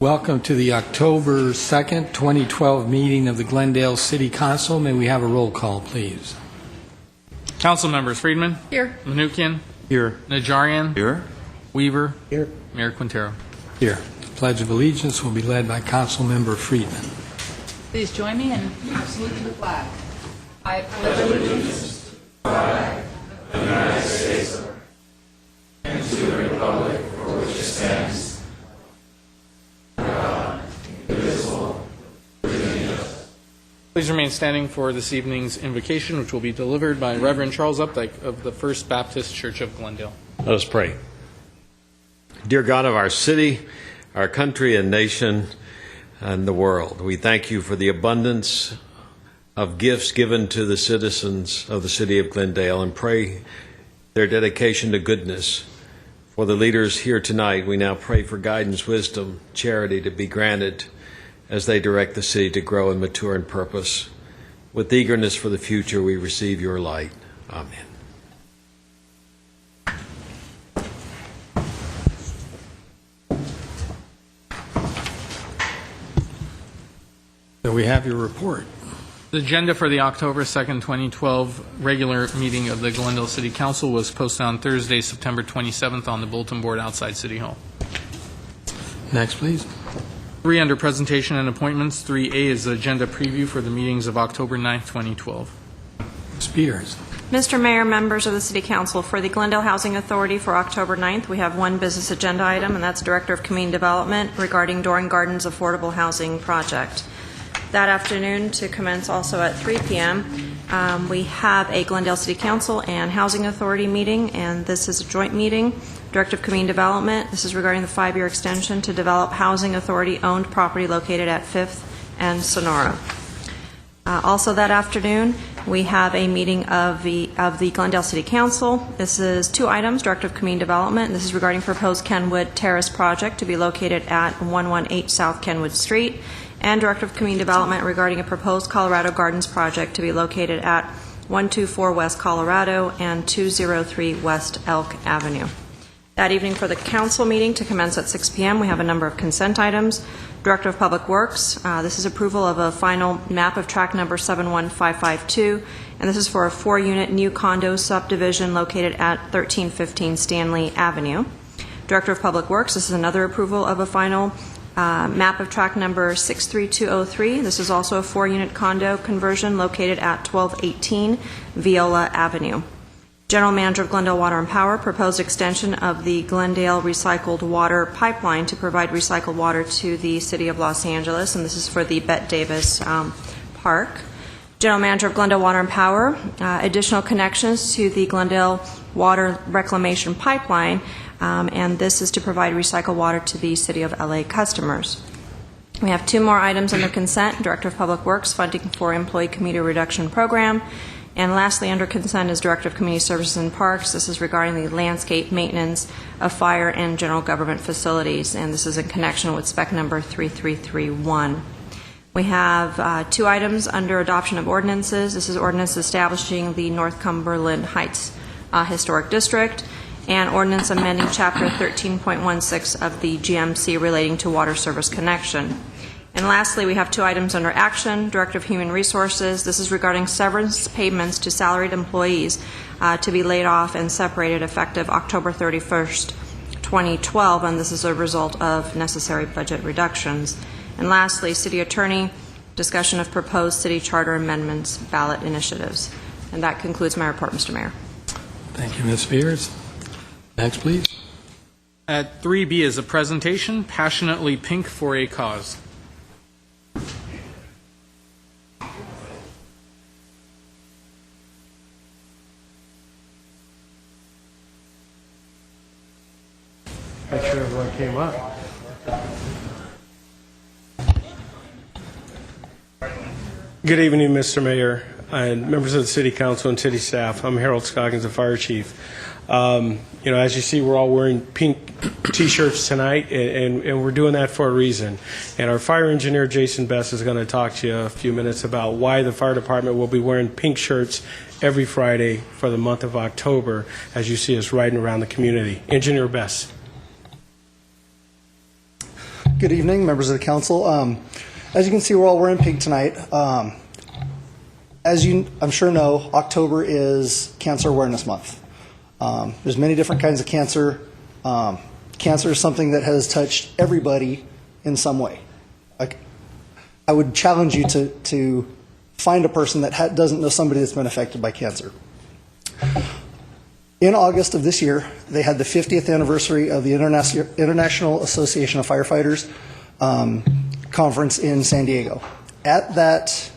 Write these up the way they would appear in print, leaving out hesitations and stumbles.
Welcome to the October 2nd, 2012 meeting of the Glendale City Council. May we have a roll call, please? Council members: Friedman. Here. Manukian. Here. Najarian. Here. Weaver. Here. Mayor Quintero. Here. The Pledge of Allegiance will be led by Council Member Friedman. Please join me in salute to the flag. I pledge allegiance to the flag of the United States and to the republic for which it stands, God, indivisible, with liberty and justice. Please remain standing for this evening's invocation, which will be delivered by Reverend Charles Updike of the First Baptist Church of Glendale. Let us pray. Dear God of our city, our country and nation, and the world, we thank you for the abundance of gifts given to the citizens of the city of Glendale and pray their dedication to goodness. For the leaders here tonight, we now pray for guidance, wisdom, charity to be granted as they direct the city to grow and mature in purpose. With eagerness for the future, we receive your light. Amen. So we have your report. The agenda for the October 2nd, 2012 regular meeting of the Glendale City Council was posted on Thursday, September 27th on the bulletin board outside City Hall. Next, please. 3 under presentation and appointments. 3A is the agenda preview for the meetings of October 9th, 2012. Ms. Peters. Mr. Mayor, members of the City Council, for the Glendale Housing Authority for October 9th, we have one business agenda item, and that's Director of Community Development regarding Doran Gardens Affordable Housing Project. That afternoon, to commence also at 3 p.m., we have a Glendale City Council and Housing Authority meeting, and this is a joint meeting. Director of Community Development, this is regarding the 5-year extension to develop Housing Authority-owned property located at 5th and Sonora. Also that afternoon, we have a meeting of the Glendale City Council. This is 2 items, Director of Community Development. This is regarding proposed Kenwood Terrace project to be located at 118 South Kenwood Street, and Director of Community Development regarding a proposed Colorado Gardens project to be located at 124 West Colorado and 203 West Elk Avenue. That evening for the council meeting to commence at 6 p.m., we have a number of consent items. Director of Public Works, this is approval of a final map of track number 71552, and this is for a 4-unit new condo subdivision located at 1315 Stanley Avenue. Director of Public Works, this is another approval of a final map of track number 63203. This is also a 4-unit condo conversion located at 1218 Viola Avenue. General Manager of Glendale Water and Power proposed extension of the Glendale recycled water pipeline to provide recycled water to the City of Los Angeles, and this is for the Bette Davis Park. General Manager of Glendale Water and Power, additional connections to the Glendale Water Reclamation Pipeline, and this is to provide recycled water to the City of LA customers. We have 2 more items under consent. Director of Public Works, funding for Employee Commuter Reduction Program. And lastly, under consent is Director of Community Services and Parks. This is regarding the landscape maintenance of fire and general government facilities, and this is in connection with spec number 3331. We have 2 items under adoption of ordinances. This is ordinance establishing the North Cumberland Heights Historic District, and ordinance amending Chapter 13.16 of the GMC relating to water service connection. And lastly, we have 2 items under action. Director of Human Resources, this is regarding severance payments to salaried employees to be laid off and separated effective October 31st, 2012, and this is a result of necessary budget reductions. And lastly, City Attorney, discussion of proposed city charter amendments, ballot initiatives. And that concludes my report, Mr. Mayor. Thank you, Ms. Spears. Next, please. At 3B is a presentation, Passionately Pink for a Cause. Make sure everyone came up. Good evening, Mr. Mayor and members of the City Council and City staff. I'm Harold Scoggins, the Fire Chief. As you see, we're all wearing pink T-shirts tonight, and we're doing that for a reason. And our fire engineer, Jason Best, is going to talk to you a few minutes about why the fire department will be wearing pink shirts every Friday for the month of October as you see us riding around the community. Engineer Best. Good evening, members of the council. As you can see, we're all wearing pink tonight. As you, I'm sure know, October is Cancer Awareness Month. There's many different kinds of cancer. Cancer is something that has touched everybody in some way. I would challenge you to find a person that doesn't know somebody that's been affected by cancer. In August of this year, they had the 50th anniversary of the International Association of Firefighters conference in San Diego. At that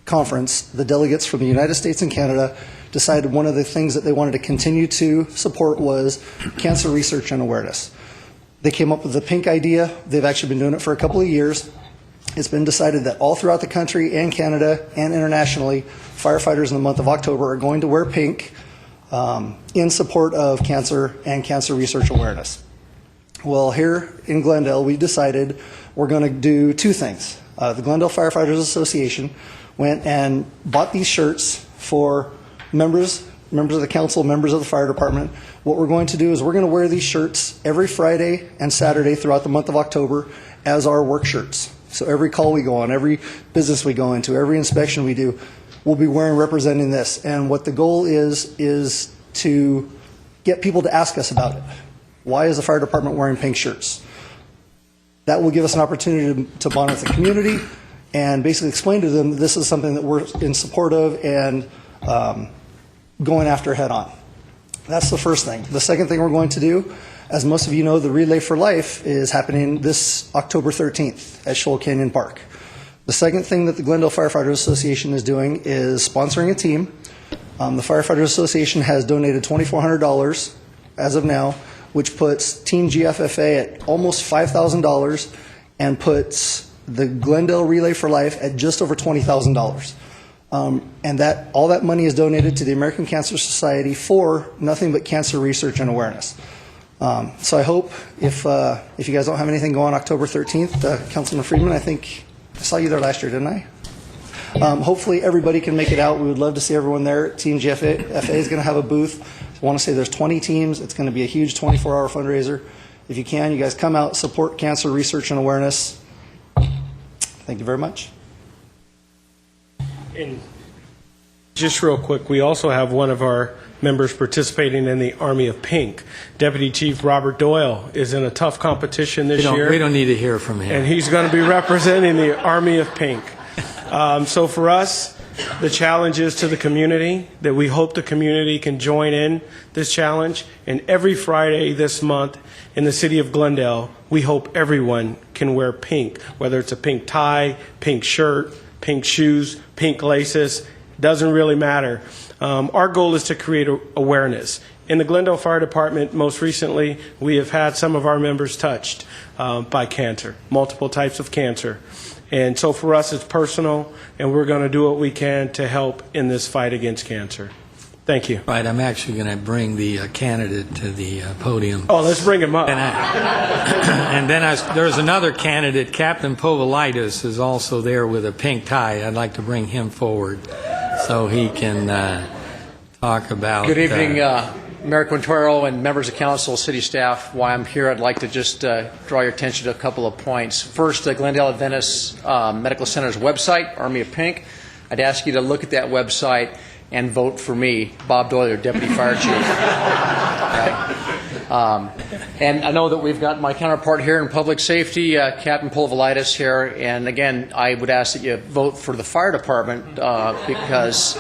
conference, the delegates from the United States and Canada decided one of the things that they wanted to continue to support was cancer research and awareness. They came up with the pink idea. They've actually been doing it for a couple of years. It's been decided that all throughout the country and Canada and internationally, firefighters in the month of October are going to wear pink in support of cancer and cancer research awareness. Well, here in Glendale, we decided we're going to do two things. The Glendale Firefighters Association went and bought these shirts for members of the council, members of the fire department. What we're going to do is we're going to wear these shirts every Friday and Saturday throughout the month of October as our work shirts. So every call we go on, every business we go into, every inspection we do, we'll be representing this. And what the goal is to get people to ask us about it. Why is the fire department wearing pink shirts? That will give us an opportunity to bond with the community and basically explain to them that this is something that we're in support of and going after head on. That's the first thing. The second thing we're going to do, as most of you know, the Relay for Life is happening this October 13th at Shoal Canyon Park. The second thing that the Glendale Firefighters Association is doing is sponsoring a team. The Firefighters Association has donated $2,400 as of now, which puts Team GFFA at almost $5,000 and puts the Glendale Relay for Life at just over $20,000. And that all that money is donated to the American Cancer Society for nothing but cancer research and awareness. So I hope if you guys don't have anything going on October 13th, Councilman Friedman, I think I saw you there last year, didn't I? Hopefully everybody can make it out. We would love to see everyone there. Team GFA is going to have a booth. I want to say there's 20 teams. It's going to be a huge 24-hour fundraiser. If you can, you guys come out, support cancer research and awareness. Thank you very much. And just real quick, we also have one of our members participating in the Army of Pink. Deputy Chief Robert Doyle is in a tough competition this year. We don't need to hear from him. And he's going to be representing the Army of Pink. So for us, the challenge is to the community, that we hope the community can join in this challenge. And every Friday this month in the city of Glendale, we hope everyone can wear pink, whether it's a pink tie, pink shirt, pink shoes, pink laces, doesn't really matter. Our goal is to create awareness. In the Glendale Fire Department, most recently, we have had some of our members touched by cancer, multiple types of cancer. And so for us, it's personal, and we're going to do what we can to help in this fight against cancer. Thank you. Right, I'm actually going to bring the candidate to the podium. Oh, let's bring him up. And then there's another candidate, Captain Povolitis, is also there with a pink tie. I'd like to bring him forward so he can talk about... Good evening, Mayor Quintero and members of council, city staff. While I'm here, I'd like to just draw your attention to a couple of points. First, the Glendale Adventist Medical Center's website, Army of Pink. I'd ask you to look at that website and vote for me, Bob Doyle, Deputy Fire Chief. And I know that we've got my counterpart here in public safety, Captain Povolitis here. And again, I would ask that you vote for the fire department because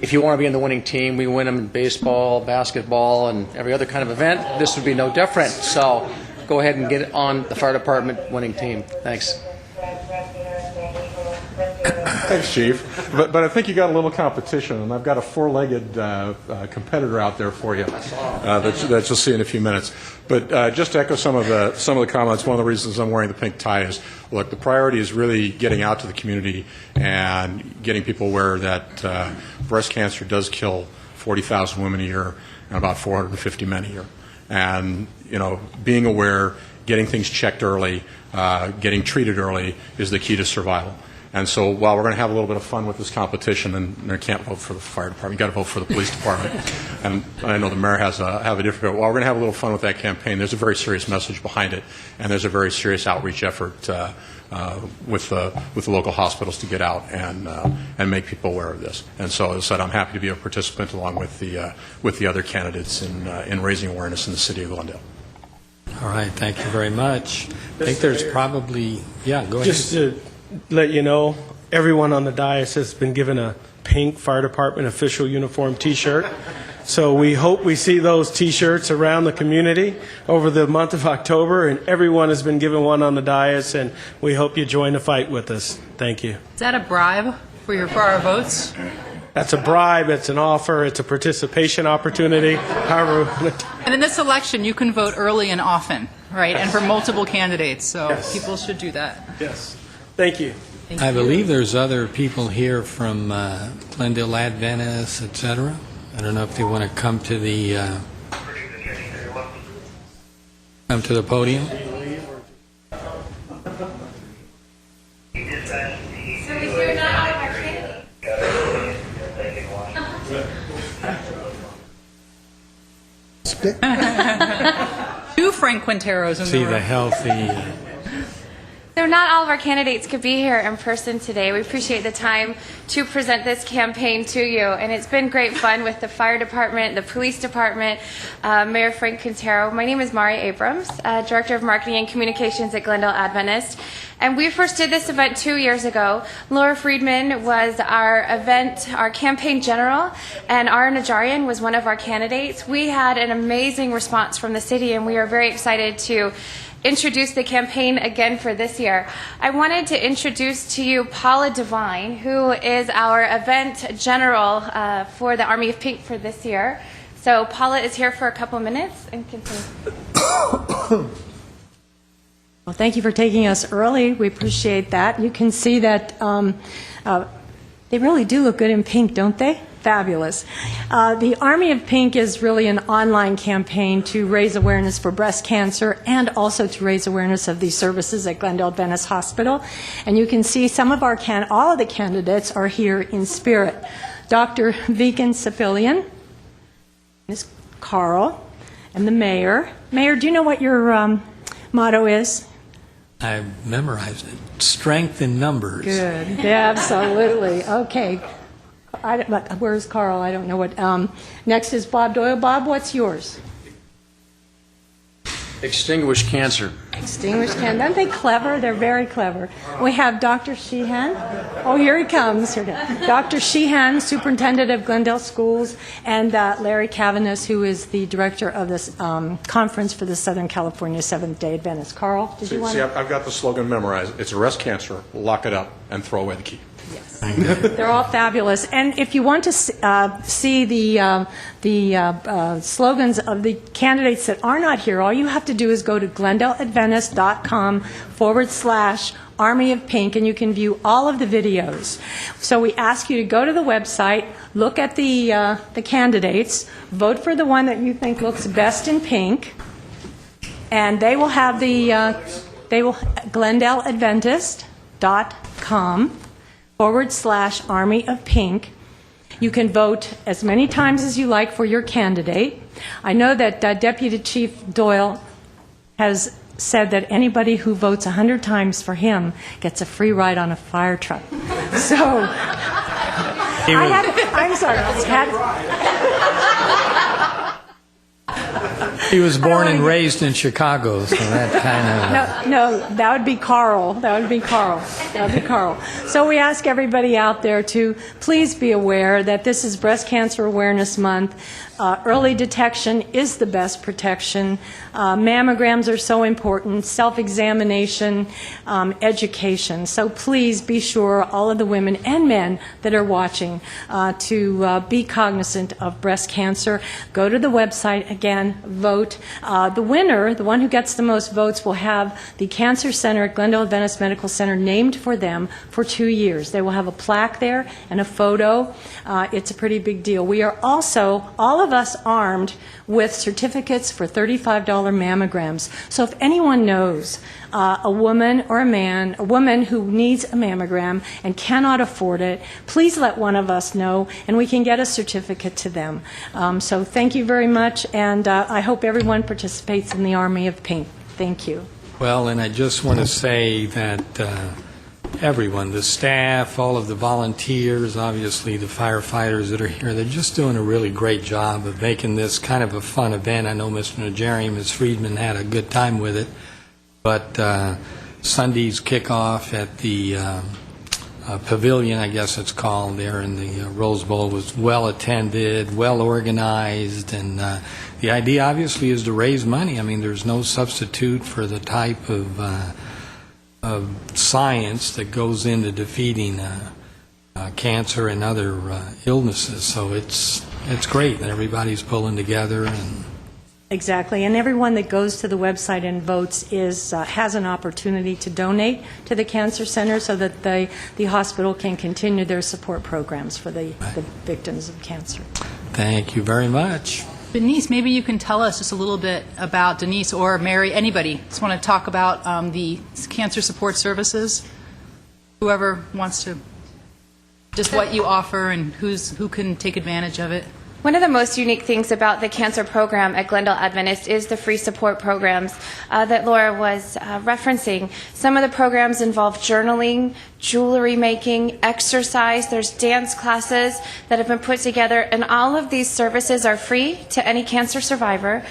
if you want to be in the winning team, we win them in baseball, basketball, and every other kind of event. This would be no different. So go ahead and get on the fire department winning team. Thanks. Thanks, Chief. But I think you got a little competition, and I've got a four-legged competitor out there for you that you'll see in a few minutes. But just to echo some of the comments, one of the reasons I'm wearing the pink tie is, look, the priority is really getting out to the community and getting people aware that breast cancer does kill 40,000 women a year and about 450 men a year. And, you know, being aware, getting things checked early, getting treated early is the key to survival. And so while we're going to have a little bit of fun with this competition, and you can't vote for the fire department, you got to vote for the police department. And I know the mayor have a different. While we're going to have a little fun with that campaign, there's a very serious message behind it, and there's a very serious outreach effort with the local hospitals to get out and make people aware of this. And so, as I said, I'm happy to be a participant along with the other candidates in raising awareness in the city of Glendale. All right, thank you very much. I think there's probably, yeah, go ahead. Just to let you know, everyone on the dais has been given a pink fire department official uniform T-shirt. So we hope we see those T-shirts around the community over the month of October, and everyone has been given one on the dais, and we hope you join the fight with us. Thank you. Is that a bribe for our votes? That's a bribe, it's an offer, it's a participation opportunity. However, And in this election, you can vote early and often, right? And for multiple candidates, so Yes. people should do that. yes, thank you. I believe there's other people here from Glendale Adventists, et cetera. I don't know if they want to come to the podium. Two Frank Quinteros in See the the room. healthy. So not all of our candidates could be here in person today. We appreciate the time to present this campaign to you. And it's been great fun with the fire department, the police department, Mayor Frank Quintero. My name is Mari Abrams, Director of Marketing and Communications at Glendale Adventist. And we first did this event 2 years ago. Laura Friedman was our campaign general, and Ara Najarian was one of our candidates. We had an amazing response from the city, and we are very excited to introduce the campaign again for this year. I wanted to introduce to you Paula Devine, who is our event general for the Army of Pink for this year. So Paula is here for a couple minutes and continue. Well, thank you for taking us early. We appreciate that. You can see that they really do look good in pink, don't they? Fabulous. The Army of Pink is really an online campaign to raise awareness for breast cancer and also to raise awareness of these services at Glendale Adventist Hospital. And you can see some of all of the candidates are here in spirit. Dr. Viken Sapilian, Ms. Carl, and the mayor. Mayor, do you know what your motto is? I memorized it. Strength in numbers. Good. Yeah, absolutely. Okay. Where's Carl? I don't know what. Next is Bob Doyle. Bob, what's yours? Extinguish cancer. Extinguish cancer. Aren't they clever? They're very clever. We have Dr. Sheehan. Oh, here he comes. Dr. Sheehan, Superintendent of Glendale Schools, and Larry Cavanis, who is the director of this conference for the Southern California Seventh-day Adventists. Carl, did you want See, to? I've got the slogan memorized. It's arrest cancer, lock it up, and throw away the key. Yes. They're all fabulous. And if you want to see the slogans of the candidates that are not here, all you have to do is go to glendaleadventist.com/Army of Pink, and you can view all of the videos. So we ask you to go to the website, look at the candidates, vote for the one that you think looks best in pink, and they will have glendaleadventist.com/Army of Pink. You can vote as many times as you like for your candidate. I know that Deputy Chief Doyle has said that anybody who votes 100 times for him gets a free ride on a fire truck. So, I'm sorry. He was born and raised in Chicago, so that kind of... No, that would be Carl. So we ask everybody out there to please be aware that this is Breast Cancer Awareness Month. Early detection is the best protection. Mammograms are so important, self-examination, education. So please be sure, all of the women and men that are watching, to be cognizant of breast cancer. Go to the website, again, vote. The winner, the one who gets the most votes, will have the Cancer Center at Glendale Adventist Medical Center named for them for 2 years. They will have a plaque there and a photo. It's a pretty big deal. We are also, all of us, armed with certificates for $35 mammograms. So if anyone knows a woman or a man, a woman who needs a mammogram and cannot afford it, please let one of us know, and we can get a certificate to them. So thank you very much, and I hope everyone participates in the Army of Pink. Thank you. Well, and I just want to say that everyone, the staff, all of the volunteers, obviously the firefighters that are here, they're just doing a really great job of making this kind of a fun event. I know Mr. Najarian, Ms. Friedman had a good time with it, but Sunday's kickoff at the pavilion, I guess it's called, there in the Rose Bowl was well attended, well organized, and the idea obviously is to raise money. I mean, there's no substitute for the type of science that goes into defeating cancer and other illnesses. So it's great that everybody's pulling together. And Exactly, and everyone that goes to the website and votes has an opportunity to donate to the Cancer Center so that the hospital can continue their support programs for the victims of cancer. thank you very much. Denise, maybe you can tell us just a little bit about Denise or Mary, anybody. Just want to talk about the cancer support services. Whoever wants to, just what you offer and who can take advantage of it. One of the most unique things about the cancer program at Glendale Adventist is the free support programs that Laura was referencing. Some of the programs involve journaling, jewelry making, exercise. There's dance classes that have been put together, and all of these services are free to any cancer survivor.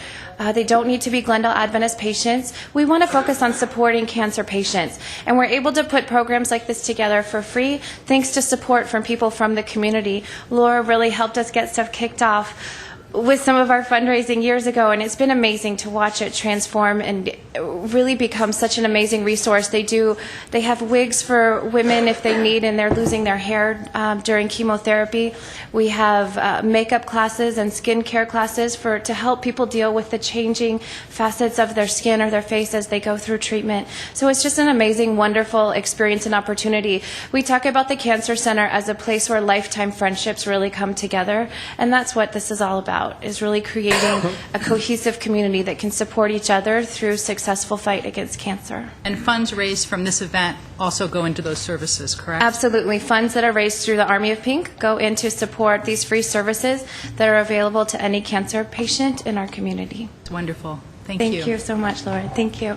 They don't need to be Glendale Adventist patients. We want to focus on supporting cancer patients, and we're able to put programs like this together for free thanks to support from people from the community. Laura really helped us get stuff kicked off with some of our fundraising years ago, and it's been amazing to watch it transform and really become such an amazing resource. They have wigs for women if they need and they're losing their hair during chemotherapy. We have makeup classes and skincare classes to help people deal with the changing facets of their skin or their face as they go through treatment. So it's just an amazing, wonderful experience and opportunity. We talk about the Cancer Center as a place where lifetime friendships really come together, and that's what this is all about, is really creating a cohesive community that can support each other through successful fight against cancer. And funds raised from this event also go into those services, correct? Absolutely. Funds that are raised through the Army of Pink go in to support these free services that are available to any cancer patient in our community. It's wonderful. Thank you. Thank you so much, Laura. Thank you.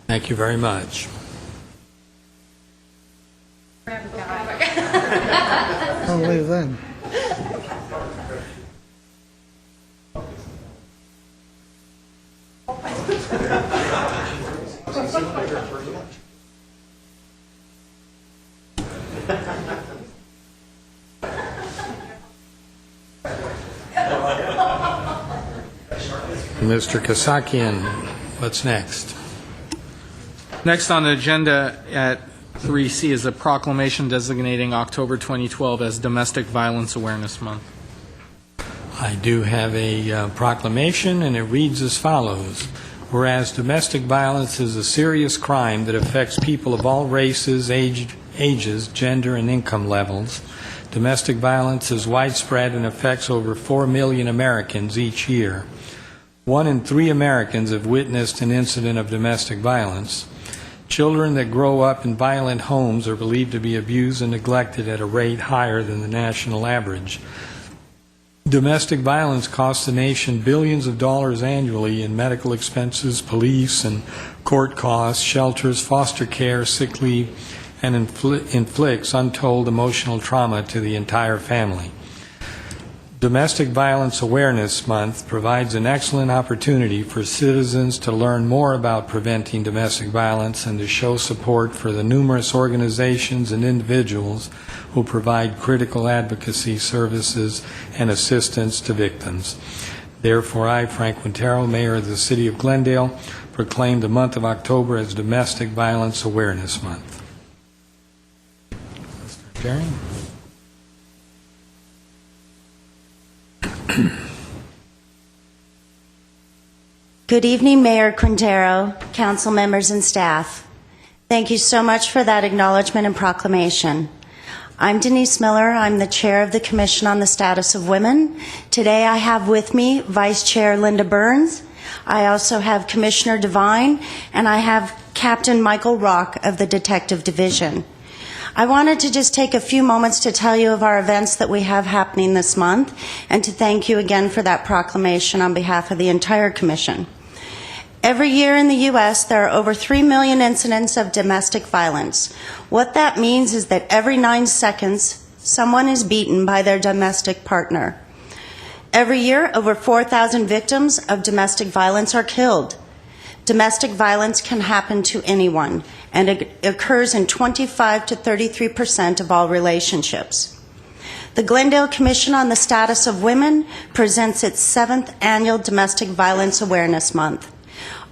Thank you very much. I'll leave then. Mr. Kasakian, what's next? Next on the agenda at 3C is a proclamation designating October 2012 as Domestic Violence Awareness Month. I do have a proclamation, and it reads as follows. Whereas domestic violence is a serious crime that affects people of all races, ages, gender, and income levels, domestic violence is widespread and affects over 4 million Americans each year. 1 in 3 Americans have witnessed an incident of domestic violence. Children that grow up in violent homes are believed to be abused and neglected at a rate higher than the national average. Domestic violence costs the nation billions of dollars annually in medical expenses, police and court costs, shelters, foster care, sick leave, and inflicts untold emotional trauma to the entire family. Domestic Violence Awareness Month provides an excellent opportunity for citizens to learn more about preventing domestic violence and to show support for the numerous organizations and individuals who provide critical advocacy services and assistance to victims. Therefore, I, Frank Quintero, Mayor of the City of Glendale, proclaim the month of October as Domestic Violence Awareness Month. Mr. Jerry? Good evening, Mayor Quintero, council members, and staff. Thank you so much for that acknowledgement and proclamation. I'm Denise Miller. I'm the chair of the Commission on the Status of Women. Today I have with me Vice Chair Linda Burns. I also have Commissioner Devine, and I have Captain Michael Rock of the Detective Division. I wanted to just take a few moments to tell you of our events that we have happening this month and to thank you again for that proclamation on behalf of the entire Commission. Every year in the U.S., there are over 3 million incidents of domestic violence. What that means is that every 9 seconds, someone is beaten by their domestic partner. Every year, over 4,000 victims of domestic violence are killed. Domestic violence can happen to anyone, and it occurs in 25 to 33% of all relationships. The Glendale Commission on the Status of Women presents its 7th annual Domestic Violence Awareness Month.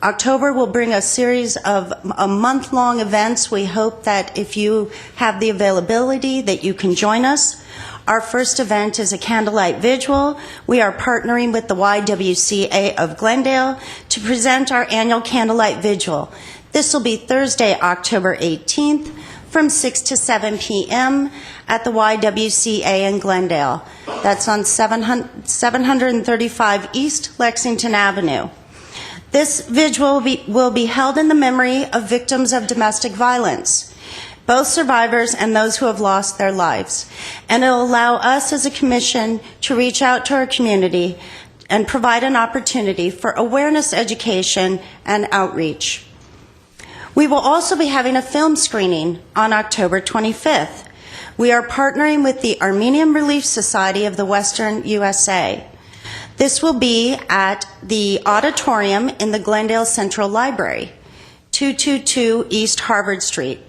October will bring a series of a month-long events. We hope that if you have the availability that you can join us. Our first event is a candlelight vigil. We are partnering with the YWCA of Glendale to present our annual candlelight vigil. This will be Thursday, October 18th from 6 to 7 p.m. at the YWCA in Glendale. That's on 735 East Lexington Avenue. This vigil will be held in the memory of victims of domestic violence, both survivors and those who have lost their lives. And it will allow us as a commission to reach out to our community and provide an opportunity for awareness, education, and outreach. We will also be having a film screening on October 25th. We are partnering with the Armenian Relief Society of the Western USA. This will be at the auditorium in the Glendale Central Library, 222 East Harvard Street.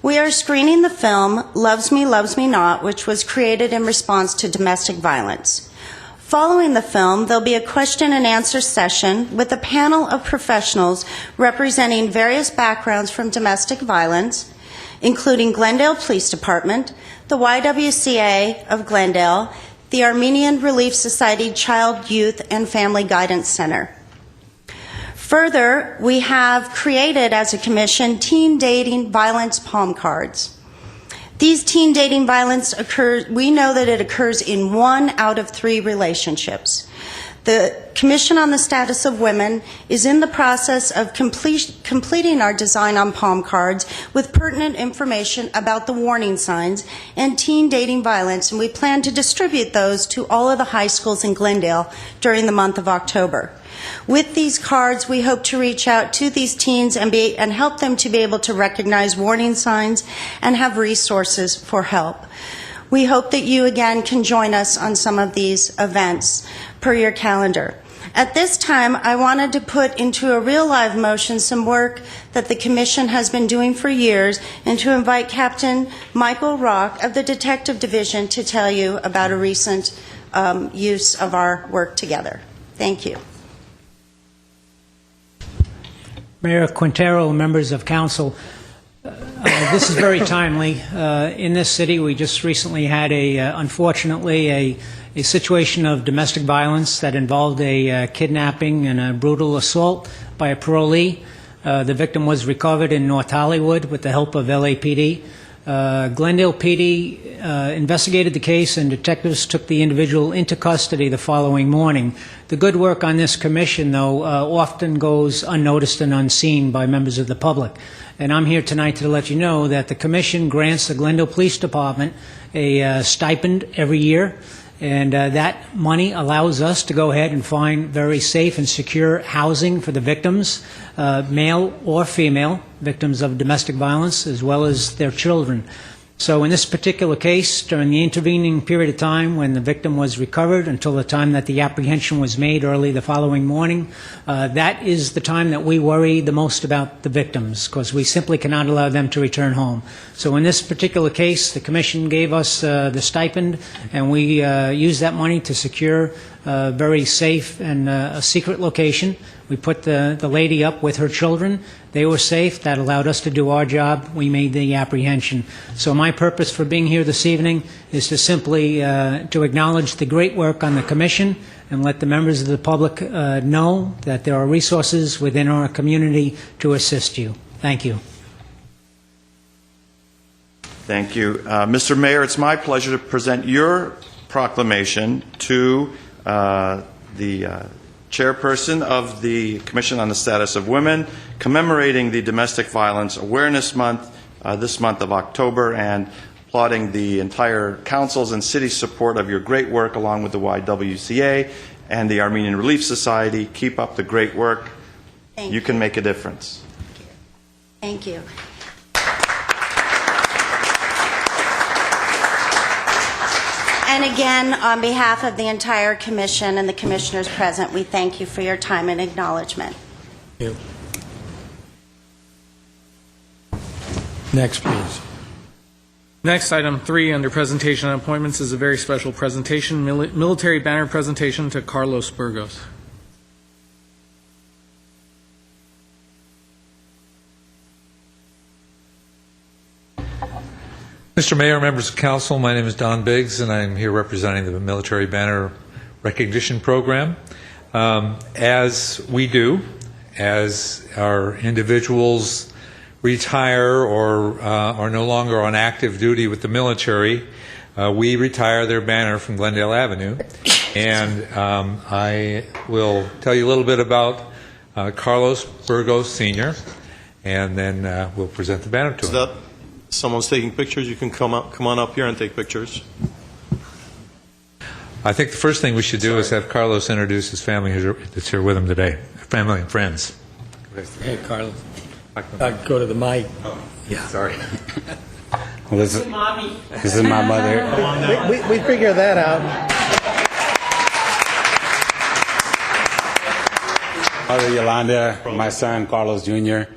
We are screening the film Loves Me, Loves Me Not, which was created in response to domestic violence. Following the film, there'll be a question and answer session with a panel of professionals representing various backgrounds from domestic violence, including Glendale Police Department, the YWCA of Glendale, the Armenian Relief Society Child, Youth, and Family Guidance Center. Further, we have created as a commission teen dating violence palm cards. These teen dating violence we know that it occurs in 1 out of 3 relationships. The Commission on the Status of Women is in the process of completing our design on palm cards with pertinent information about the warning signs and teen dating violence, and we plan to distribute those to all of the high schools in Glendale during the month of October. With these cards, we hope to reach out to these teens and help them to be able to recognize warning signs and have resources for help. We hope that you again can join us on some of these events per your calendar. At this time, I wanted to put into a real live motion some work that the Commission has been doing for years and to invite Captain Michael Rock of the Detective Division to tell you about a recent use of our work together. Thank you. Mayor Quintero, members of council, this is very timely. In this city, we just recently had unfortunately, a situation of domestic violence that involved a kidnapping and a brutal assault by a parolee. The victim was recovered in North Hollywood with the help of LAPD. Glendale PD investigated the case, and detectives took the individual into custody the following morning. The good work on this commission, though, often goes unnoticed and unseen by members of the public. And I'm here tonight to let you know that the commission grants the Glendale Police Department a stipend every year, and that money allows us to go ahead and find very safe and secure housing for the victims, male or female, victims of domestic violence, as well as their children. So in this particular case, during the intervening period of time when the victim was recovered until the time that the apprehension was made early the following morning, that is the time that we worry the most about the victims, because we simply cannot allow them to return home. So in this particular case, the Commission gave us the stipend, and we used that money to secure a very safe and a secret location. We put the lady up with her children. They were safe. That allowed us to do our job. We made the apprehension. So my purpose for being here this evening is to simply to acknowledge the great work on the Commission and let the members of the public know that there are resources within our community to assist you. Thank you. Thank you. Mr. Mayor, it's my pleasure to present your proclamation to the chairperson of the Commission on the Status of Women, commemorating the Domestic Violence Awareness Month this month of October, and applauding the entire council's and city's support of your great work, along with the YWCA and the Armenian Relief Society. Keep up the great work. You can make a difference. Thank you. And again, on behalf of the entire commission and the commissioners present, we thank you for your time and acknowledgement. Thank you. Next, please. Next, item 3 under presentation and appointments is a very special presentation, military banner presentation to Carlos Burgos. Mr. Mayor, members of council, my name is Don Biggs, and I'm here representing the Military Banner Recognition Program. As we do, as our individuals retire or are no longer on active duty with the military, we retire their banner from Glendale Avenue. And I will tell you a little bit about Carlos Burgos Sr., and then we'll present the banner to him. Someone's taking pictures, you can come on up here and take pictures. I think the first thing we should do is have Carlos introduce his family that's here with him today, family and friends. Hey, Carlos. Go to the mic. Yeah. Sorry. Well, this is my mother. We figured that out. Mother Yolanda, my son Carlos Jr.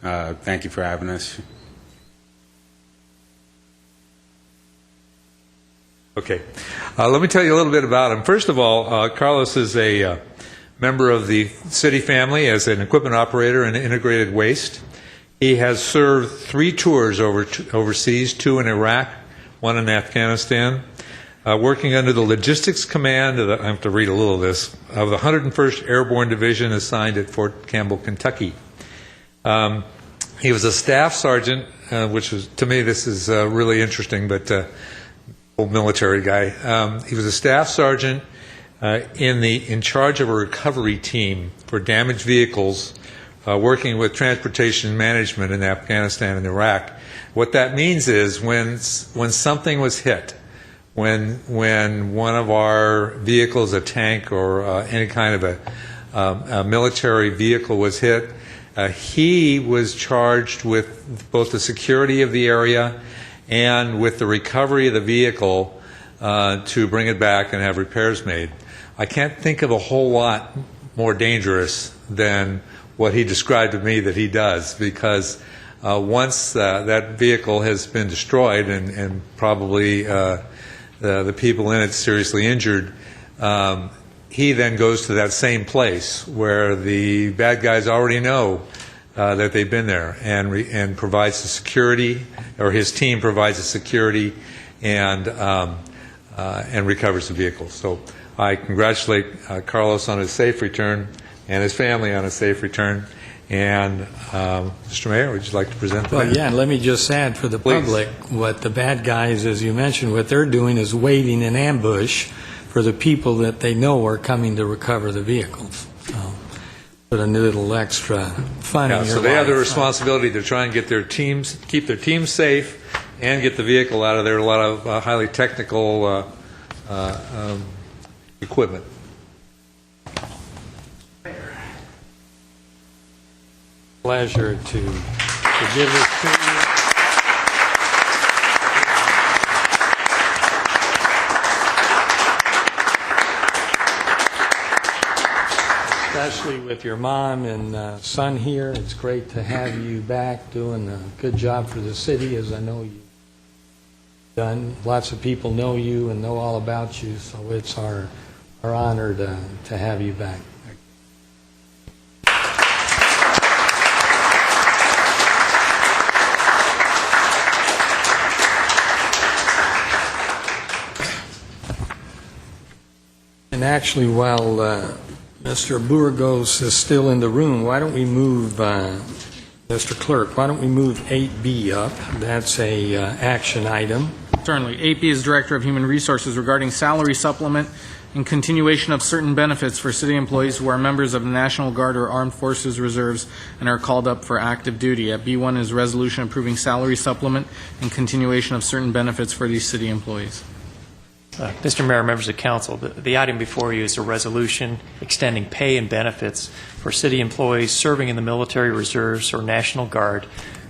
Thank you for having us. Okay. Let me tell you a little bit about him. First of all, Carlos is a member of the city family as an equipment operator in integrated waste. He has served 3 tours overseas, 2 in Iraq, 1 in Afghanistan, working under the logistics command of I have to read a little of this, of the 101st Airborne Division assigned at Fort Campbell, Kentucky. He was a staff sergeant, which was, to me, this is really interesting, but old military guy. He was a staff sergeant in charge of a recovery team for damaged vehicles, working with transportation management in Afghanistan and Iraq. What that means is when something was hit, when one of our vehicles, a tank or any kind of a military vehicle was hit, he was charged with both the security of the area and with the recovery of the vehicle to bring it back and have repairs made. I can't think of a whole lot more dangerous than what he described to me that he does, because once that vehicle has been destroyed and probably the people in it seriously injured, he then goes to that same place where the bad guys already know that they've been there, and provides the security, or his team provides the security, and recovers the vehicle. So I congratulate Carlos on his safe return and his family on a safe return. And Mr. Mayor, would you like to present that? Well, yeah, let me just add for the public, what the bad guys, as you mentioned, what they're doing is waiting in ambush for the people that they know are coming to recover the vehicles. So put a little extra fun in your so they have the life. responsibility to try and get their teams, keep their teams safe, and get the vehicle out of there. A lot of highly technical equipment. Pleasure to give this to you. Especially with your mom and son here. It's great to have you back doing a good job for the city, as I know you've done. Lots of people know you and know all about you, so it's our honor to have you back. And actually, while Mr. Burgos is still in the room, why don't we move, Mr. Clerk, why don't we move 8B up? That's a action item. Sternley. AP is Director of Human Resources regarding salary supplement and continuation of certain benefits for city employees who are members of the National Guard or Armed Forces Reserves and are called up for active duty. At B1 is resolution approving salary supplement and continuation of certain benefits for these city employees. Mr. Mayor, members of council, the item before you is a resolution extending pay and benefits for city employees serving in the military reserves or National Guard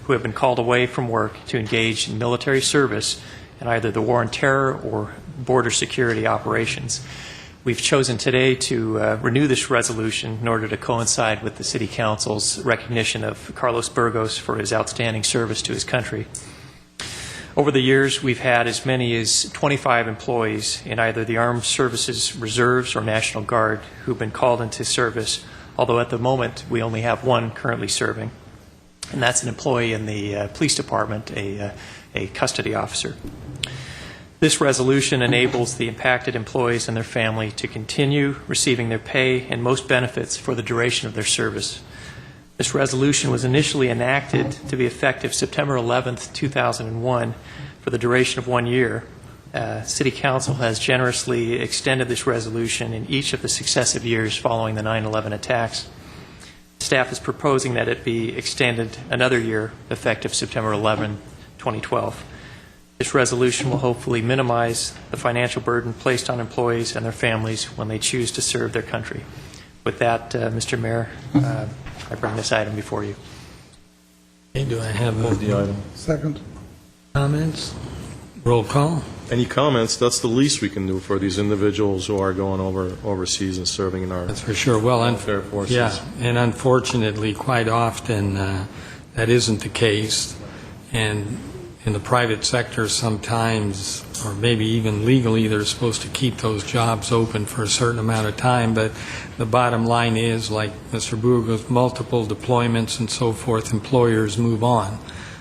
who have been called away from work to engage in military service in either the war on terror or border security operations. We've chosen today to renew this resolution in order to coincide with the City Council's recognition of Carlos Burgos for his outstanding service to his country. Over the years, we've had as many as 25 employees in either the Armed Services Reserves or National Guard who've been called into service, although at the moment we only have one currently serving, and that's an employee in the police department, a custody officer. This resolution enables the impacted employees and their family to continue receiving their pay and most benefits for the duration of their service. This resolution was initially enacted to be effective September 11th, 2001, for the duration of 1 year. City Council has generously extended this resolution in each of the successive years following the 9/11 attacks. Staff is proposing that it be extended another year, effective September 11, 2012. This resolution will hopefully minimize the financial burden placed on employees and their families when they choose to serve their country. With that, Mr. Mayor, I bring this item before you. Okay, do I have the item. Second. comments? Roll call. Any comments? That's the least we can do for these individuals who are going overseas and serving in our That's for sure. Well, welfare forces. yeah, and unfortunately, quite often that isn't the case. And in the private sector, sometimes, or maybe even legally, they're supposed to keep those jobs open for a certain amount of time. But the bottom line is, like Mr. Burgos, multiple deployments and so forth, employers move on.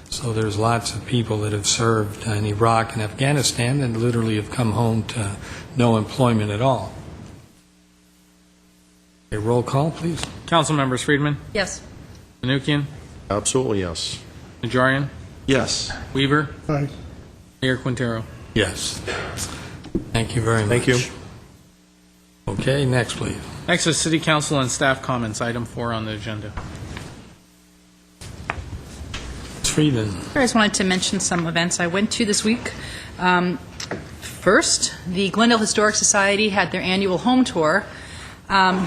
So there's lots of people that have served in Iraq and Afghanistan and literally have come home to no employment at all. Okay, roll call, please. Council members: Friedman, Yes. Menuchyan, Absolutely, yes. Najarian, Yes. Weaver, Aye. Mayor Quintero. Yes. Thank you very much. Thank you. Okay, next, please. Next is City Council and staff comments, item 4 on the agenda. Friedman. I just wanted to mention some events I went to this week. First, the Glendale Historic Society had their annual home tour.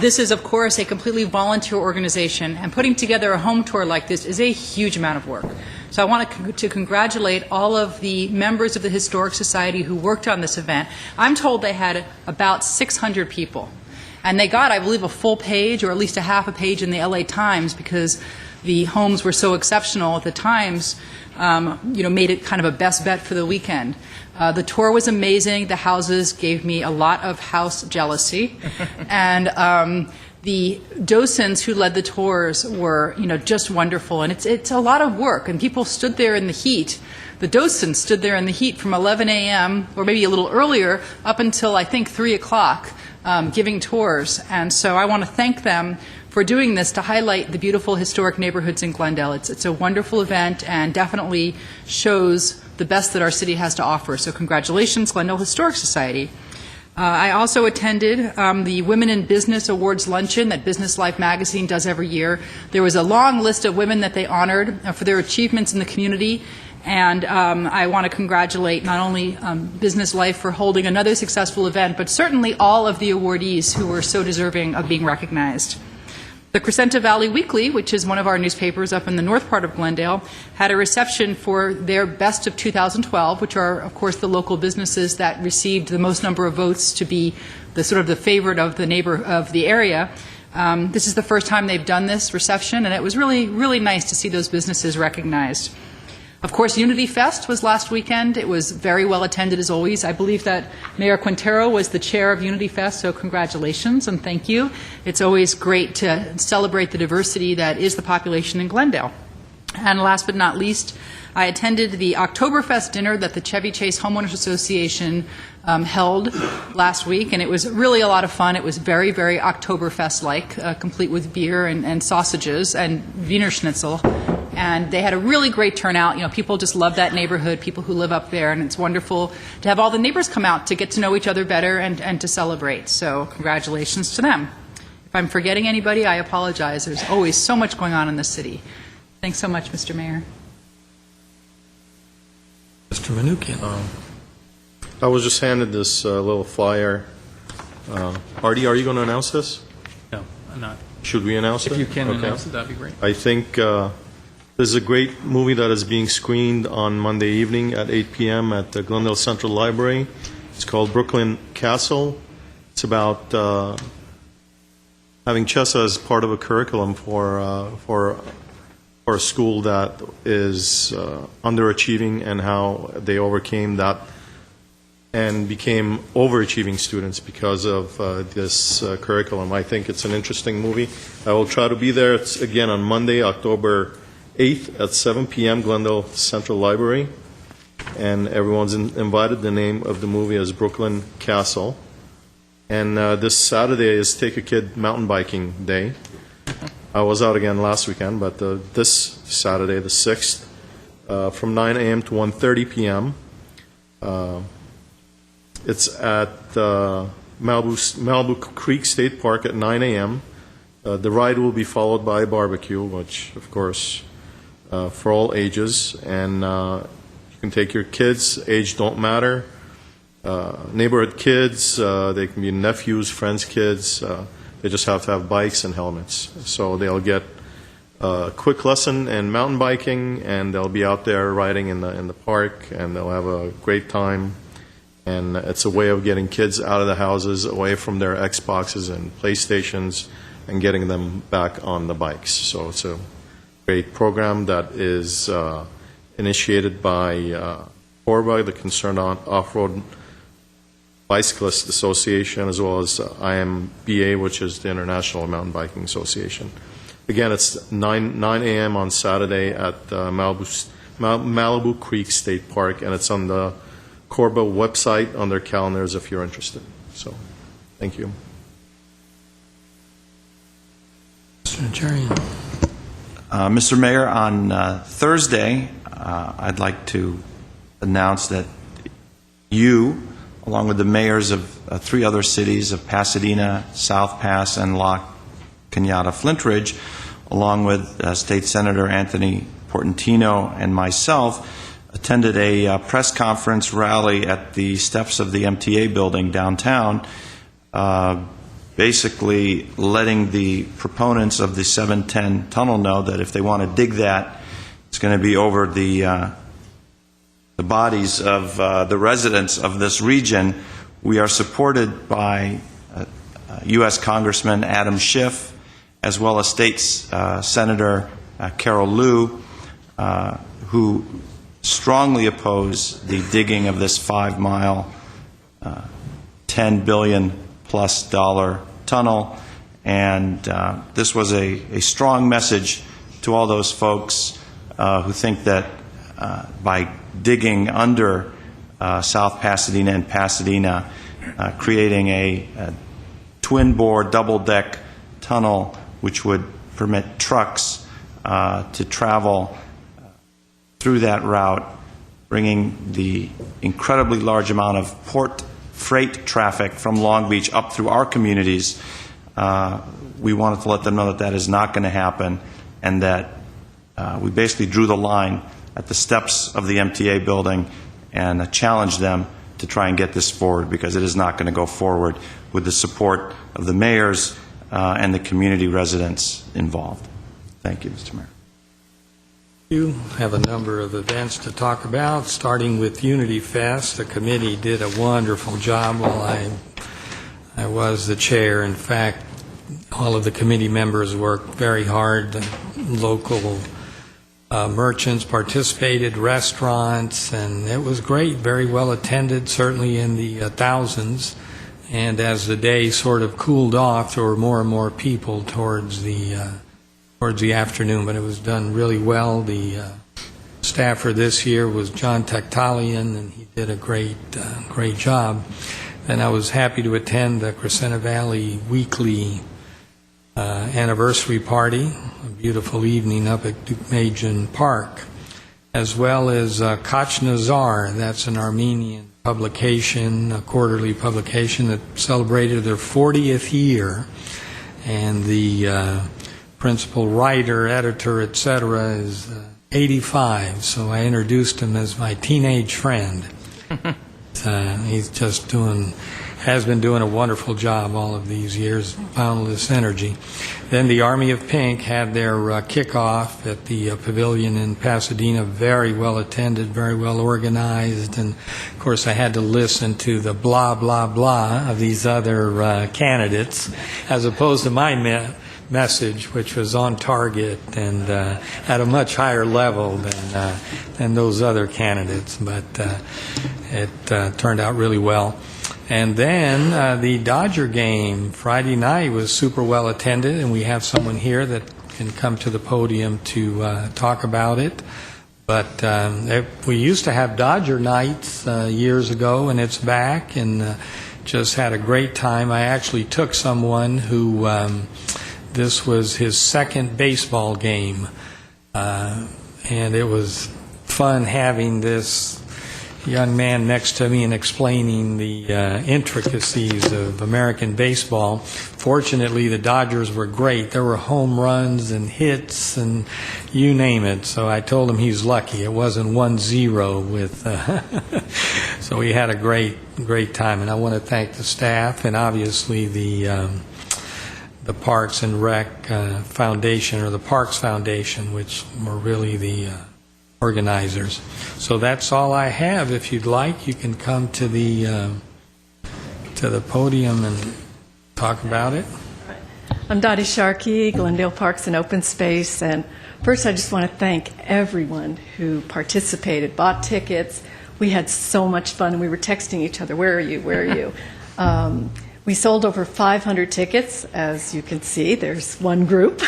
This is, of course, a completely volunteer organization, and putting together a home tour like this is a huge amount of work. So I want to congratulate all of the members of the Historic Society who worked on this event. I'm told they had about 600 people, and they got, I believe, a full page or at least a half a page in the LA Times because the homes were so exceptional. The Times, made it kind of a best bet for the weekend. The tour was amazing. The houses gave me a lot of house jealousy, and the docents who led the tours were, just wonderful. And it's a lot of work, and people stood there in the heat. The docents stood there in the heat from 11 a.m. or maybe a little earlier up until I think 3 o'clock, giving tours. And so I want to thank them for doing this to highlight the beautiful historic neighborhoods in Glendale. It's a wonderful event and definitely shows the best that our city has to offer. So congratulations, Glendale Historic Society. I also attended the Women in Business Awards Luncheon that Business Life magazine does every year. There was a long list of women that they honored for their achievements in the community. And I want to congratulate not only Business Life for holding another successful event, but certainly all of the awardees who were so deserving of being recognized. The Crescenta Valley Weekly, which is one of our newspapers up in the north part of Glendale, had a reception for their Best of 2012, which are, of course, the local businesses that received the most number of votes to be the sort of the favorite of the neighbor of the area. This is the first time they've done this reception, and it was really, really nice to see those businesses recognized. Of course, Unity Fest was last weekend. It was very well attended, as always. I believe that Mayor Quintero was the chair of Unity Fest, so congratulations and thank you. It's always great to celebrate the diversity that is the population in Glendale. And last but not least, I attended the Oktoberfest dinner that the Chevy Chase Homeowners Association held last week, and it was really a lot of fun. It was very, very Oktoberfest-like, complete with beer and sausages and Wiener Schnitzel. And they had a really great turnout. You know, people just love that neighborhood, people who live up there, and it's wonderful to have all the neighbors come out to get to know each other better and to celebrate. So congratulations to them. If I'm forgetting anybody, I apologize. There's always so much going on in the city. Thanks so much, Mr. Mayor. Mr. Manukian. I was just handed this little flyer. Artie, are you going to announce this? No, I'm not. Should we announce it? If you can Okay. announce it, that'd be great. I think there's a great movie that is being screened on Monday evening at 8 p.m. at the Glendale Central Library. It's called Brooklyn Castle. It's about having chess as part of a curriculum for a school that is underachieving, and how they overcame that and became overachieving students because of this curriculum. I think it's an interesting movie. I will try to be there. It's again on Monday, October 8th at 7 p.m., Glendale Central Library. And everyone's invited. The name of the movie is Brooklyn Castle. And this Saturday is Take a Kid Mountain Biking Day. I was out again last weekend, but this Saturday, the 6th, from 9 a.m. to 1:30 p.m., it's at Malibu Creek State Park at 9 a.m. The ride will be followed by a barbecue, which, of course, for all ages. And you can take your kids. Age don't matter. Neighborhood kids, they can be nephews, friends' kids. They just have to have bikes and helmets. So they'll get a quick lesson in mountain biking, and they'll be out there riding in the park, and they'll have a great time. And it's a way of getting kids out of the houses, away from their Xboxes and PlayStations, and getting them back on the bikes. So it's a great program that is initiated by CORBA, the Concerned Off-Road Bicyclist Association, as well as IMBA, which is the International Mountain Biking Association. Again, it's 9 a.m. on Saturday at Malibu Creek State Park, and it's on the CORBA website on their calendars if you're interested. So, thank you. Mr. Najarian. Mr. Mayor, on Thursday, I'd like to announce that you, along with the mayors of 3 other cities of Pasadena, South Pass, and La Cañada Flintridge, along with State Senator Anthony Portantino and myself, attended a press conference rally at the steps of the MTA building downtown, basically letting the proponents of the 710 tunnel know that if they want to dig that, it's going to be over the bodies of the residents of this region. We are supported by U.S. Congressman Adam Schiff, as well as State Senator Carol Liu, who strongly oppose the digging of this 5-mile, $10 billion+ tunnel. And this was a strong message to all those folks who think that by digging under South Pasadena and Pasadena, creating a twin-bore, double-deck tunnel which would permit trucks to travel through that route, bringing the incredibly large amount of port freight traffic from Long Beach up through our communities. We wanted to let them know that that is not going to happen, and that we basically drew the line at the steps of the MTA building and challenged them to try and get this forward, because it is not going to go forward with the support of the mayors and the community residents involved. Thank you, Mr. Mayor. You have a number of events to talk about, starting with Unity Fest. The committee did a wonderful job while I was the chair. In fact, all of the committee members worked very hard. The local merchants participated, restaurants, and it was great, very well attended, certainly in the thousands. And as the day sort of cooled off, there were more and more people towards the afternoon, but it was done really well. The staffer this year was John Tactalian, and he did a great job. And I was happy to attend the Crescenta Valley weekly anniversary party, a beautiful evening up at Dukmajan Park, as well as Koch Nazar. That's an Armenian publication, a quarterly publication that celebrated their 40th year. And the principal writer, editor, etc., is 85, so I introduced him as my teenage friend. He's just has been doing a wonderful job all of these years, boundless energy. Then the Army of Pink had their kickoff at the pavilion in Pasadena, very well attended, very well organized, and of course I had to listen to the blah, blah, blah of these other candidates, as opposed to my message, which was on target and at a much higher level than those other candidates, but it turned out really well. And then the Dodger game Friday night was super well attended, and we have someone here that can come to the podium to talk about it. But we used to have Dodger nights years ago, and it's back, and just had a great time. I actually took someone who this was his second baseball game, and it was fun having this young man next to me and explaining the intricacies of American baseball. Fortunately, the Dodgers were great. There were home runs and hits and you name it. So I told him he's lucky. It wasn't 1-0 with. So we had a great time. And I want to thank the staff and obviously the Parks and Rec Foundation, or the Parks Foundation, which were really the organizers. So that's all I have. If you'd like, you can come to the podium and talk about it. I'm Dottie Sharkey, Glendale Parks and Open Space, and first I just want to thank everyone who participated, bought tickets. We had so much fun, and we were texting each other, where are you, where are you? We sold over 500 tickets, as you can see. There's one group.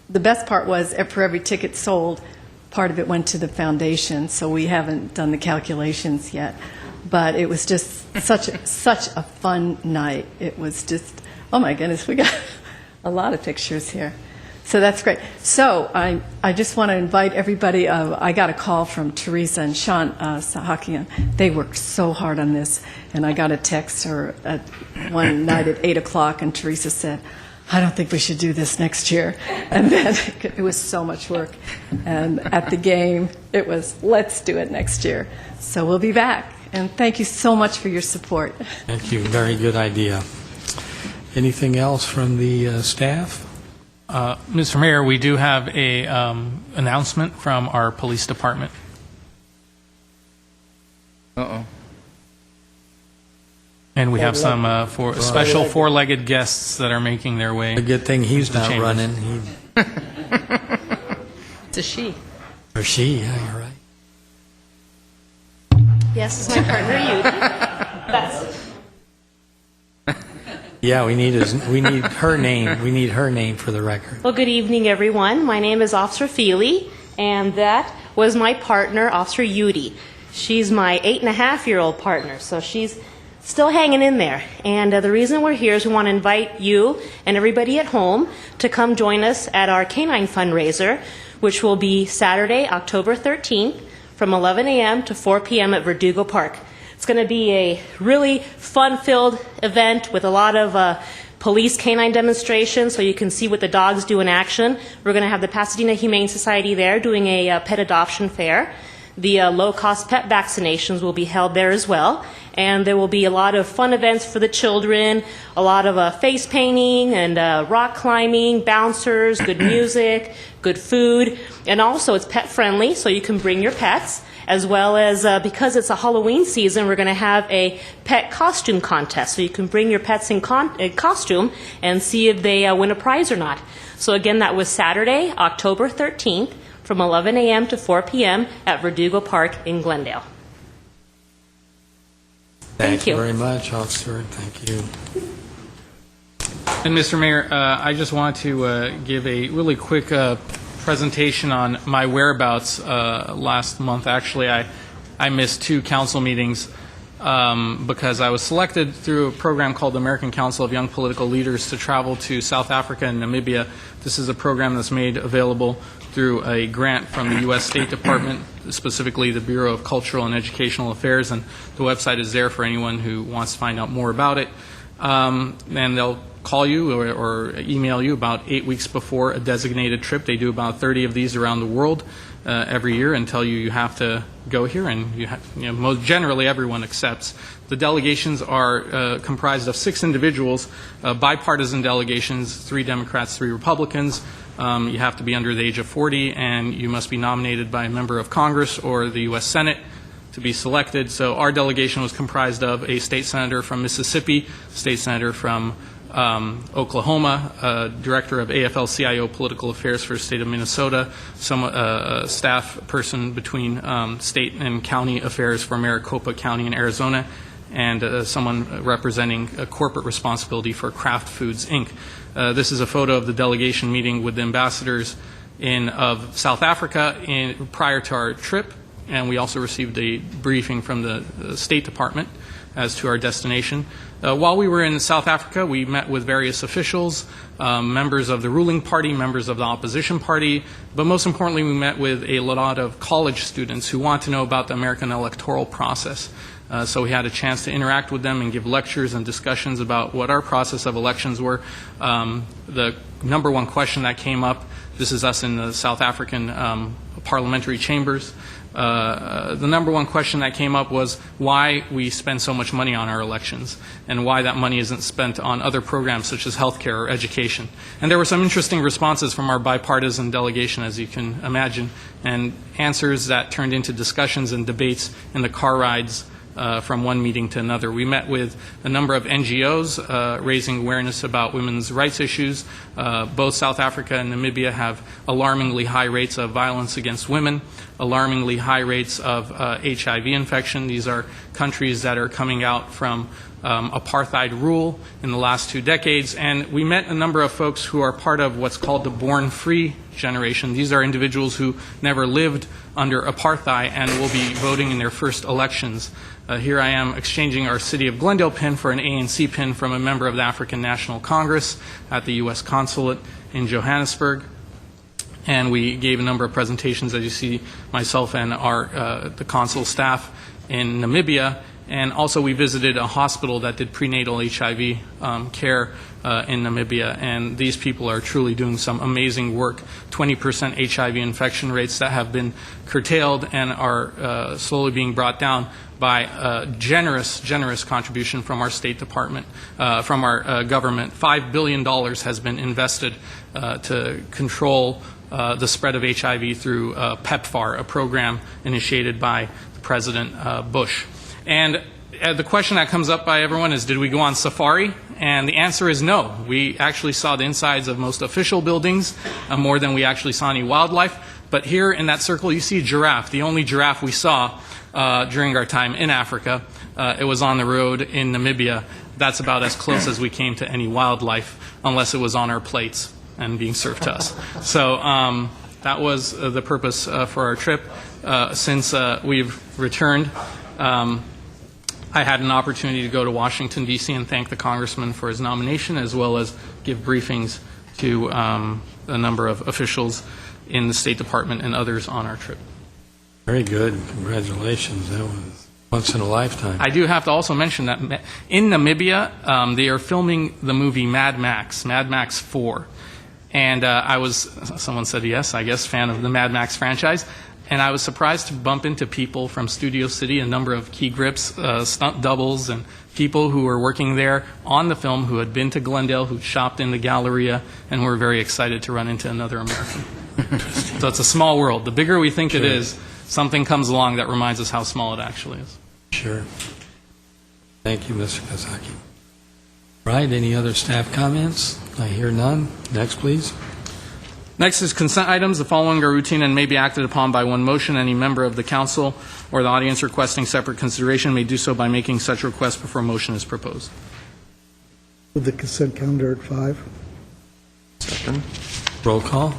The best part was, for every ticket sold, part of it went to the foundation, so we haven't done the calculations yet. But it was just such a fun night. It was just, oh my goodness, we got a lot of pictures here. So that's great. So I just want to invite everybody. I got a call from Teresa and Sean Sahakian. They worked so hard on this, and I got a text one night at 8 o'clock, and Teresa said, I don't think we should do this next year. And then it was so much work. And at the game, it was, let's do it next year. So we'll be back. And thank you so much for your support. Thank you. Very good idea. Anything else from the staff? Mr. Mayor, we do have a announcement from our police department. Uh-oh. And we have some special four-legged guests that are making their way. A good thing he's not running. It's a she. Or she, yeah, you're right. Yes, it's my partner, Yudi. Yeah, we need her name. We need her name for the record. Well, good evening, everyone. My name is Officer Feely, and that was my partner, Officer Yudi. She's my 8.5-year-old partner, so she's still hanging in there. And the reason we're here is we want to invite you and everybody at home to come join us at our canine fundraiser, which will be Saturday, October 13th, from 11 a.m. to 4 p.m. at Verdugo Park. It's going to be a really fun-filled event with a lot of police canine demonstrations, so you can see what the dogs do in action. We're going to have the Pasadena Humane Society there doing a pet adoption fair. The low-cost pet vaccinations will be held there as well. And there will be a lot of fun events for the children, a lot of face painting and rock climbing, bouncers, good music, good food. And also it's pet friendly, so you can bring your pets, as well as because it's a Halloween season, we're going to have a pet costume contest. So you can bring your pets in costume and see if they win a prize or not. So again, that was Saturday, October 13th, from 11 a.m. to 4 p.m. at Verdugo Park in Glendale. Thank you very much, Officer. Thank you. And Mr. Mayor, I just want to give a really quick presentation on my whereabouts last month. Actually, I missed 2 council meetings. because I was selected through a program called the American Council of Young Political Leaders to travel to South Africa and Namibia. This is a program that's made available through a grant from the U.S. State Department, specifically the Bureau of Cultural and Educational Affairs, and the website is there for anyone who wants to find out more about it. And they'll call you or email you about 8 weeks before a designated trip. They do about 30 of these around the world every year and tell you you have to go here, and most generally everyone accepts. The delegations are comprised of 6 individuals, bipartisan delegations, 3 Democrats, 3 Republicans. You have to be under the age of 40, and you must be nominated by a member of Congress or the U.S. Senate to be selected. So our delegation was comprised of a state senator from Mississippi, state senator from Oklahoma, director of AFL-CIO Political Affairs for the state of Minnesota, a staff person between state and county affairs for Maricopa County in Arizona, and someone representing corporate responsibility for Kraft Foods, Inc. This is a photo of the delegation meeting with the ambassadors of South Africa prior to our trip, and we also received a briefing from the State Department as to our destination. While we were in South Africa, we met with various officials, members of the ruling party, members of the opposition party, but most importantly, we met with a lot of college students who want to know about the American electoral process. So we had a chance to interact with them and give lectures and discussions about what our process of elections were. The number one question that came up, this is us in the South African parliamentary chambers, the number one question that came up was why we spend so much money on our elections and why that money isn't spent on other programs such as healthcare or education. And there were some interesting responses from our bipartisan delegation, as you can imagine, and answers that turned into discussions and debates in the car rides from one meeting to another. We met with a number of NGOs raising awareness about women's rights issues. Both South Africa and Namibia have alarmingly high rates of violence against women, alarmingly high rates of HIV infection. These are countries that are coming out from apartheid rule in the last 2 decades. And we met a number of folks who are part of what's called the Born Free generation. These are individuals who never lived under apartheid and will be voting in their first elections. Here I am exchanging our City of Glendale pin for an ANC pin from a member of the African National Congress at the U.S. Consulate in Johannesburg. And we gave a number of presentations, as you see, myself and the consul staff in Namibia. And also we visited a hospital that did prenatal HIV care in Namibia. And these people are truly doing some amazing work. 20% HIV infection rates that have been curtailed and are slowly being brought down by a generous contribution from our State Department, from our government. $5 billion has been invested to control the spread of HIV through PEPFAR, a program initiated by President Bush. And the question that comes up by everyone is, did we go on safari? And the answer is no. We actually saw the insides of most official buildings more than we actually saw any wildlife. But here in that circle, you see a giraffe, the only giraffe we saw during our time in Africa. It was on the road in Namibia. That's about as close as we came to any wildlife, unless it was on our plates and being served to us. So that was the purpose for our trip. Since we've returned, I had an opportunity to go to Washington, D.C. and thank the congressman for his nomination, as well as give briefings to a number of officials in the State Department and others on our trip. Very good. Congratulations. That was once in a lifetime. I do have to also mention that in Namibia, they are filming the movie Mad Max 4. And someone said yes, I guess, fan of the Mad Max franchise. And I was surprised to bump into people from Studio City, a number of key grips, stunt doubles, and people who were working there on the film who had been to Glendale, who shopped in the Galleria, and were very excited to run into another American. So it's a small world. The bigger we think it is, something comes along that reminds us how small it actually is. Sure. Thank you, Mr. Kazaki. Right, any other staff comments? I hear none. Next, please. Next is consent items. The following are routine and may be acted upon by one motion. Any member of the council or the audience requesting separate consideration may do so by making such request before a motion is proposed. Move the consent calendar at 5. Second. Roll call.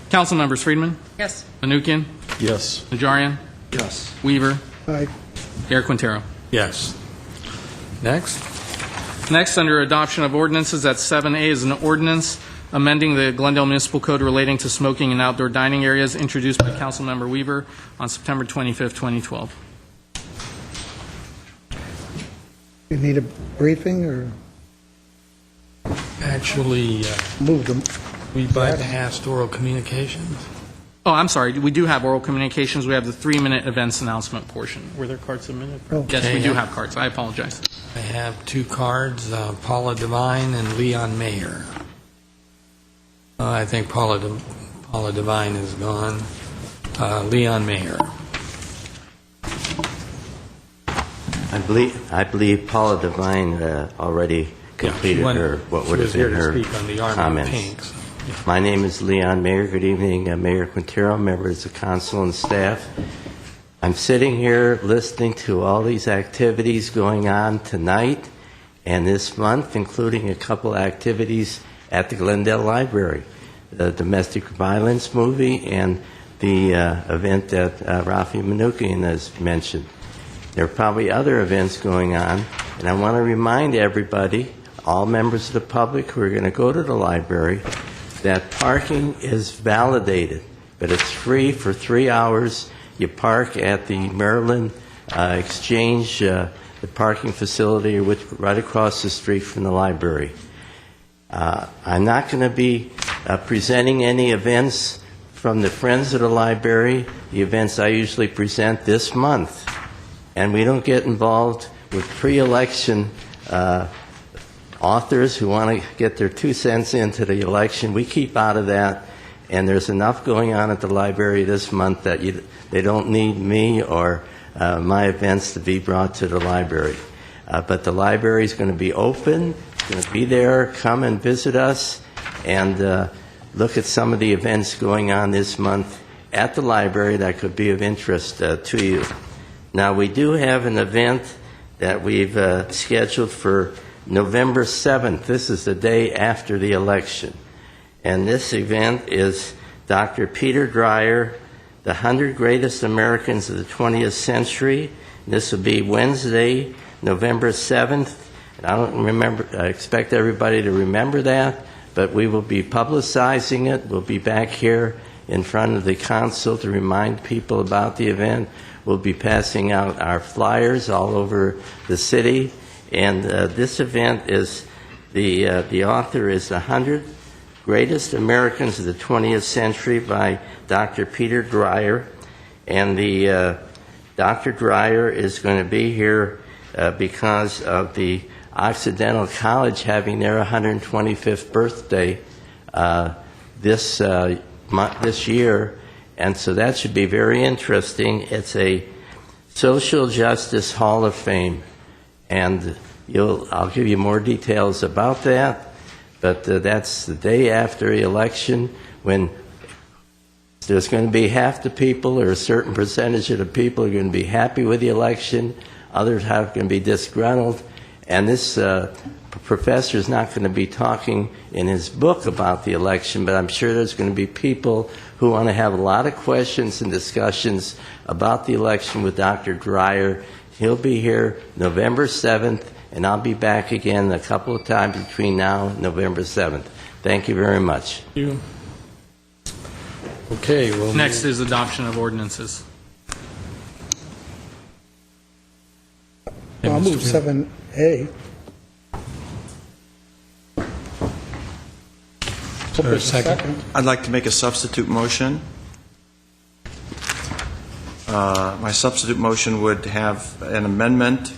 Council members: Friedman? Yes. Manukian? Yes. Najarian? Yes. Weaver? Aye. Mayor Quintero. Yes. Next. Next, under adoption of ordinances, at 7A is an ordinance amending the Glendale Municipal Code relating to smoking in outdoor dining areas, introduced by Councilmember Weaver on September 25th, 2012. You need a briefing, or Actually, move them? we bypassed oral communications. Oh, I'm sorry. We do have oral communications. We have the 3-minute events announcement portion. Were there cards submitted? Oh. Yes, we Okay. do have cards. I apologize. I have 2 cards, Paula Devine and Leon Mayer. I think Paula Devine is gone. Leon Mayer. I believe Paula Devine already completed what would have been her comments. My name is Leon Mayer. Good evening, Mayor Quintero, members of council and staff. I'm sitting here listening to all these activities going on tonight and this month, including a couple activities at the Glendale Library, the domestic violence movie and the event that Rafi Manukian has mentioned. There are probably other events going on, and I want to remind everybody, all members of the public who are going to go to the library, that parking is validated, but it's free for 3 hours. You park at the Maryland Exchange, the parking facility right across the street from the library. I'm not going to be presenting any events from the Friends of the Library, the events I usually present this month. And we don't get involved with pre-election authors who want to get their 2 cents into the election. We keep out of that, and there's enough going on at the library this month that they don't need me or my events to be brought to the library. But the library is going to be open, it's going to be there. Come and visit us and look at some of the events going on this month at the library that could be of interest to you. Now, we do have an event that we've scheduled for November 7th. This is the day after the election. And this event is Dr. Peter Dreyer, the 100 Greatest Americans of the 20th Century. This will be Wednesday, November 7th. And I expect everybody to remember that, but we will be publicizing it. We'll be back here in front of the council to remind people about the event. We'll be passing out our flyers all over the city. And this event is, the author is The 100 Greatest Americans of the 20th Century by Dr. Peter Dreyer. And Dr. Dreyer is going to be here because of the Occidental College having their 125th birthday this year. And so that should be very interesting. It's a Social Justice Hall of Fame. And I'll give you more details about that. But that's the day after the election, when there's going to be half the people, or a certain percentage of the people, are going to be happy with the election. Others are going to be disgruntled. And this professor is not going to be talking in his book about the election, but I'm sure there's going to be people who want to have a lot of questions and discussions about the election with Dr. Dreyer. He'll be here November 7th, and I'll be back again a couple of times between now and November 7th. Thank you very much. Thank you. Okay, well, Next is adoption of ordinances. I'll move 7A. Is there a second? I'd like to make a substitute motion. My substitute motion would have an amendment,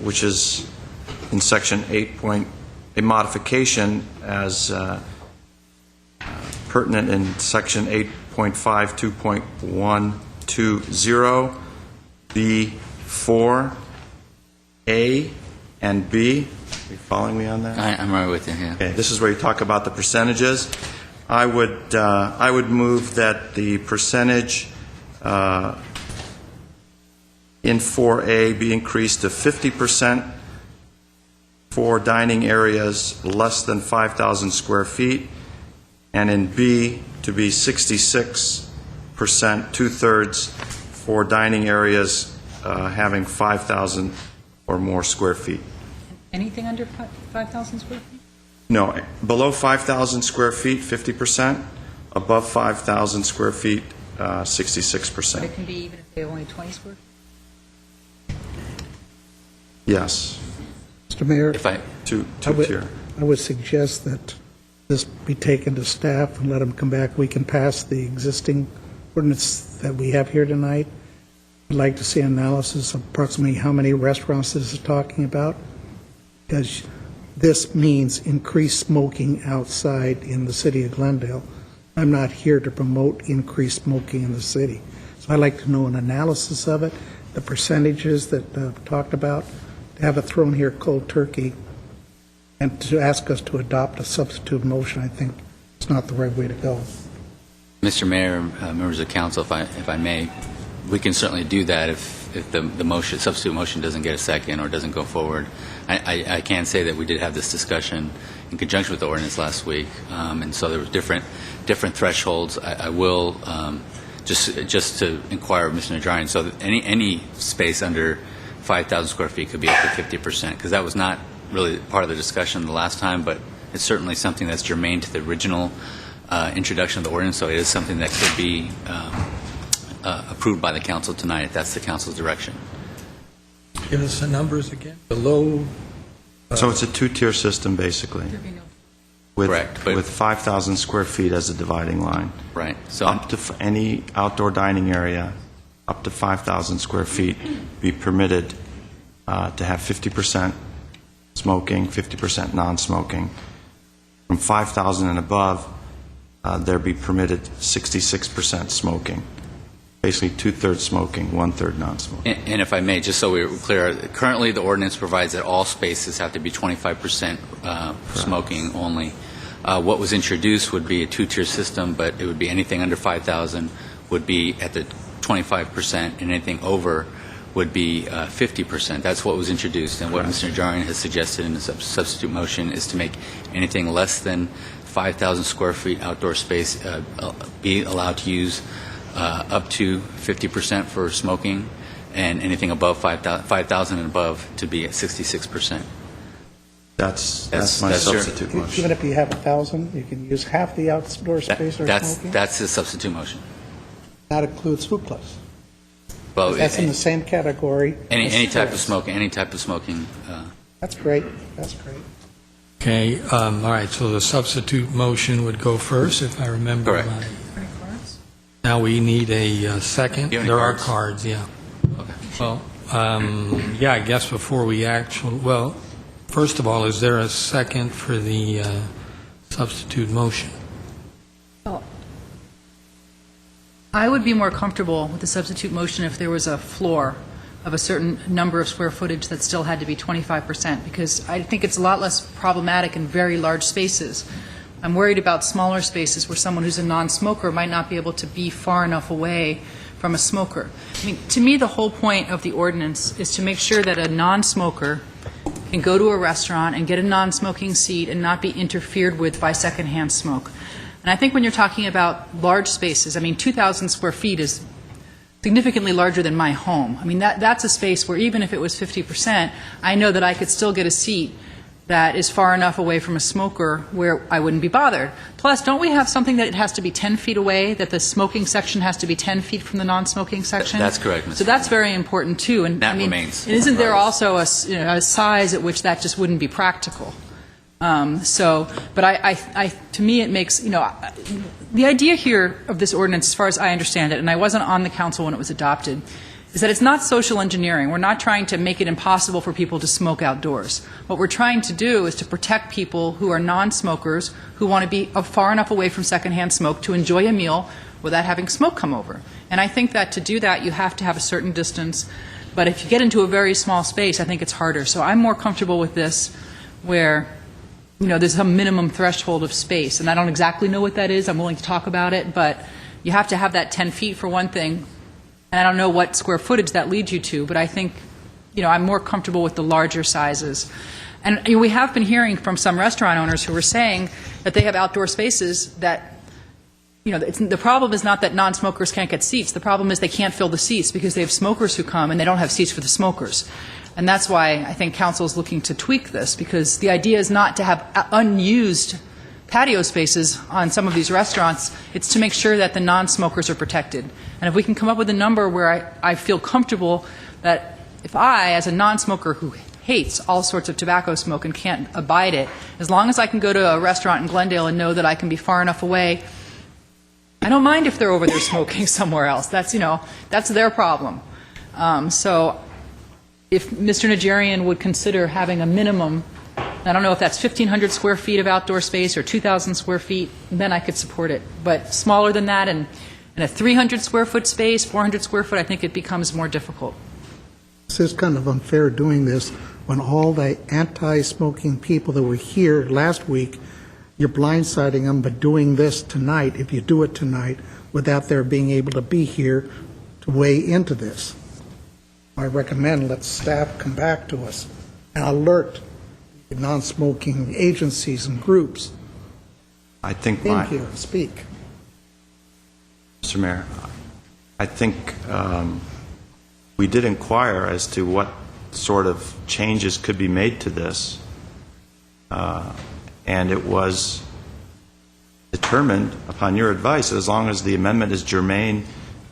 which is in section 8. A modification as pertinent in section 8.5 2.120 B4 A and B. Are you following me on that? I'm right with you, yeah. Okay, this is where you talk about the percentages. I would move that the percentage in 4A be increased to 50% for dining areas less than 5,000 square feet, and in B to be 66%, 2/3, for dining areas having 5,000 or more square feet. Anything under 5,000 square feet? No, below 5,000 square feet, 50%. Above 5,000 square feet, 66%. But it can be even if they have only 20 square feet? Yes. Mr. Mayor, Two-tier. I would suggest that this be taken to staff and let them come back. We can pass the existing ordinance that we have here tonight. I'd like to see analysis of approximately how many restaurants this is talking about, because this means increased smoking outside in the city of Glendale. I'm not here to promote increased smoking in the city. So I'd like to know an analysis of it, the percentages that talked about, to have it thrown here cold turkey, and to ask us to adopt a substitute motion. I think it's not the right way to go. Mr. Mayor, members of council, if I may, we can certainly do that if the motion, substitute motion doesn't get a second or doesn't go forward. I can say that we did have this discussion in conjunction with the ordinance last week, and so there were different thresholds. I will just to inquire of Mr. Najarian. So that any space under 5,000 square feet could be up to 50%, because that was not really part of the discussion the last time, but it's certainly something that's germane to the original introduction of the ordinance. So it is something that could be approved by the council tonight if that's the council's direction. Give us the numbers again. Below. So it's a two-tier system, basically. Correct. With 5,000 square feet as a dividing line. Right. So up to any outdoor dining area, up to 5,000 square feet, be permitted to have 50% smoking, 50% non-smoking. From 5,000 and above, there be permitted 66% smoking. Basically, 2/3 smoking, 1/3 non-smoking. And if I may, just so we're clear, currently the ordinance provides that all spaces have to be 25% smoking only. What was introduced would be a two-tier system, but it would be anything under 5,000 would be at the 25%, and anything over would be 50%. That's what was introduced. And what Mr. Najarian has suggested in the substitute motion is to make anything less than 5,000 square feet outdoor space be allowed to use up to 50% for smoking, and anything above 5,000 and above to be at 66%. That's my substitute motion. Even if you have 1,000, you can use half the outdoor space or smoking? That's the substitute motion. That includes food clubs. Well, That's in the same category. Any type of smoking. That's great. That's great. Okay, all right, so the substitute motion would go first, if I remember Correct. right. Now we need a second. Do you have any There cards? are cards, yeah. Okay. Well, yeah, I guess before we well, first of all, is there a second for the substitute motion? I would be more comfortable with the substitute motion if there was a floor of a certain number of square footage that still had to be 25%, because I think it's a lot less problematic in very large spaces. I'm worried about smaller spaces where someone who's a non-smoker might not be able to be far enough away from a smoker. I mean, to me, the whole point of the ordinance is to make sure that a non-smoker can go to a restaurant and get a non-smoking seat and not be interfered with by secondhand smoke. And I think when you're talking about large spaces, I mean, 2,000 square feet is significantly larger than my home. I mean, that's a space where even if it was 50%, I know that I could still get a seat that is far enough away from a smoker where I wouldn't be bothered. Plus, don't we have something that it has to be 10 feet away, that the smoking section has to be 10 feet from the non-smoking section? That's correct, Ms. So that's very important, too. And That I mean, remains. and isn't there also a size at which that just wouldn't be practical? But to me, it makes, the idea here of this ordinance, as far as I understand it, and I wasn't on the council when it was adopted, is that it's not social engineering. We're not trying to make it impossible for people to smoke outdoors. What we're trying to do is to protect people who are non-smokers who want to be far enough away from secondhand smoke to enjoy a meal without having smoke come over. And I think that to do that, you have to have a certain distance. But if you get into a very small space, I think it's harder. So I'm more comfortable with this where there's some minimum threshold of space. And I don't exactly know what that is. I'm willing to talk about it. But you have to have that 10 feet for one thing. And I don't know what square footage that leads you to, but I think, I'm more comfortable with the larger sizes. And we have been hearing from some restaurant owners who were saying that they have outdoor spaces that, the problem is not that non-smokers can't get seats. The problem is they can't fill the seats because they have smokers who come and they don't have seats for the smokers. And that's why I think council is looking to tweak this, because the idea is not to have unused patio spaces on some of these restaurants. It's to make sure that the non-smokers are protected. And if we can come up with a number where I feel comfortable that if I, as a non-smoker who hates all sorts of tobacco smoke and can't abide it, as long as I can go to a restaurant in Glendale and know that I can be far enough away, I don't mind if they're over there smoking somewhere else. That's their problem. So if Mr. Najarian would consider having a minimum, I don't know if that's 1,500 square feet of outdoor space or 2,000 square feet, then I could support it. But smaller than that and in a 300 square foot space, 400 square foot, I think it becomes more difficult. This is kind of unfair doing this when all the anti-smoking people that were here last week, you're blindsiding them, but doing this tonight, if you do it tonight, without their being able to be here to weigh into this. I recommend let staff come back to us and alert the non-smoking agencies and groups. I think in here, speak. Mr. Mayor, I think we did inquire as to what sort of changes could be made to this, and it was determined upon your advice, as long as the amendment is germane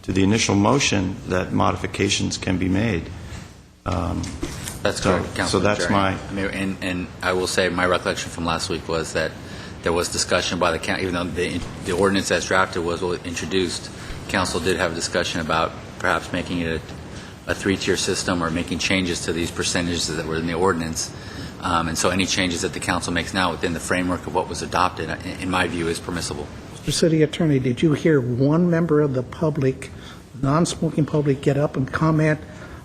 to the initial motion, that modifications can be made. That's correct, Councilman. So that's my... And I will say my recollection from last week was that there was discussion by the council, even though the ordinance as drafted was introduced, council did have a discussion about perhaps making it a three-tier system or making changes to these percentages that were in the ordinance. And so any changes that the council makes now within the framework of what was adopted, in my view, is permissible. Mr. City Attorney, did you hear one member of the public, non-smoking public, get up and comment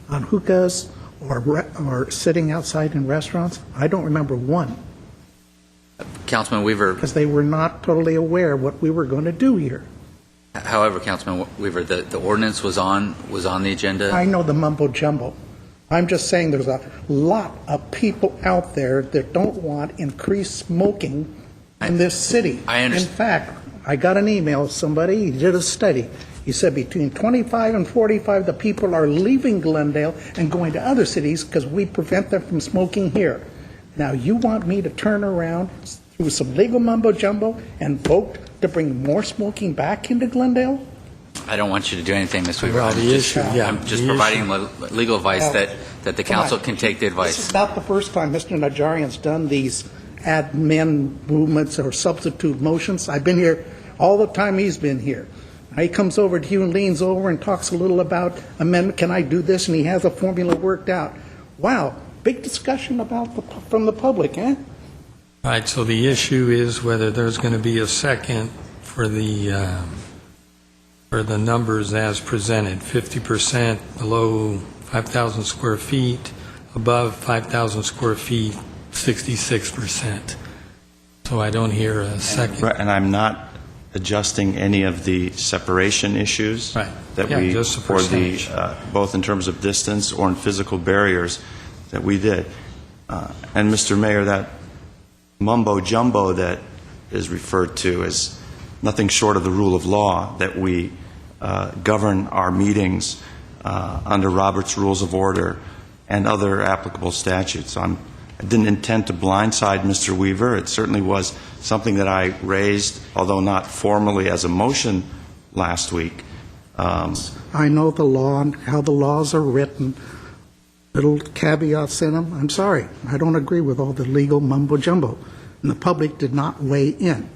on hookahs or sitting outside in restaurants? I don't remember one. Councilman Weaver. Because they were not totally aware what we were going to do here. However, Councilman Weaver, the ordinance was on the agenda. I know the mumbo jumbo. I'm just saying there's a lot of people out there that don't want increased smoking in this city. I understand. In fact, I got an email, somebody, he did a study. He said between 25 and 45, the people are leaving Glendale and going to other cities because we prevent them from smoking here. Now, you want me to turn around through some legal mumbo jumbo and vote to bring more smoking back into Glendale? I don't want you to do anything, Mr. Weaver. Well, I'm just providing legal advice that the council can take the advice. This is not the first time Mr. Najarian's done these admin movements or substitute motions. I've been here all the time he's been here. He comes over to you and leans over and talks a little about amendment. Can I do this? And he has a formula worked out. Wow, big discussion from the public, eh? All right, so the issue is whether there's going to be a second for the numbers as presented, 50% below 5,000 square feet, above 5,000 square feet, 66%. So I don't hear a second. Right, and I'm not adjusting any of the separation issues that we, just for the both in terms of distance or in physical barriers that we did. And Mr. Mayor, that mumbo jumbo that is referred to is nothing short of the rule of law, that we govern our meetings under Robert's Rules of Order and other applicable statutes. I didn't intend to blindside Mr. Weaver. It certainly was something that I raised, although not formally as a motion last week. I know the law and how the laws are written. Little caveats in them. I'm sorry. I don't agree with all the legal mumbo jumbo. And the public did not weigh in.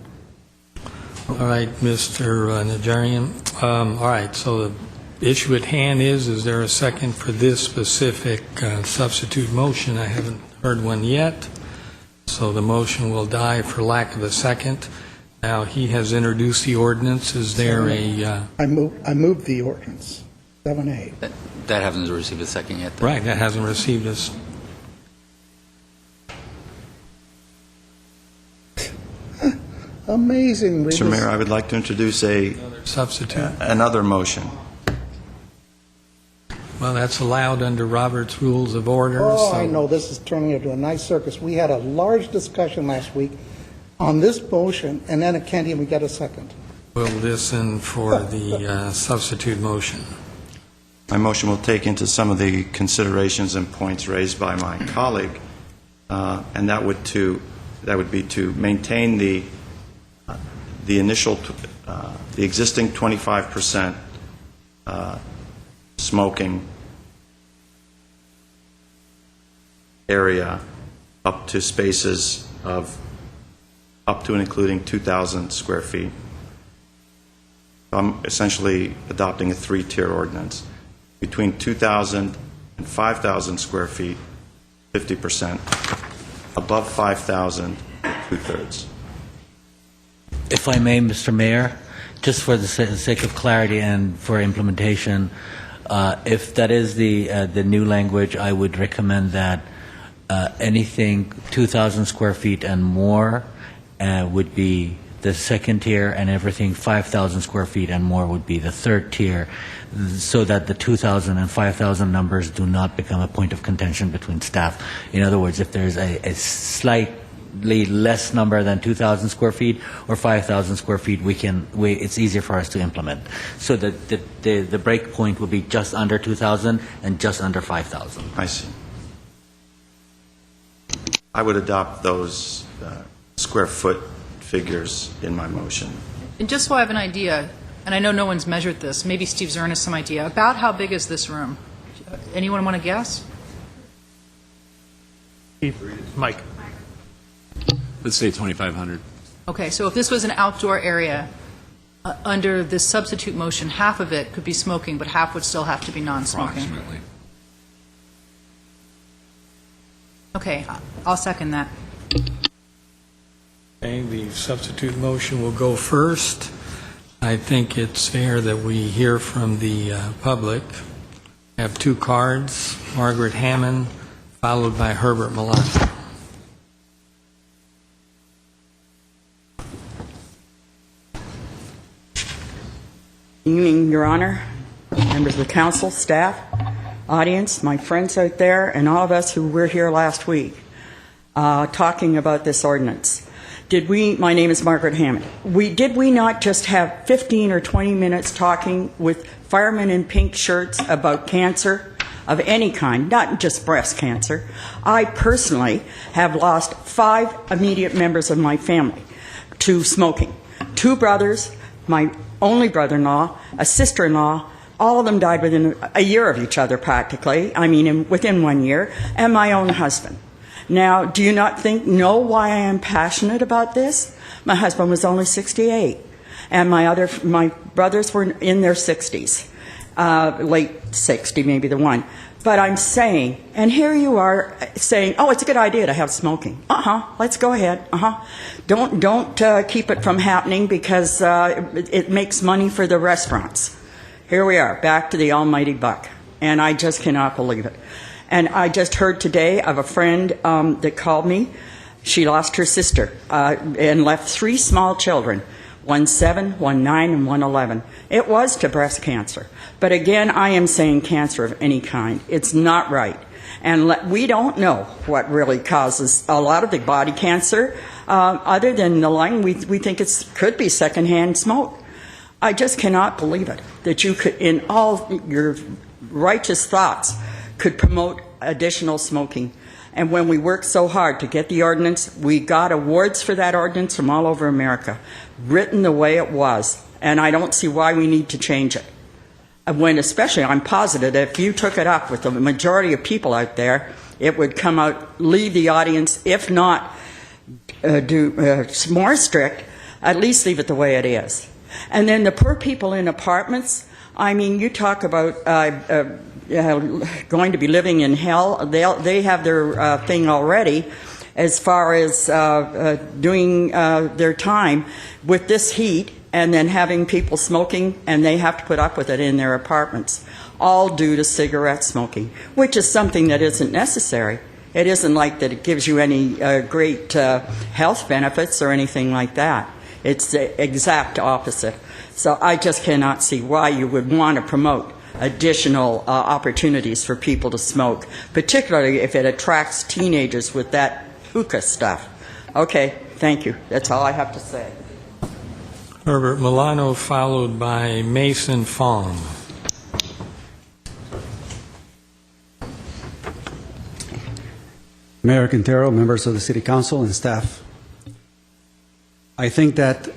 All right, Mr. Najarian. All right, so the issue at hand is there a second for this specific substitute motion? I haven't heard one yet, so the motion will die for lack of a second. Now, he has introduced the ordinance. Is there a... I moved the ordinance, 7A. That hasn't received a second yet. Right, that hasn't received a... Amazingly. Mr. Mayor, I would like to introduce another motion. Well, that's allowed under Robert's Rules of Order. Oh, so. I know. This is turning into a nice circus. We had a large discussion last week on this motion, and then it can't even get a second. We'll listen for the substitute motion. My motion will take into some of the considerations and points raised by my colleague, and that would be to maintain the initial, the existing 25% smoking area up to spaces of up to and including 2,000 square feet. I'm essentially adopting a three-tier ordinance. Between 2,000 and 5,000 square feet, 50%. Above 5,000, two-thirds. If I may, Mr. Mayor, just for the sake of clarity and for implementation, if that is the new language, I would recommend that anything 2,000 square feet and more would be the second tier, and everything 5,000 square feet and more would be the third tier, so that the 2,000 and 5,000 numbers do not become a point of contention between staff. In other words, if there's a slightly less number than 2,000 square feet or 5,000 square feet, it's easier for us to implement. So the break point will be just under 2,000 and just under 5,000. I see. I would adopt those square foot figures in my motion. And just so I have an idea, and I know no one's measured this, maybe Steve Zern has some idea, about how big is this room? Anyone want to guess? Mike. Let's say 2,500. Okay, so if this was an outdoor area, under this substitute motion, half of it could be smoking, but half would still have to be non-smoking. Approximately. Okay, I'll second that. Okay, the substitute motion will go first. I think it's fair that we hear from the public. I have two cards, Margaret Hammond, followed by Herbert Milan. Evening, Your Honor, members of the council, staff, audience, my friends out there, and all of us who were here last week talking about this ordinance. My name is Margaret Hammond. Did we not just have 15 or 20 minutes talking with firemen in pink shirts about cancer of any kind, not just breast cancer? I personally have lost 5 immediate members of my family to smoking. 2 brothers, my only brother-in-law, a sister-in-law, all of them died within a year of each other practically, within 1 year, and my own husband. Now, do you not know why I am passionate about this? My husband was only 68, and my brothers were in their 60s, late 60, maybe the one. But I'm saying, and here you are saying, oh, it's a good idea to have smoking. Let's go ahead. Don't keep it from happening because it makes money for the restaurants. Here we are, back to the almighty buck, and I just cannot believe it. And I just heard today of a friend that called me. She lost her sister and left 3 small children, 1 7, 1 9, and 1 11. It was to breast cancer. But again, I am saying cancer of any kind. It's not right. And we don't know what really causes a lot of the body cancer. Other than the lung, we think it could be secondhand smoke. I just cannot believe it, that you could, in all your righteous thoughts, could promote additional smoking. And when we worked so hard to get the ordinance, we got awards for that ordinance from all over America, written the way it was. And I don't see why we need to change it. When especially, I'm positive that if you took it up with the majority of people out there, it would come out, leave the audience, if not do more strict, at least leave it the way it is. And then the poor people in apartments, you talk about going to be living in hell. They have their thing already as far as doing their time with this heat and then having people smoking, and they have to put up with it in their apartments, all due to cigarette smoking, which is something that isn't necessary. It isn't like that it gives you any great health benefits or anything like that. It's the exact opposite. So I just cannot see why you would want to promote additional opportunities for people to smoke, particularly if it attracts teenagers with that hookah stuff. Okay, thank you. That's all I have to say. Herbert Milano, followed by Mason Fong. Mayor Quintero, members of the City Council, and staff. I think that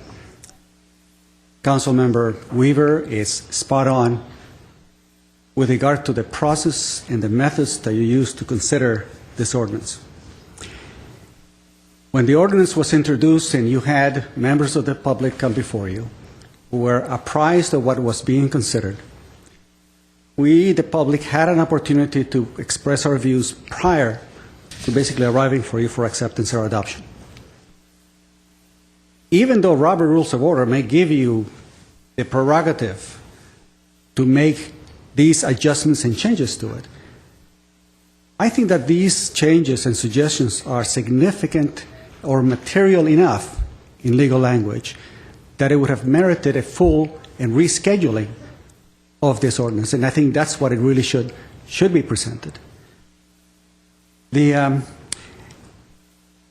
Councilmember Weaver is spot on with regard to the process and the methods that you use to consider this ordinance. When the ordinance was introduced and you had members of the public come before you who were apprised of what was being considered, we, the public, had an opportunity to express our views prior to basically arriving for you for acceptance or adoption. Even though Robert Rules of Order may give you the prerogative to make these adjustments and changes to it, I think that these changes and suggestions are significant or material enough in legal language that it would have merited a full and rescheduling of this ordinance, and I think that's what it really should be presented. The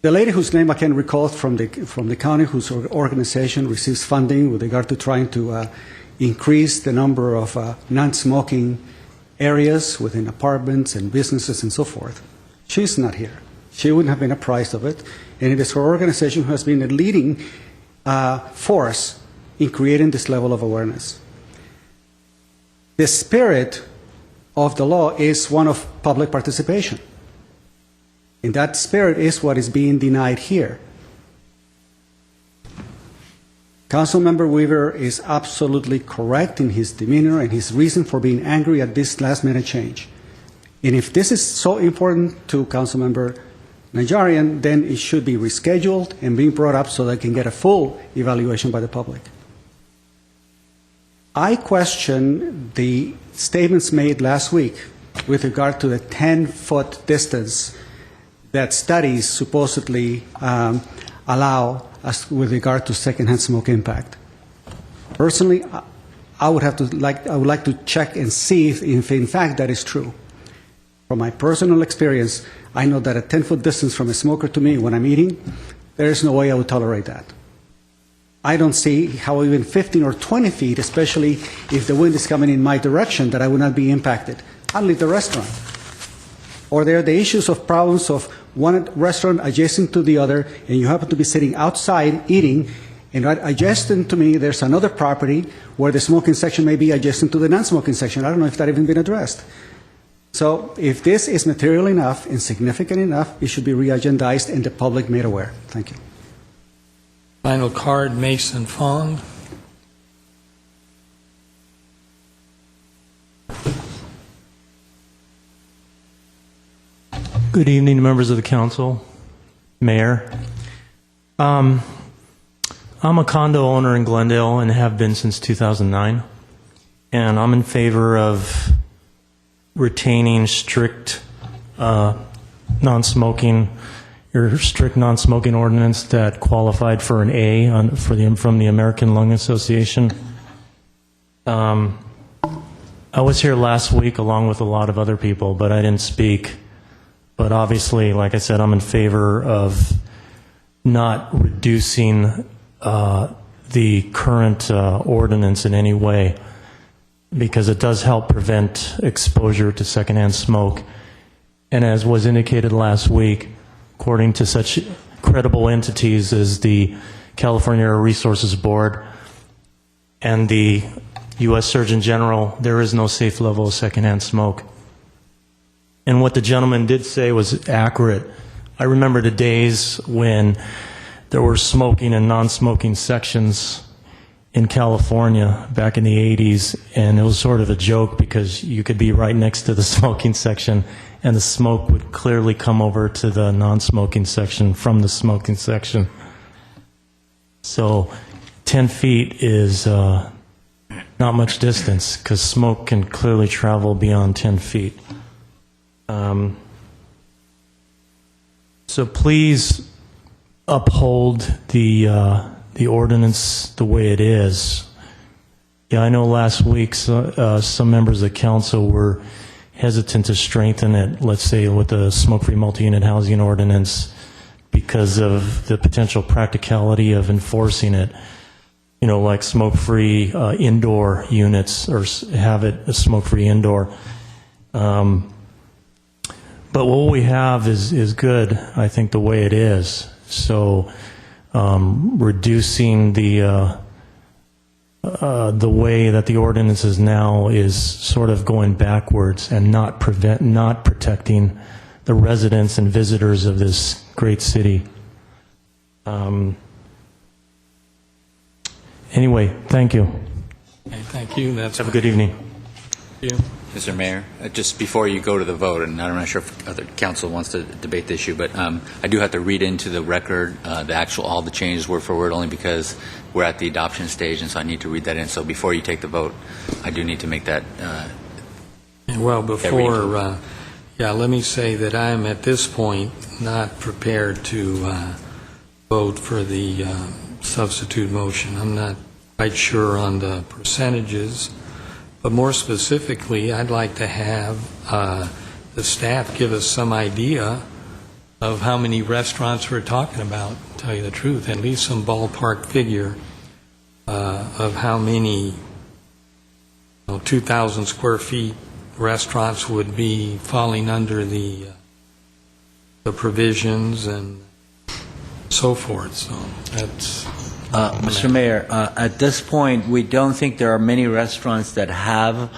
lady whose name I can recall from the county, whose organization receives funding with regard to trying to increase the number of non-smoking areas within apartments and businesses and so forth, she's not here. She wouldn't have been apprised of it, and it is her organization who has been a leading force in creating this level of awareness. The spirit of the law is one of public participation. And that spirit is what is being denied here. Councilmember Weaver is absolutely correct in his demeanor and his reason for being angry at this last-minute change. And if this is so important to Councilmember Najarian, then it should be rescheduled and being brought up so that it can get a full evaluation by the public. I question the statements made last week with regard to the 10-foot distance that studies supposedly allow us with regard to secondhand smoke impact. Personally, I would like to check and see if in fact that is true. From my personal experience, I know that a 10-foot distance from a smoker to me when I'm eating, there is no way I would tolerate that. I don't see how even 15 or 20 feet, especially if the wind is coming in my direction, that I would not be impacted. I'll leave the restaurant. Or there are the issues of problems of one restaurant adjacent to the other, and you happen to be sitting outside eating, and right adjacent to me there's another property where the smoking section may be adjacent to the non-smoking section. I don't know if that even been addressed. So if this is material enough and significant enough, it should be re-agendized and the public made aware. Thank you. Final card, Mason Fong. Good evening, members of the council, mayor. I'm a condo owner in Glendale and have been since 2009, and I'm in favor of retaining strict non-smoking, your strict non-smoking ordinance that qualified for an A from the American Lung Association. I was here last week along with a lot of other people, but I didn't speak. But obviously, like I said, I'm in favor of not reducing the current ordinance in any way, because it does help prevent exposure to secondhand smoke. And as was indicated last week, according to such credible entities as the California Air Resources Board and the U.S. Surgeon General, there is no safe level of secondhand smoke. And what the gentleman did say was accurate. I remember the days when there were smoking and non-smoking sections in California back in the 80s, and it was sort of a joke because you could be right next to the smoking section and the smoke would clearly come over to the non-smoking section from the smoking section. So 10 feet is not much distance because smoke can clearly travel beyond 10 feet. So please uphold the ordinance the way it is. Yeah, I know last week some members of the council were hesitant to strengthen it, let's say with the smoke-free multi-unit housing ordinance because of the potential practicality of enforcing it. like smoke-free indoor units, or have it a smoke-free indoor. But what we have is good, I think, the way it is. So reducing the way that the ordinance is now is sort of going backwards and not protecting the residents and visitors of this great city. Anyway, thank you. Okay, thank you. Have a good evening. Thank you. Mr. Mayor, just before you go to the vote, and I'm not sure if other council wants to debate the issue, but I do have to read into the record all the changes word for word, only because we're at the adoption stage, and so I need to read that in. So before you take the vote, I do need to make that. Well, let me say that I'm at this point not prepared to vote for the substitute motion. I'm not quite sure on the percentages. But more specifically, I'd like to have the staff give us some idea of how many restaurants we're talking about, to tell you the truth, at least some ballpark figure of how many 2,000 square feet restaurants would be falling under the provisions and so forth. So that's... Mr. Mayor, at this point, we don't think there are many restaurants that have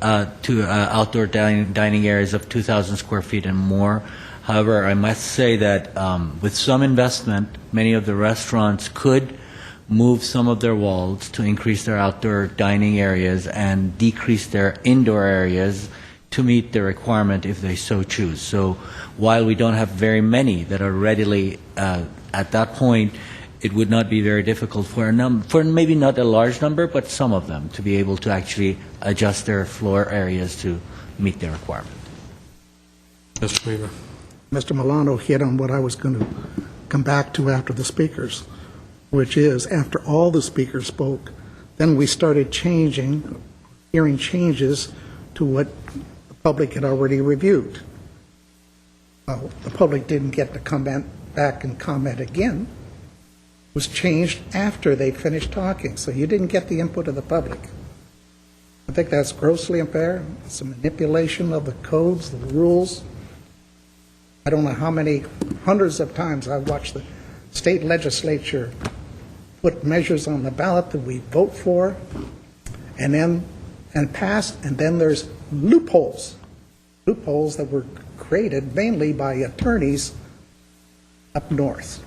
outdoor dining areas of 2,000 square feet and more. However, I must say that with some investment, many of the restaurants could move some of their walls to increase their outdoor dining areas and decrease their indoor areas to meet the requirement if they so choose. So while we don't have very many that are readily at that point, it would not be very difficult for maybe not a large number, but some of them to be able to actually adjust their floor areas to meet their requirement. Mr. Weaver. Mr. Milano hit on what I was going to come back to after the speakers, which is after all the speakers spoke, then we started hearing changes to what the public had already reviewed. The public didn't get to come back and comment again. Was changed after they finished talking, so you didn't get the input of the public. I think that's grossly unfair. It's a manipulation of the codes, the rules. I don't know how many hundreds of times I've watched the state legislature put measures on the ballot that we vote for and pass, and then there's loopholes that were created mainly by attorneys up north,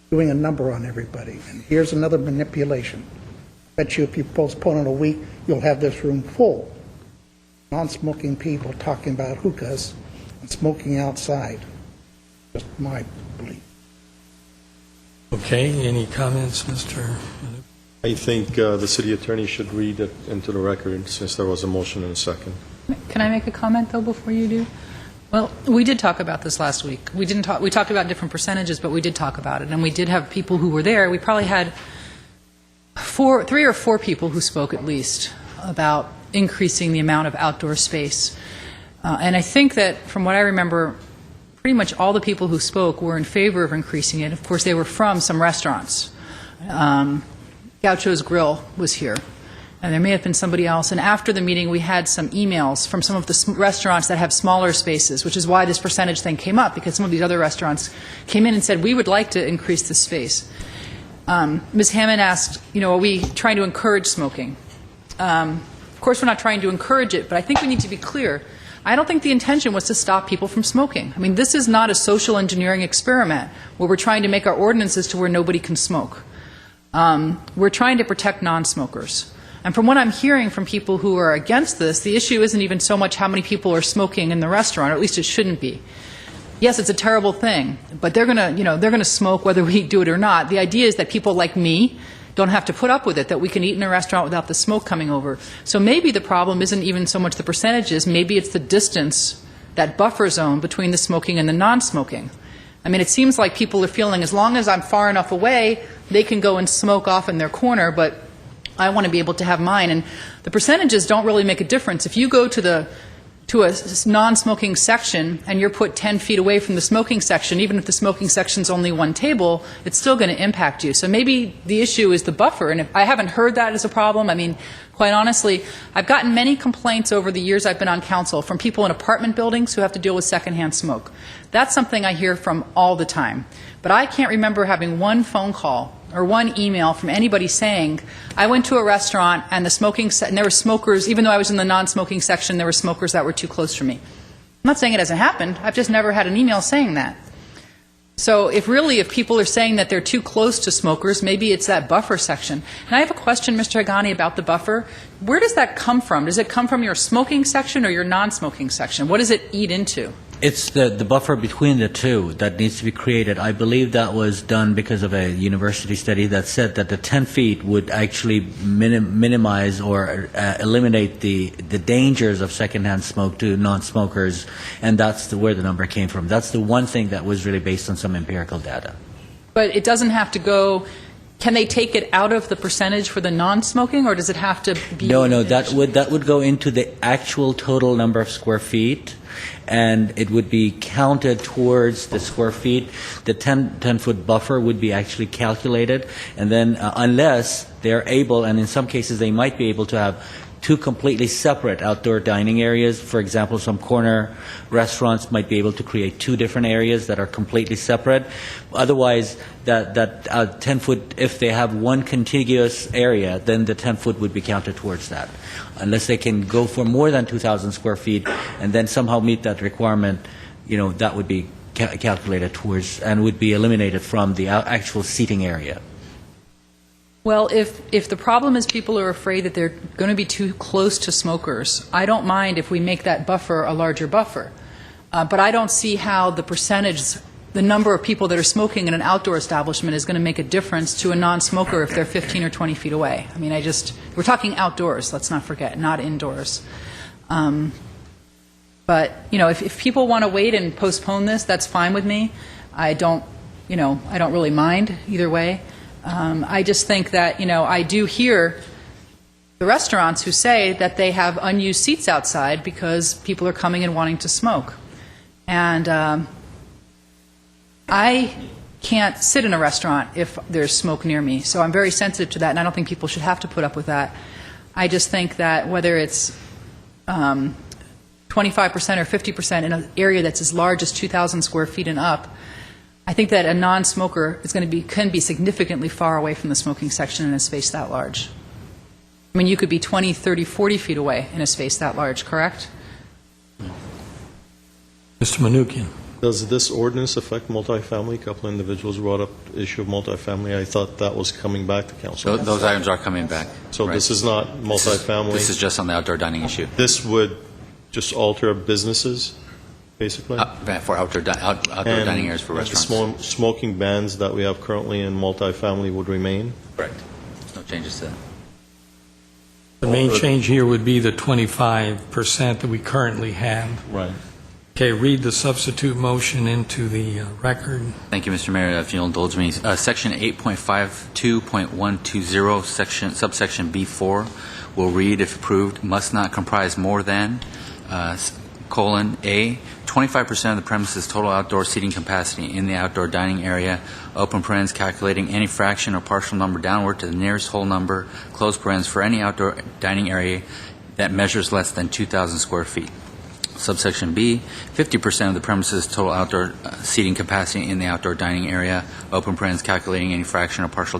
doing a number on everybody. And here's another manipulation. Bet you if you postpone it a week, you'll have this room full. Non-smoking people talking about hookahs and smoking outside. Just my belief. Okay, any comments, Mr.? I think the city attorney should read it into the record since there was a motion and a second. Can I make a comment, though, before you do? Well, we did talk about this last week. We talked about different percentages, but we did talk about it, and we did have people who were there. We probably had 3 or 4 people who spoke at least about increasing the amount of outdoor space. And I think that, from what I remember, pretty much all the people who spoke were in favor of increasing it. Of course, they were from some restaurants. Gaucho's Grill was here, and there may have been somebody else. And after the meeting, we had some emails from some of the restaurants that have smaller spaces, which is why this percentage thing came up, because some of these other restaurants came in and said, we would like to increase the space. Ms. Hammond asked, are we trying to encourage smoking? Of course, we're not trying to encourage it, but I think we need to be clear. I don't think the intention was to stop people from smoking. I mean, this is not a social engineering experiment where we're trying to make our ordinances to where nobody can smoke. We're trying to protect non-smokers. And from what I'm hearing from people who are against this, the issue isn't even so much how many people are smoking in the restaurant, or at least it shouldn't be. Yes, it's a terrible thing, but they're going to smoke whether we do it or not. The idea is that people like me don't have to put up with it, that we can eat in a restaurant without the smoke coming over. So maybe the problem isn't even so much the percentages, maybe it's the distance, that buffer zone between the smoking and the non-smoking. I mean, it seems like people are feeling as long as I'm far enough away, they can go and smoke off in their corner, but I want to be able to have mine. And the percentages don't really make a difference. If you go to the to a non-smoking section and you're put 10 feet away from the smoking section, even if the smoking section's only one table, it's still going to impact you. So maybe the issue is the buffer. And if I haven't heard that as a problem. I mean, quite honestly, I've gotten many complaints over the years I've been on council from people in apartment buildings who have to deal with secondhand smoke. That's something I hear from all the time. But I can't remember having one phone call or one email from anybody saying, I went to a restaurant and and there were smokers, even though I was in the non-smoking section, there were smokers that were too close for me. I'm not saying it hasn't happened. I've just never had an email saying that. So if people are saying that they're too close to smokers, maybe it's that buffer section. And I have a question, Mr. Hagani, about the buffer. Where does that come from? Does it come from your smoking section or your non-smoking section? What does it eat into? It's the buffer between the two that needs to be created. I believe that was done because of a university study that said that the 10 feet would actually minimize or eliminate the dangers of secondhand smoke to non-smokers, and that's where the number came from. That's the one thing that was really based on some empirical data. But it doesn't have to go. Can they take it out of the percentage for the non-smoking, or does it have to be? No, that would go into the actual total number of square feet, and it would be counted towards the square feet. The 10-foot buffer would be actually calculated, and then unless they're able, and in some cases they might be able to have two completely separate outdoor dining areas. For example, some corner restaurants might be able to create two different areas that are completely separate. Otherwise, that 10-foot, if they have one contiguous area, then the 10-foot would be counted towards that. Unless they can go for more than 2,000 square feet and then somehow meet that requirement, that would be calculated towards and would be eliminated from the actual seating area. Well, if the problem is people are afraid that they're going to be too close to smokers, I don't mind if we make that buffer a larger buffer. But I don't see how the number of people that are smoking in an outdoor establishment is going to make a difference to a non-smoker if they're 15 or 20 feet away. I mean, we're talking outdoors, let's not forget, not indoors. But, if people want to wait and postpone this, that's fine with me. I don't really mind either way. I just think that, I do hear the restaurants who say that they have unused seats outside because people are coming and wanting to smoke. And I can't sit in a restaurant if there's smoke near me, so I'm very sensitive to that, and I don't think people should have to put up with that. I just think that whether it's 25% or 50% in an area that's as large as 2,000 square feet and up, I think that a non-smoker can be significantly far away from the smoking section in a space that large. I mean, you could be 20, 30, 40 feet away in a space that large, correct? Mr. Manukian. Does this ordinance affect multifamily? A couple of individuals brought up the issue of multifamily. I thought that was coming back to council. Those items are coming back. So right. This is not multifamily? This is just on the outdoor dining issue. This would just alter businesses, basically? For outdoor dining areas for restaurants. The smoking bans that we have currently in multifamily would remain? Correct. There's no changes to that. The main change here would be the 25% that we currently have. Right. Okay, read the substitute motion into the record. Thank you, Mr. Mayor. If you'll indulge me, Section 8.52.120, subsection B4 will read, if approved, must not comprise more than, A, 25% of the premises' total outdoor seating capacity in the outdoor dining area, open parens, calculating any fraction or partial number downward to the nearest whole number, close parens, for any outdoor dining area that measures less than 2,000 square feet. Subsection B, 50% of the premises' total outdoor seating capacity in the outdoor dining area, open parens, calculating any fraction or partial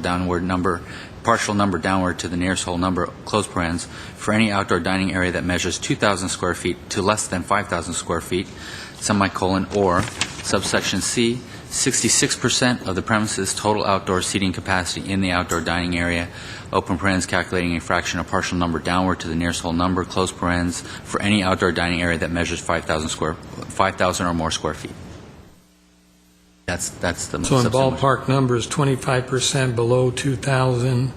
number downward to the nearest whole number, close parens, for any outdoor dining area that measures 2,000 square feet to less than 5,000 square feet, semicolon, or subsection C, 66% of the premises' total outdoor seating capacity in the outdoor dining area, open parens, calculating a fraction or partial number downward to the nearest whole number, close parens, for any outdoor dining area that measures 5,000 or more square feet. That's the So in subsequent ballpark numbers, 25% below 2,000,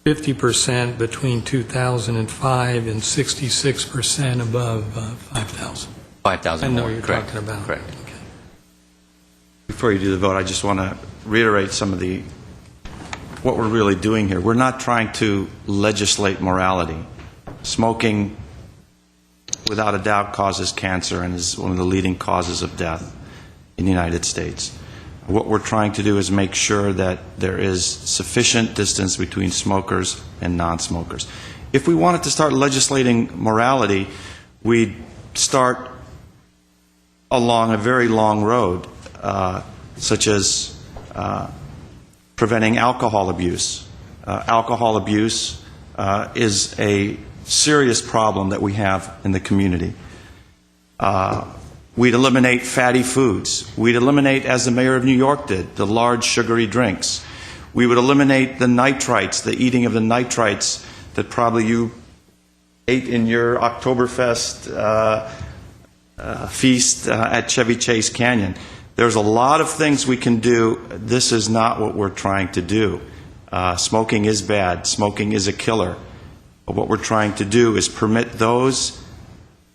50% between 2,005, and 66% above 5,000. 5,000 I know more. what you're Correct. talking about. Correct. Okay. Before you do the vote, I just want to reiterate what we're really doing here. We're not trying to legislate morality. Smoking without a doubt, causes cancer and is one of the leading causes of death in the United States. What we're trying to do is make sure that there is sufficient distance between smokers and non-smokers. If we wanted to start legislating morality, we'd start along a very long road, such as preventing alcohol abuse. Alcohol abuse is a serious problem that we have in the community. We'd eliminate fatty foods. We'd eliminate, as the mayor of New York did, the large sugary drinks. We would eliminate the nitrites, the eating of the nitrites that probably you ate in your Oktoberfest feast at Chevy Chase Canyon. There's a lot of things we can do. This is not what we're trying to do. Smoking is bad. Smoking is a killer. But what we're trying to do is permit those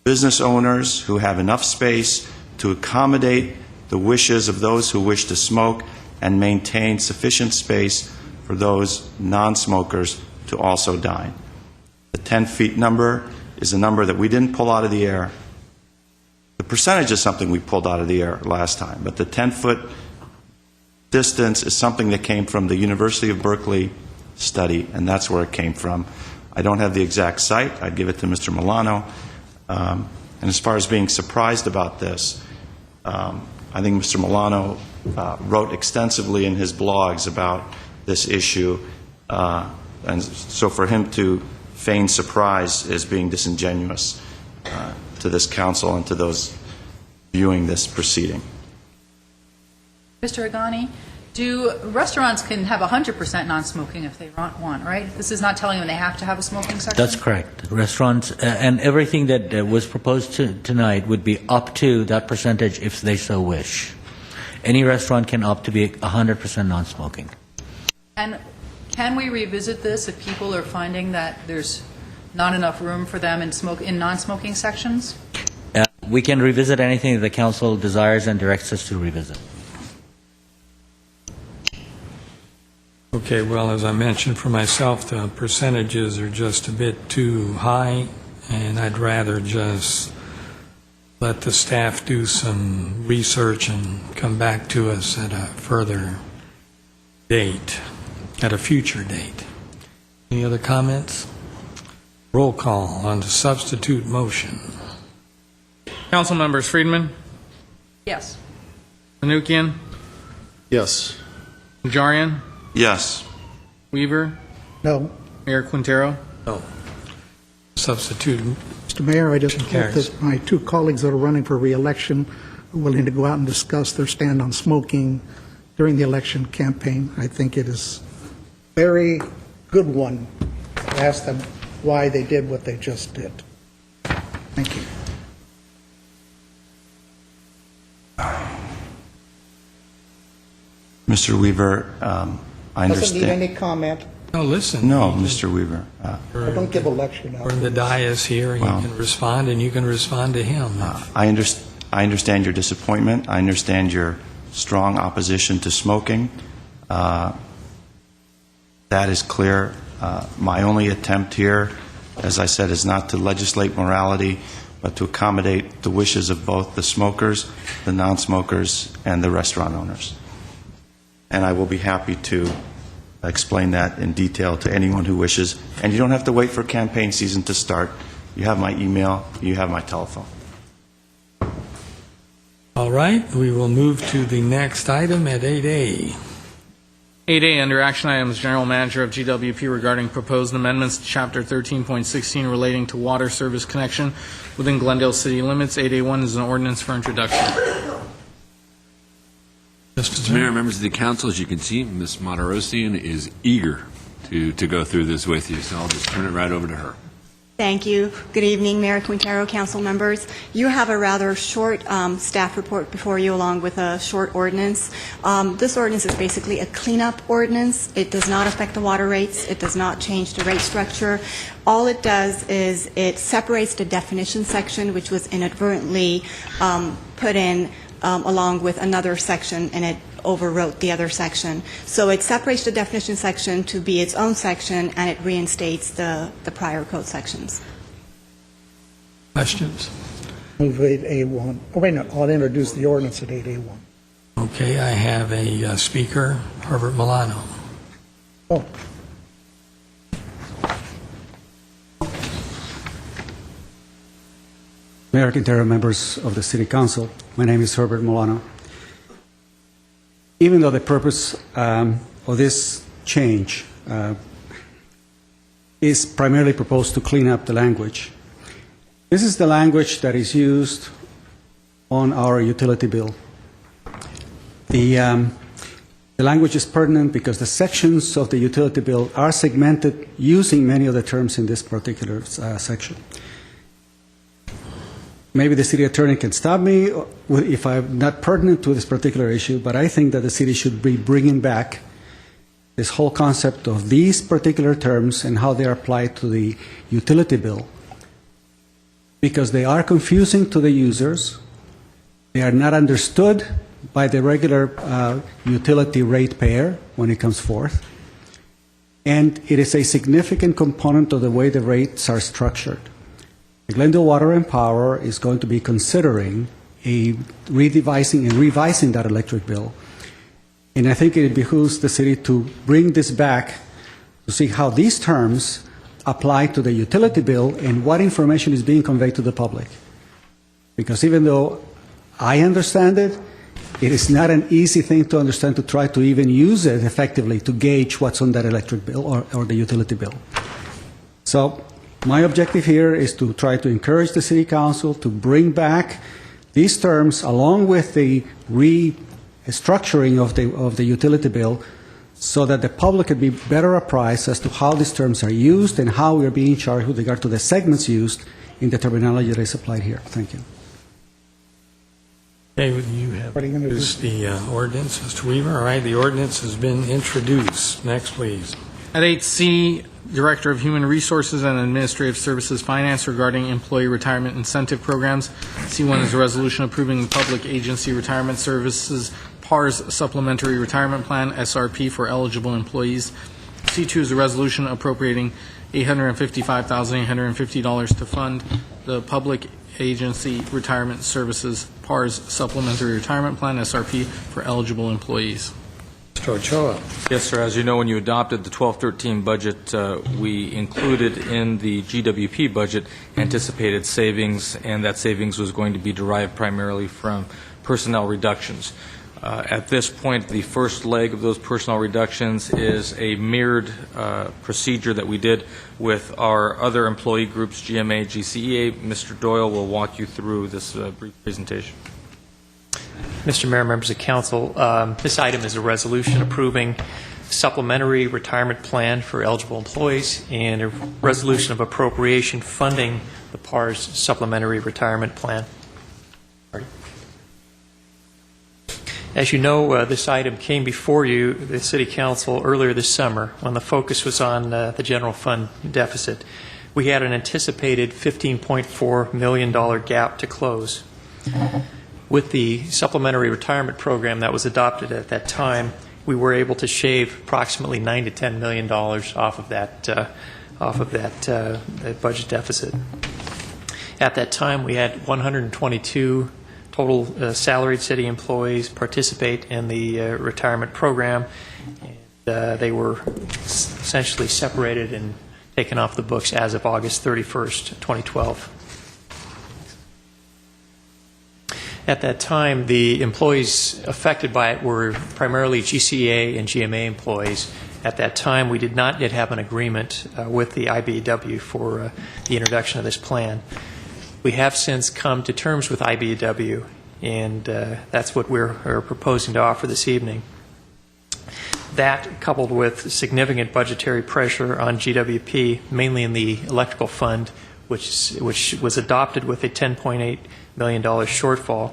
business owners who have enough space to accommodate the wishes of those who wish to smoke and maintain sufficient space for those non-smokers to also dine. The 10 feet number is a number that we didn't pull out of the air. The percentage is something we pulled out of the air last time, but the 10-foot distance is something that came from the University of Berkeley study, and that's where it came from. I don't have the exact site. I'd give it to Mr. Milano. And as far as being surprised about this, I think Mr. Milano wrote extensively in his blogs about this issue, and so for him to feign surprise is being disingenuous to this council and to those viewing this proceeding. Mr. Agani, restaurants can have 100% non-smoking if they want, right? This is not telling them they have to have a smoking section? That's correct. Restaurants and everything that was proposed tonight would be up to that percentage if they so wish. Any restaurant can opt to be 100% non-smoking. And can we revisit this if people are finding that there's not enough room for them in non-smoking sections? We can revisit anything that the council desires and directs us to revisit. Okay, well, as I mentioned for myself, the percentages are just a bit too high, and I'd rather just let the staff do some research and come back to us at a further date, at a future date. Any other comments? Roll call on the substitute motion. Council members: Friedman, Yes. Manukian, Yes. Najarian, Yes. Weaver, No. Mayor Quintero. No. Substitute. Mr. Mayor, I just hope Carries. that my two colleagues that are running for re-election are willing to go out and discuss their stand on smoking during the election campaign. I think it is a very good one to ask them why they did what they just did. Thank you. Mr. Weaver, I Doesn't need understand. any comment. No, listen. No, Mr. Weaver. I don't give a lecture now. We're in the dais here, and Well, you can respond, and you can respond to him. I understand your disappointment. I understand your strong opposition to smoking. That is clear. My only attempt here, as I said, is not to legislate morality, but to accommodate the wishes of both the smokers, the non-smokers, and the restaurant owners. And I will be happy to explain that in detail to anyone who wishes. And you don't have to wait for campaign season to start. You have my email. You have my telephone. All right, we will move to the next item at 8A. 8A, under action items, General Manager of GWP regarding proposed amendments to Chapter 13.16 relating to water service connection within Glendale city limits. 8A1 is an ordinance for introduction. Mr. Mayor, members of the council, as you can see, Ms. Monterosian is eager to go through this with you, so I'll just turn it right over to her. Thank you. Good evening, Mayor Quintero, council members. You have a rather short staff report before you, along with a short ordinance. This ordinance is basically a cleanup ordinance. It does not affect the water rates. It does not change the rate structure. All it does is it separates the definition section, which was inadvertently put in along with another section, and it overwrote the other section. So it separates the definition section to be its own section, and it reinstates the prior code sections. Questions? Move 8A1. Oh, wait, no, I'll introduce the ordinance at 8A1. Okay, I have a speaker, Herbert Milano. Oh. Mayor Quintero, members of the City Council, my name is Herbert Milano. Even though the purpose of this change is primarily proposed to clean up the language, this is the language that is used on our utility bill. The language is pertinent because the sections of the utility bill are segmented using many of the terms in this particular section. Maybe the city attorney can stop me if I'm not pertinent to this particular issue, but I think that the city should be bringing back this whole concept of these particular terms and how they are applied to the utility bill, because they are confusing to the users, they are not understood by the regular utility ratepayer when it comes forth, and it is a significant component of the way the rates are structured. The Glendale Water and Power is going to be considering revising that electric bill. And I think it behooves the city to bring this back to see how these terms apply to the utility bill and what information is being conveyed to the public. Because even though I understand it, it is not an easy thing to understand to try to even use it effectively to gauge what's on that electric bill or the utility bill. So my objective here is to try to encourage the City Council to bring back these terms along with the restructuring of the utility bill so that the public could be better apprised as to how these terms are used and how we are being charged with regard to the segments used in the terminology that is applied here. Thank you. Okay, you have introduced the ordinance, Mr. Weaver. All right, the ordinance has been introduced. Next, please. At 8C, Director of Human Resources and Administrative Services Finance regarding employee retirement incentive programs. C1 is a resolution approving the Public Agency Retirement Services PARS Supplementary Retirement Plan, SRP, for eligible employees. C2 is a resolution appropriating $855,850 to fund the Public Agency Retirement Services PARS Supplementary Retirement Plan, SRP, for eligible employees. Mr. Ochoa. Yes, sir. As you know, when you adopted the 12-13 budget, we included in the GWP budget anticipated savings, and that savings was going to be derived primarily from personnel reductions. At this point, the first leg of those personnel reductions is a mirrored procedure that we did with our other employee groups, GMA, GCEA. Mr. Doyle will walk you through this brief presentation. Mr. Mayor, members of council, this item is a resolution approving supplementary retirement plan for eligible employees and a resolution of appropriation funding the PARS supplementary retirement plan. As you know, this item came before you, the City Council, earlier this summer when the focus was on the general fund deficit. We had an anticipated $15.4 million gap to close. With the supplementary retirement program that was adopted at that time, we were able to shave approximately $9 to $10 million off of that budget deficit. At that time, we had 122 total salaried city employees participate in the retirement program. And, they were essentially separated and taken off the books as of August 31st, 2012. At that time, the employees affected by it were primarily GCA and GMA employees. At that time, we did not yet have an agreement with the IBEW for the introduction of this plan. We have since come to terms with IBEW, and that's what we're proposing to offer this evening. That, coupled with significant budgetary pressure on GWP, mainly in the electrical fund, which was adopted with a $10.8 million shortfall.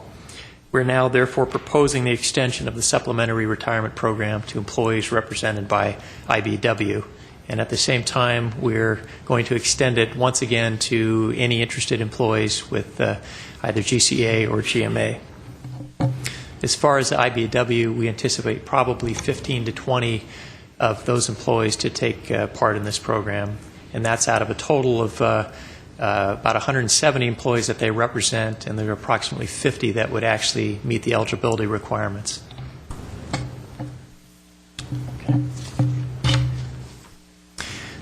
We're now therefore proposing the extension of the supplementary retirement program to employees represented by IBEW. And at the same time, we're going to extend it once again to any interested employees with either GCA or GMA. As far as IBEW, we anticipate probably 15 to 20 of those employees to take part in this program. And that's out of a total of about 170 employees that they represent, and there are approximately 50 that would actually meet the eligibility requirements.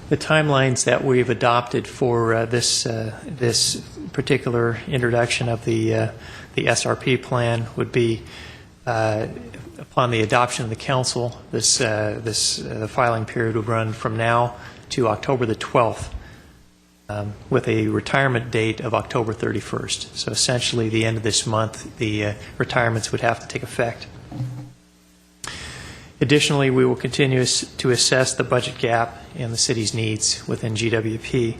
The timelines that we've adopted for this particular introduction of the SRP plan would be upon the adoption of the council. The filing period would run from now to October the 12th, with a retirement date of October 31st. So essentially, the end of this month, the retirements would have to take effect. Additionally, we will continue to assess the budget gap and the city's needs within GWP.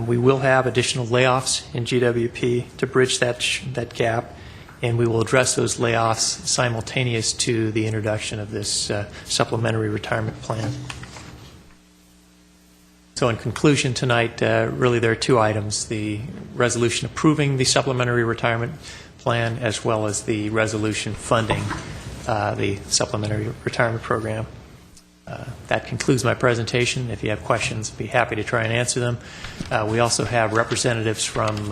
We will have additional layoffs in GWP to bridge that gap, and we will address those layoffs simultaneous to the introduction of this supplementary retirement plan. So in conclusion tonight, really there are two items: the resolution approving the supplementary retirement plan, as well as the resolution funding the supplementary retirement program. That concludes my presentation. If you have questions, I'd be happy to try and answer them. We also have representatives from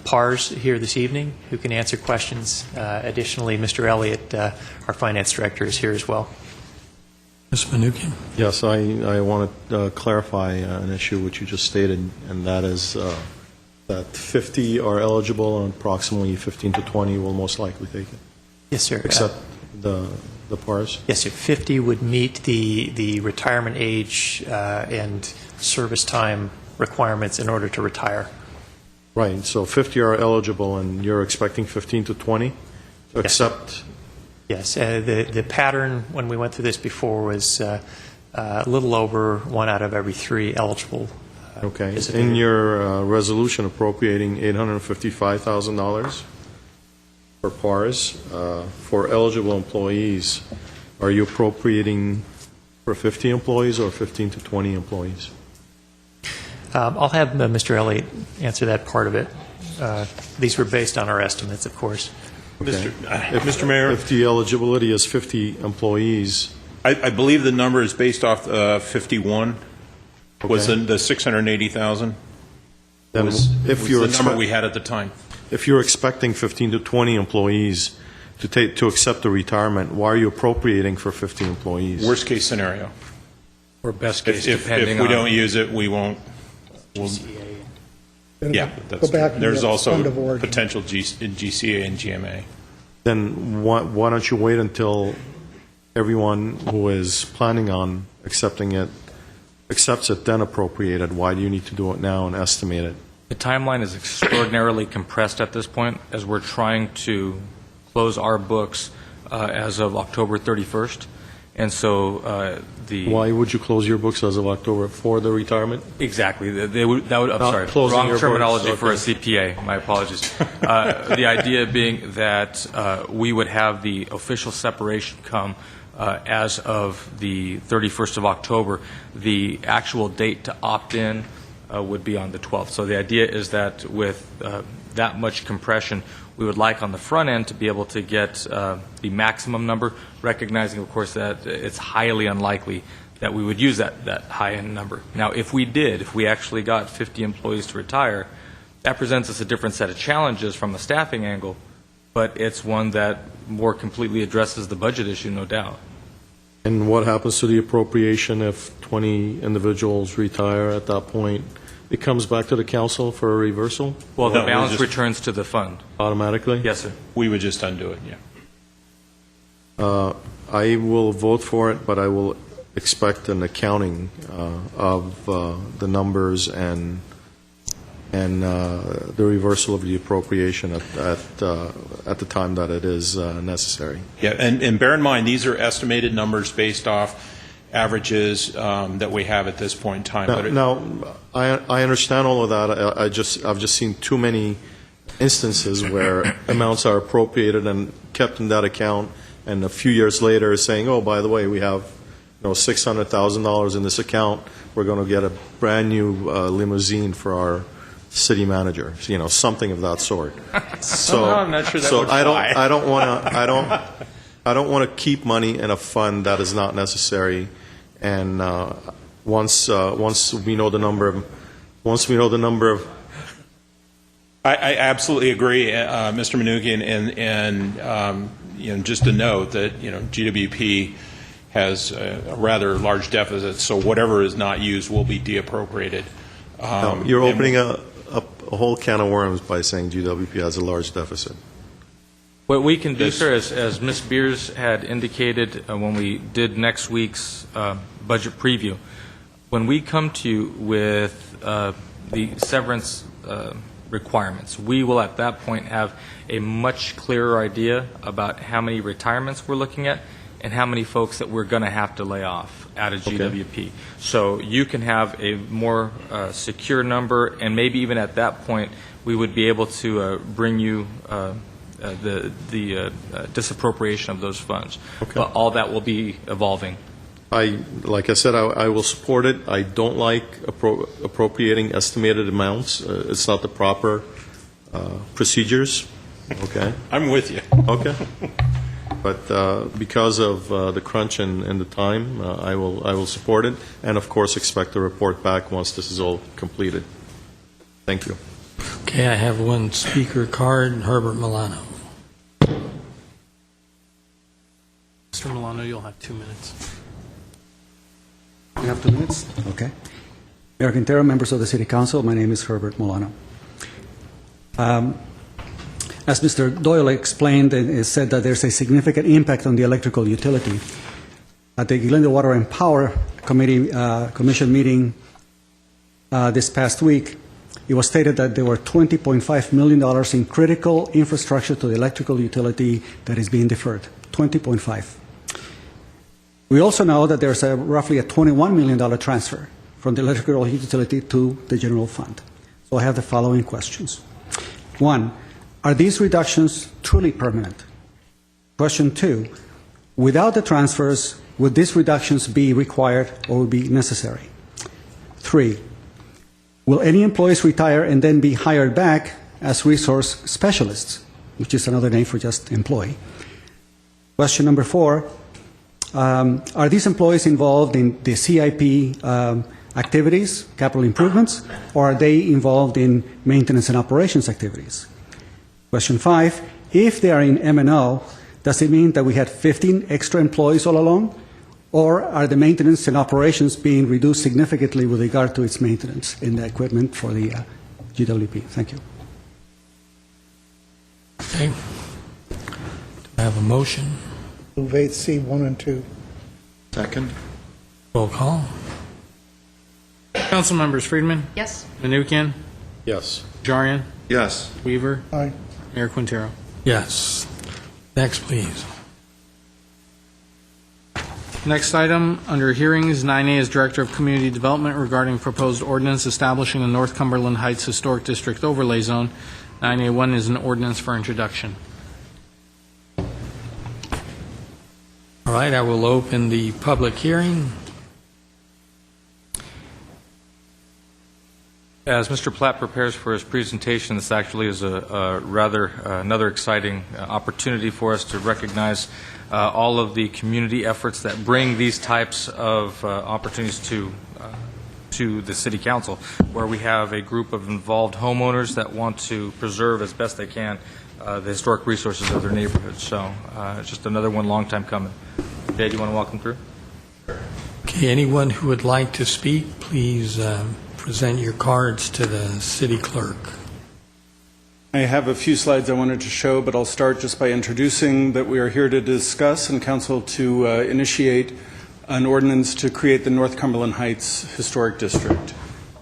PARS here this evening who can answer questions. Additionally, Mr. Elliott, our finance director, is here as well. Ms. Manukian? Yes, I want to clarify an issue which you just stated, and that is that 50 are eligible and approximately 15 to 20 will most likely take it. Yes, sir. Except the PARS? Yes, sir. 50 would meet the retirement age and service time requirements in order to retire. Right, so 50 are eligible, and you're expecting 15 to 20 to accept? Yes, the pattern when we went through this before was a little over 1 out of every 3 eligible. Okay. In your resolution appropriating $855,000 for PARS for eligible employees, are you appropriating for 50 employees or 15 to 20 employees? I'll have Mr. Elliott answer that part of it. These were based on our estimates, of course. Okay. Mr. Mayor? If the eligibility is 50 employees. I believe the number is based off 51. Was Okay. the 680,000? Then was if the you're number we had at the time. If you're expecting 15 to 20 employees to accept the retirement, why are you appropriating for 50 employees? Worst case scenario. Or best case, If depending we on... don't use it, we won't. Then Yeah, go back and there's get also fund of origin. potential in GCA and GMA. Then why don't you wait until everyone who is planning on accepting it accepts it, then appropriate it? Why do you need to do it now and estimate it? The timeline is extraordinarily compressed at this point, as we're trying to close our books as of October 31st. And so Why would you close your books as of October for the retirement? Exactly. I'm sorry, closing wrong your terminology books, for a okay. CPA. My apologies. The idea being that we would have the official separation come as of the 31st of October. The actual date to opt in would be on the 12th. So the idea is that with that much compression, we would like on the front end to be able to get the maximum number, recognizing, of course, that it's highly unlikely that we would use that high-end number. Now, if we actually got 50 employees to retire, that presents us a different set of challenges from a staffing angle, but it's one that more completely addresses the budget issue, no doubt. And what happens to the appropriation if 20 individuals retire at that point? It comes back to the council for a reversal? Well, the balance returns to the fund. Automatically? Yes, sir. We would just undo it, yeah. I will vote for it, but I will expect an accounting of the numbers and the reversal of the appropriation at the time that it is necessary. Yeah, and bear in mind, these are estimated numbers based off averages that we have at this point in time. Now, I understand all of that. I've just seen too many instances where amounts are appropriated and kept in that account, and a few years later saying, "Oh, by the way, we have $600,000 in this account. We're going to get a brand new limousine for our city manager." Something of that sort. I'm not sure that would fly. I don't want to keep money in a fund that is not necessary. And once we know the number of I absolutely agree, Mr. Manukian, and just to note that GWP has a rather large deficit, so whatever is not used will be deappropriated. You're opening a whole can of worms by saying GWP has a large deficit. What we can do, sir, as Ms. Beers had indicated when we did next week's budget preview, when we come to you with the severance requirements, we will at that point have a much clearer idea about how many retirements we're looking at and how many folks that we're going to have to lay off out of GWP. Okay. So you can have a more secure number, and maybe even at that point we would be able to bring you the disappropriation of those funds. Okay. But all that will be evolving. Like I said, I will support it. I don't like appropriating estimated amounts. It's not the proper procedures. Okay. I'm with you. Okay. But because of the crunch and the time, I will support it, and of course expect a report back once this is all completed. Thank you. Okay, I have one speaker card, Herbert Milano. Mr. Milano, you'll have 2 minutes. You have 2 minutes? Okay. Mayor Quintero, members of the City Council, my name is Herbert Milano. As Mr. Doyle explained and said that there's a significant impact on the electrical utility. At the Glendale Water and Power Commission meeting this past week, it was stated that there were $20.5 million in critical infrastructure to the electrical utility that is being deferred. 20.5. We also know that there's roughly a $21 million transfer from the electrical utility to the general fund. So I have the following questions. One, are these reductions truly permanent? Question two, without the transfers, would these reductions be required or would be necessary? Three, will any employees retire and then be hired back as resource specialists, which is another name for just employee? Question number four, are these employees involved in the CIP activities, capital improvements, or are they involved in maintenance and operations activities? Question five, if they are in M&O, does it mean that we had 15 extra employees all along? Or are the maintenance and operations being reduced significantly with regard to its maintenance in the equipment for the GWP? Thank you. Okay. Do I have a motion? Move 8C 1 and 2. Second. Roll call. Council members: Friedman, Yes. Manukian, Yes. Jarian, Yes. Weaver, Aye. Mayor Quintero. Yes. Next, please. Next item under hearings, 9A is Director of Community Development regarding proposed ordinance establishing a North Cumberland Heights Historic District Overlay Zone. 9A1 is an ordinance for introduction. All right, I will open the public hearing. As Mr. Platt prepares for his presentation, this actually is another exciting opportunity for us to recognize all of the community efforts that bring these types of opportunities to the City Council, where we have a group of involved homeowners that want to preserve as best they can the historic resources of their neighborhood. So it's just another one long time coming. Jay, do you want to walk them through? Okay, anyone who would like to speak, please present your cards to the city clerk. I have a few slides I wanted to show, but I'll start just by introducing that we are here to discuss and council to initiate an ordinance to create the North Cumberland Heights Historic District.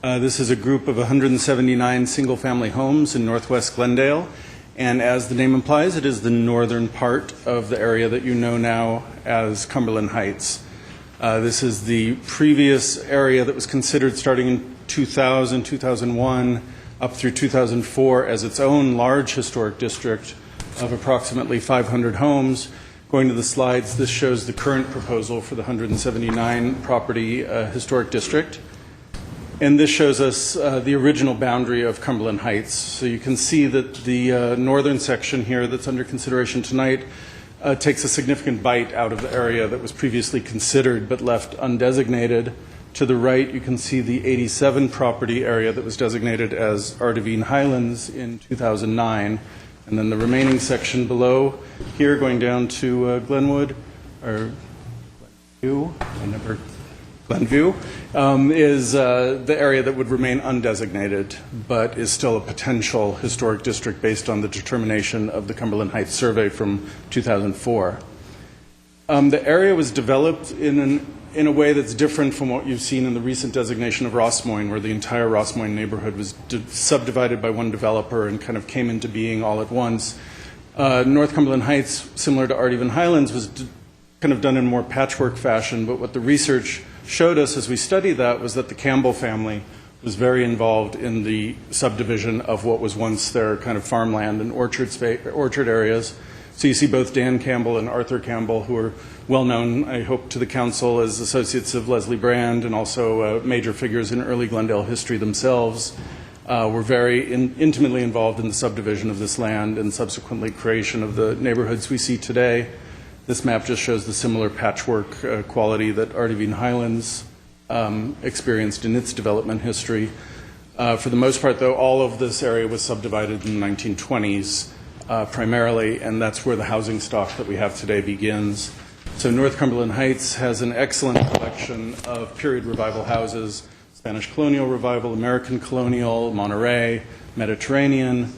This is a group of 179 single-family homes in northwest Glendale, and as the name implies, it is the northern part of the area that you know now as Cumberland Heights. This is the previous area that was considered starting in 2000, 2001, up through 2004 as its own large historic district of approximately 500 homes. Going to the slides, this shows the current proposal for the 179 property historic district. And this shows us the original boundary of Cumberland Heights. So you can see that the northern section here that's under consideration tonight takes a significant bite out of the area that was previously considered but left undesignated To the right, you can see the 87 property area that was designated as Ardevine Highlands in 2009. And then the remaining section below here, going down to Glenview, is the area that would remain undesignated, but is still a potential historic district based on the determination of the Cumberland Heights Survey from 2004. The area was developed in a way that's different from what you've seen in the recent designation of Ross Moyne, where the entire Ross Moyne neighborhood was subdivided by one developer and kind of came into being all at once. North Cumberland Heights, similar to Ardevine Highlands, was kind of done in more patchwork fashion, but what the research showed us as we studied that was that the Campbell family was very involved in the subdivision of what was once their kind of farmland and orchard areas. So you see both Dan Campbell and Arthur Campbell, who are well known, I hope, to the council as associates of Leslie Brand and also major figures in early Glendale history themselves, were very intimately involved in the subdivision of this land and subsequently creation of the neighborhoods we see today. This map just shows the similar patchwork quality that Ardevine Highlands experienced in its development history. For the most part, though, all of this area was subdivided in the 1920s primarily, and that's where the housing stock that we have today begins. So North Cumberland Heights has an excellent collection of period revival houses: Spanish colonial revival, American colonial, Monterey, Mediterranean,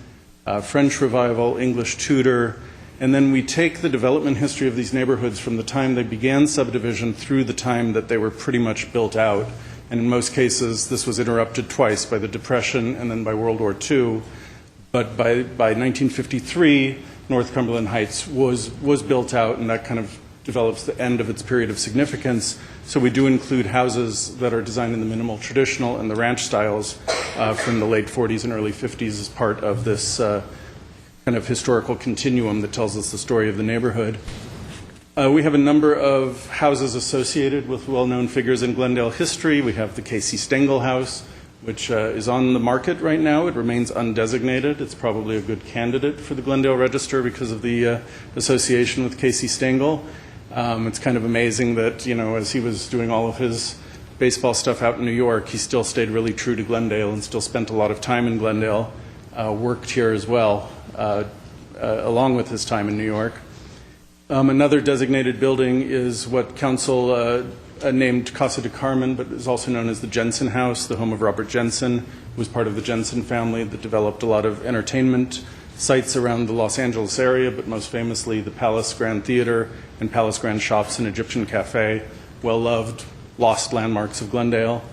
French revival, English Tudor. And then we take the development history of these neighborhoods from the time they began subdivision through the time that they were pretty much built out. And in most cases, this was interrupted twice, by the Depression and then by World War II. But by 1953, North Cumberland Heights was built out, and that kind of develops the end of its period of significance. So we do include houses that are designed in the minimal traditional and the ranch styles from the late 40s and early 50s as part of this kind of historical continuum that tells us the story of the neighborhood. We have a number of houses associated with well-known figures in Glendale history. We have the Casey Stengel House, which is on the market right now. It remains undesignated. It's probably a good candidate for the Glendale Register because of the association with Casey Stengel. It's kind of amazing that, you know, as he was doing all of his baseball stuff out in New York, he still stayed really true to Glendale and still spent a lot of time in Glendale, worked here as well, along with his time in New York. Another designated building is what council named Casa de Carmen, but is also known as the Jensen House, the home of Robert Jensen, who was part of the Jensen family that developed a lot of entertainment sites around the Los Angeles area, but most famously the Palace Grand Theater and Palace Grand Shops and Egyptian Cafe, well-loved, lost landmarks of Glendale.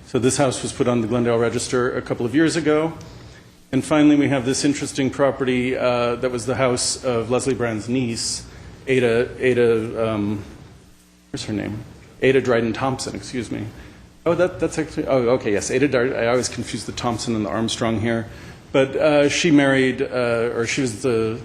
So this house was put on the Glendale Register a couple of years ago. And finally, we have this interesting property that was the house of Leslie Brand's niece, Ada, where's her name? Ada Dryden Thompson, excuse me. Oh, that's actually, oh, okay, yes, Ada Dryden. I always confuse the Thompson and the Armstrong here. But she married, or she was the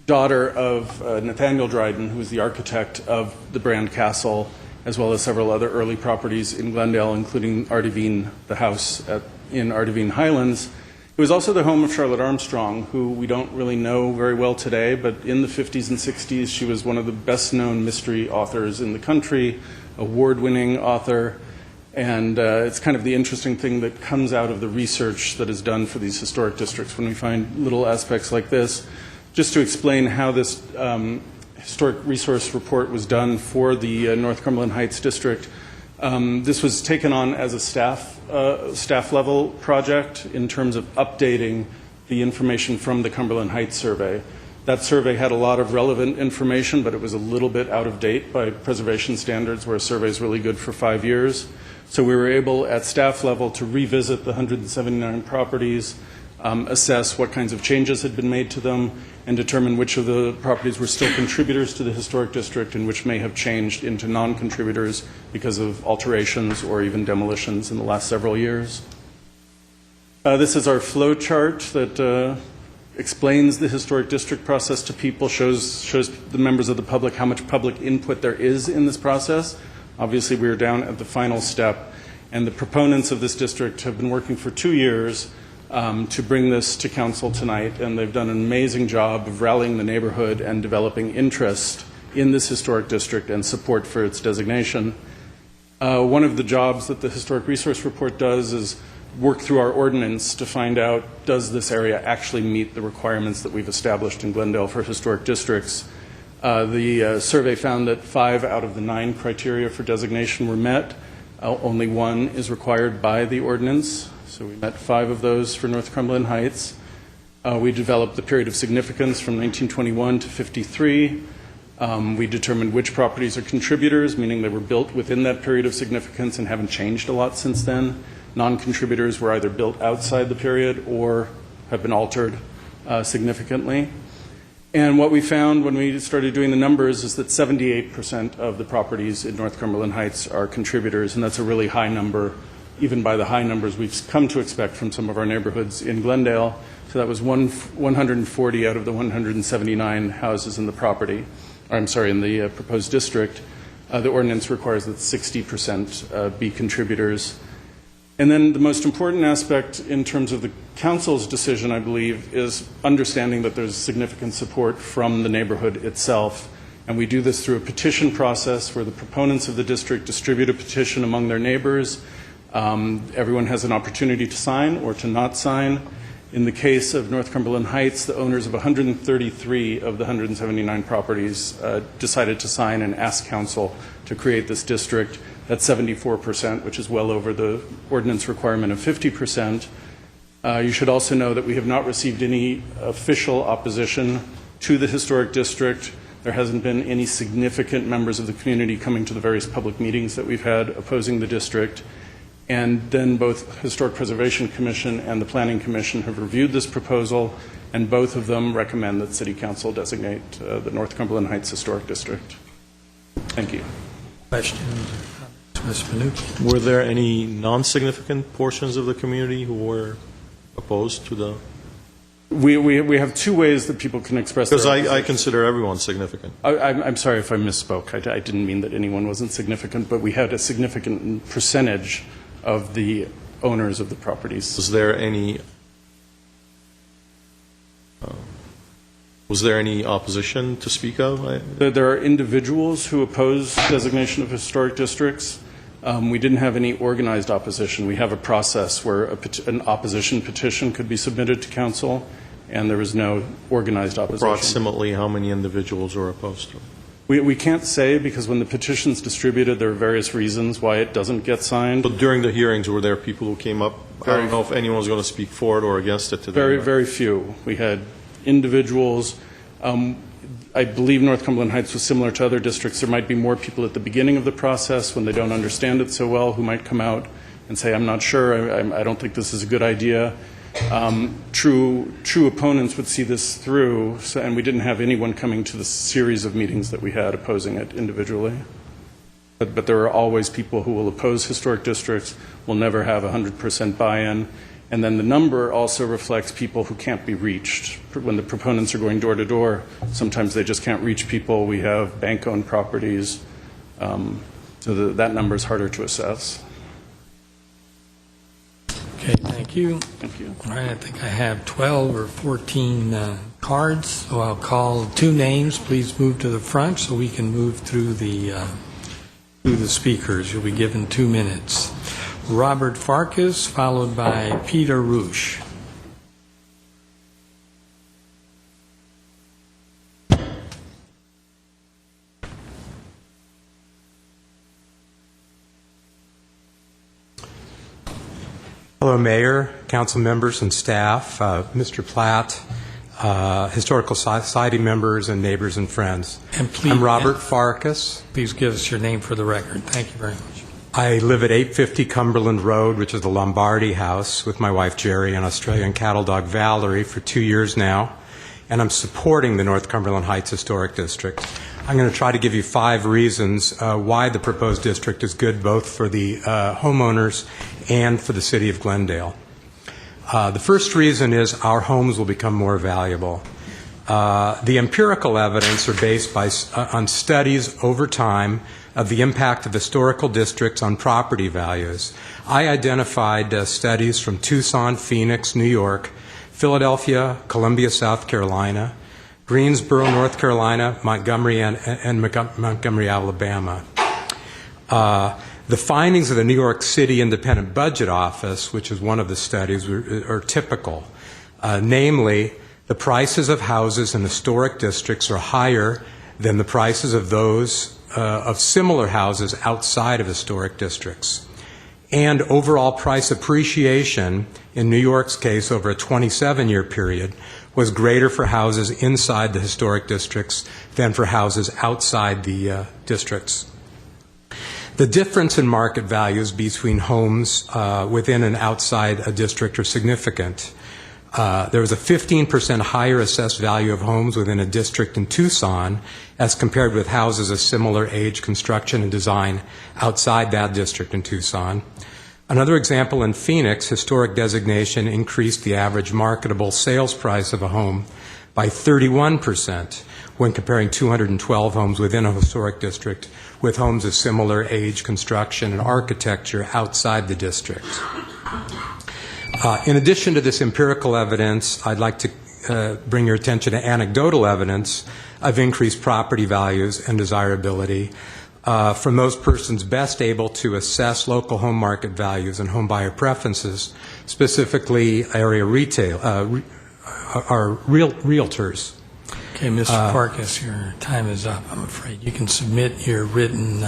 daughter of Nathaniel Dryden, who was the architect of the Brand Castle, as well as several other early properties in Glendale, including Ardevine, the house in Ardevine Highlands. It was also the home of Charlotte Armstrong, who we don't really know very well today, but in the 50s and 60s, she was one of the best-known mystery authors in the country, award-winning author, and it's kind of the interesting thing that comes out of the research that is done for these historic districts when we find little aspects like this. Just to explain how this historic resource report was done for the North Cumberland Heights district, this was taken on as a staff level project in terms of updating the information from the Cumberland Heights survey. That survey had a lot of relevant information, but it was a little bit out of date by preservation standards, where a survey is really good for 5 years. So we were able at staff level to revisit the 179 properties, assess what kinds of changes had been made to them, and determine which of the properties were still contributors to the historic district and which may have changed into non-contributors because of alterations or even demolitions in the last several years. This is our flow chart that explains the historic district process to people, shows the members of the public how much public input there is in this process. Obviously, we are down at the final step, and the proponents of this district have been working for 2 years to bring this to council tonight, and they've done an amazing job of rallying the neighborhood and developing interest in this historic district and support for its designation. One of the jobs that the Historic Resource Report does is work through our ordinance to find out, does this area actually meet the requirements that we've established in Glendale for historic districts? The survey found that 5 out of the 9 criteria for designation were met. Only 1 is required by the ordinance, so we met 5 of those for North Cumberland Heights. We developed the period of significance from 1921 to 53. We determined which properties are contributors, meaning they were built within that period of significance and haven't changed a lot since then. Non-contributors were either built outside the period or have been altered significantly. And what we found when we started doing the numbers is that 78% of the properties in North Cumberland Heights are contributors, and that's a really high number, even by the high numbers we've come to expect from some of our neighborhoods in Glendale. So that was 140 out of the 179 houses in the property, or I'm sorry, in the proposed district. The ordinance requires that 60% be contributors. And then the most important aspect in terms of the council's decision, I believe, is understanding that there's significant support from the neighborhood itself. And we do this through a petition process where the proponents of the district distribute a petition among their neighbors. Everyone has an opportunity to sign or to not sign. In the case of North Cumberland Heights, the owners of 133 of the 179 properties decided to sign and ask council to create this district. That's 74%, which is well over the ordinance requirement of 50%. You should also know that we have not received any official opposition to the historic district. There hasn't been any significant members of the community coming to the various public meetings that we've had opposing the district. And then both Historic Preservation Commission and the Planning Commission have reviewed this proposal, and both of them recommend that City Council designate the North Cumberland Heights Historic District. Thank you. Questions? Ms. Panucci? Were there any non-significant portions of the community who were opposed to the? We have 2 ways that people can express their Because I consider everyone significant. I'm sorry if I misspoke. I didn't mean that anyone wasn't significant, but we had a significant percentage of the owners of the properties. Was there any opposition to speak of? There are individuals who oppose designation of historic districts. We didn't have any organized opposition. We have a process where an opposition petition could be submitted to council, and there was no organized opposition. Approximately how many individuals were opposed to it? We can't say, because when the petition's distributed, there are various reasons why it doesn't get signed. But during the hearings, were there people who came up? I don't know if anyone was going to speak for it or against it today. Very few. We had individuals. I believe North Cumberland Heights was similar to other districts. There might be more people at the beginning of the process when they don't understand it so well who might come out and say, I'm not sure, I don't think this is a good idea. True opponents would see this through, and we didn't have anyone coming to the series of meetings that we had opposing it individually. But there are always people who will oppose historic districts, will never have 100% buy-in. And then the number also reflects people who can't be reached. When the proponents are going door to door, sometimes they just can't reach people. We have bank-owned properties, so that number is harder to assess. Okay, thank you. Thank you. All right, I think I have 12 or 14 cards, so I'll call 2 names. Please move to the front so we can move through the speakers. You'll be given 2 minutes. Robert Farkas, followed by Peter Roosh. Hello, Mayor, council members, and staff, Mr. Platt, Historical Society members, and neighbors and friends. And please, I'm Robert Farkas. Please give us your name for the record. Thank you very much. I live at 850 Cumberland Road, which is the Lombardi house, with my wife Jerry and Australian cattle dog Valerie for 2 years now, and I'm supporting the North Cumberland Heights Historic District. I'm going to try to give you 5 reasons why the proposed district is good both for the homeowners and for the city of Glendale. The first reason is our homes will become more valuable. The empirical evidence are based on studies over time of the impact of historical districts on property values. I identified studies from Tucson, Phoenix, New York, Philadelphia, Columbia, South Carolina, Greensboro, North Carolina, Montgomery, and Montgomery, Alabama. The findings of the New York City Independent Budget Office, which is one of the studies, are typical. Namely, the prices of houses in historic districts are higher than the prices of those of similar houses outside of historic districts. And overall price appreciation, in New York's case over a 27-year period, was greater for houses inside the historic districts than for houses outside the districts. The difference in market values between homes within and outside a district are significant. There was a 15% higher assessed value of homes within a district in Tucson as compared with houses of similar age, construction, and design outside that district in Tucson. Another example, in Phoenix, historic designation increased the average marketable sales price of a home by 31% when comparing 212 homes within a historic district with homes of similar age, construction, and architecture outside the district. In addition to this empirical evidence, I'd like to bring your attention to anecdotal evidence of increased property values and desirability from those persons best able to assess local home market values and home buyer preferences, specifically area retail, our realtors. Okay, Mr. Farkas, your time is up, I'm afraid. You can submit your written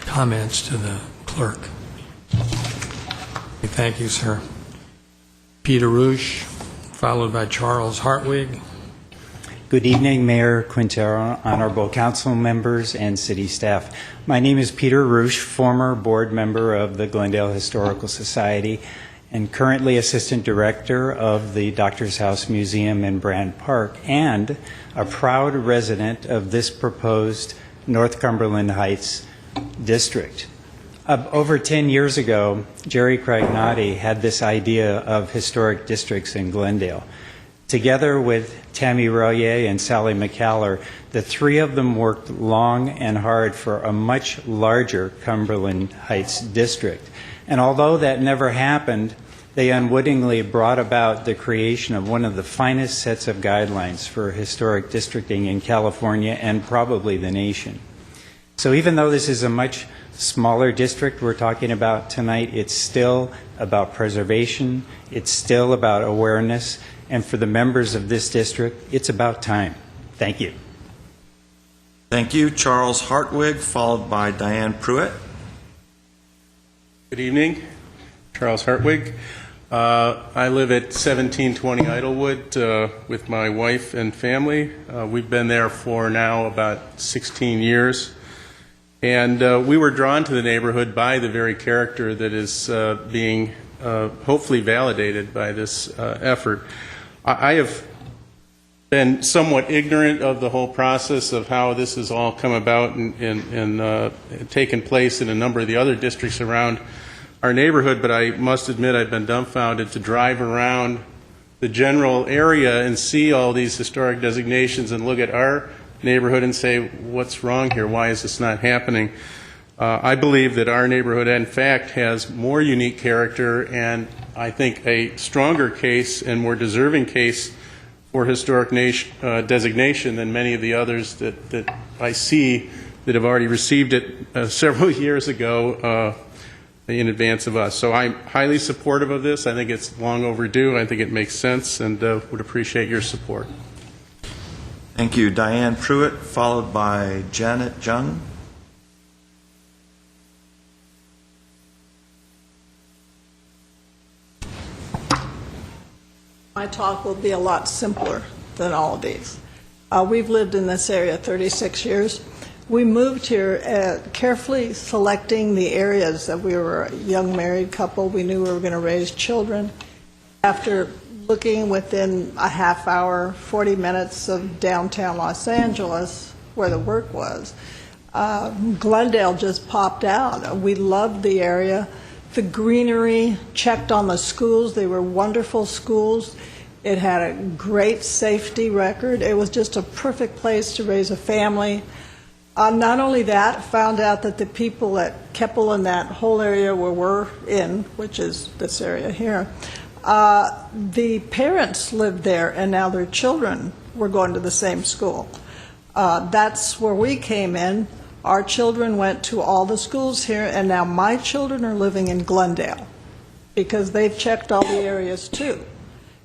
comments to the clerk. Thank you, sir. Peter Rouge, followed by Charles Hartwig. Good evening, Mayor Quintero, honorable council members, and city staff. My name is Peter Rouge, former board member of the Glendale Historical Society and currently assistant director of the Doctor's House Museum in Brand Park, and a proud resident of this proposed North Cumberland Heights district. Over 10 years ago, Jerry Cragnotti had this idea of historic districts in Glendale. Together with Tammy Royer and Sally McCallar, the three of them worked long and hard for a much larger Cumberland Heights district. And although that never happened, they unwittingly brought about the creation of one of the finest sets of guidelines for historic districting in California and probably the nation. So even though this is a much smaller district we're talking about tonight, it's still about preservation, it's still about awareness, and for the members of this district, it's about time. Thank you. Thank you. Charles Hartwig, followed by Diane Pruitt. Good evening. Charles Hartwig. I live at 1720 Idlewood with my wife and family. We've been there for now about 16 years. And we were drawn to the neighborhood by the very character that is being hopefully validated by this effort. I have been somewhat ignorant of the whole process of how this has all come about and taken place in a number of the other districts around our neighborhood, but I must admit I've been dumbfounded to drive around the general area and see all these historic designations and look at our neighborhood and say, what's wrong here? Why is this not happening? I believe that our neighborhood, in fact, has more unique character and I think a stronger case and more deserving case for historic designation than many of the others that I see that have already received it several years ago in advance of us. So I'm highly supportive of this. I think it's long overdue. I think it makes sense and would appreciate your support. Thank you. Diane Pruitt, followed by Janet Jung. My talk will be a lot simpler than all of these. We've lived in this area 36 years. We moved here carefully selecting the areas that we were a young married couple. We knew we were going to raise children. After looking within a half hour, 40 minutes of downtown Los Angeles, where the work was, Glendale just popped out. We loved the area. The greenery, checked on the schools. They were wonderful schools. It had a great safety record. It was just a perfect place to raise a family. Not only that, found out that the people at Keppel and that whole area where we're in, which is this area here, the parents lived there and now their children were going to the same school. That's where we came in. Our children went to all the schools here, and now my children are living in Glendale because they've checked all the areas too.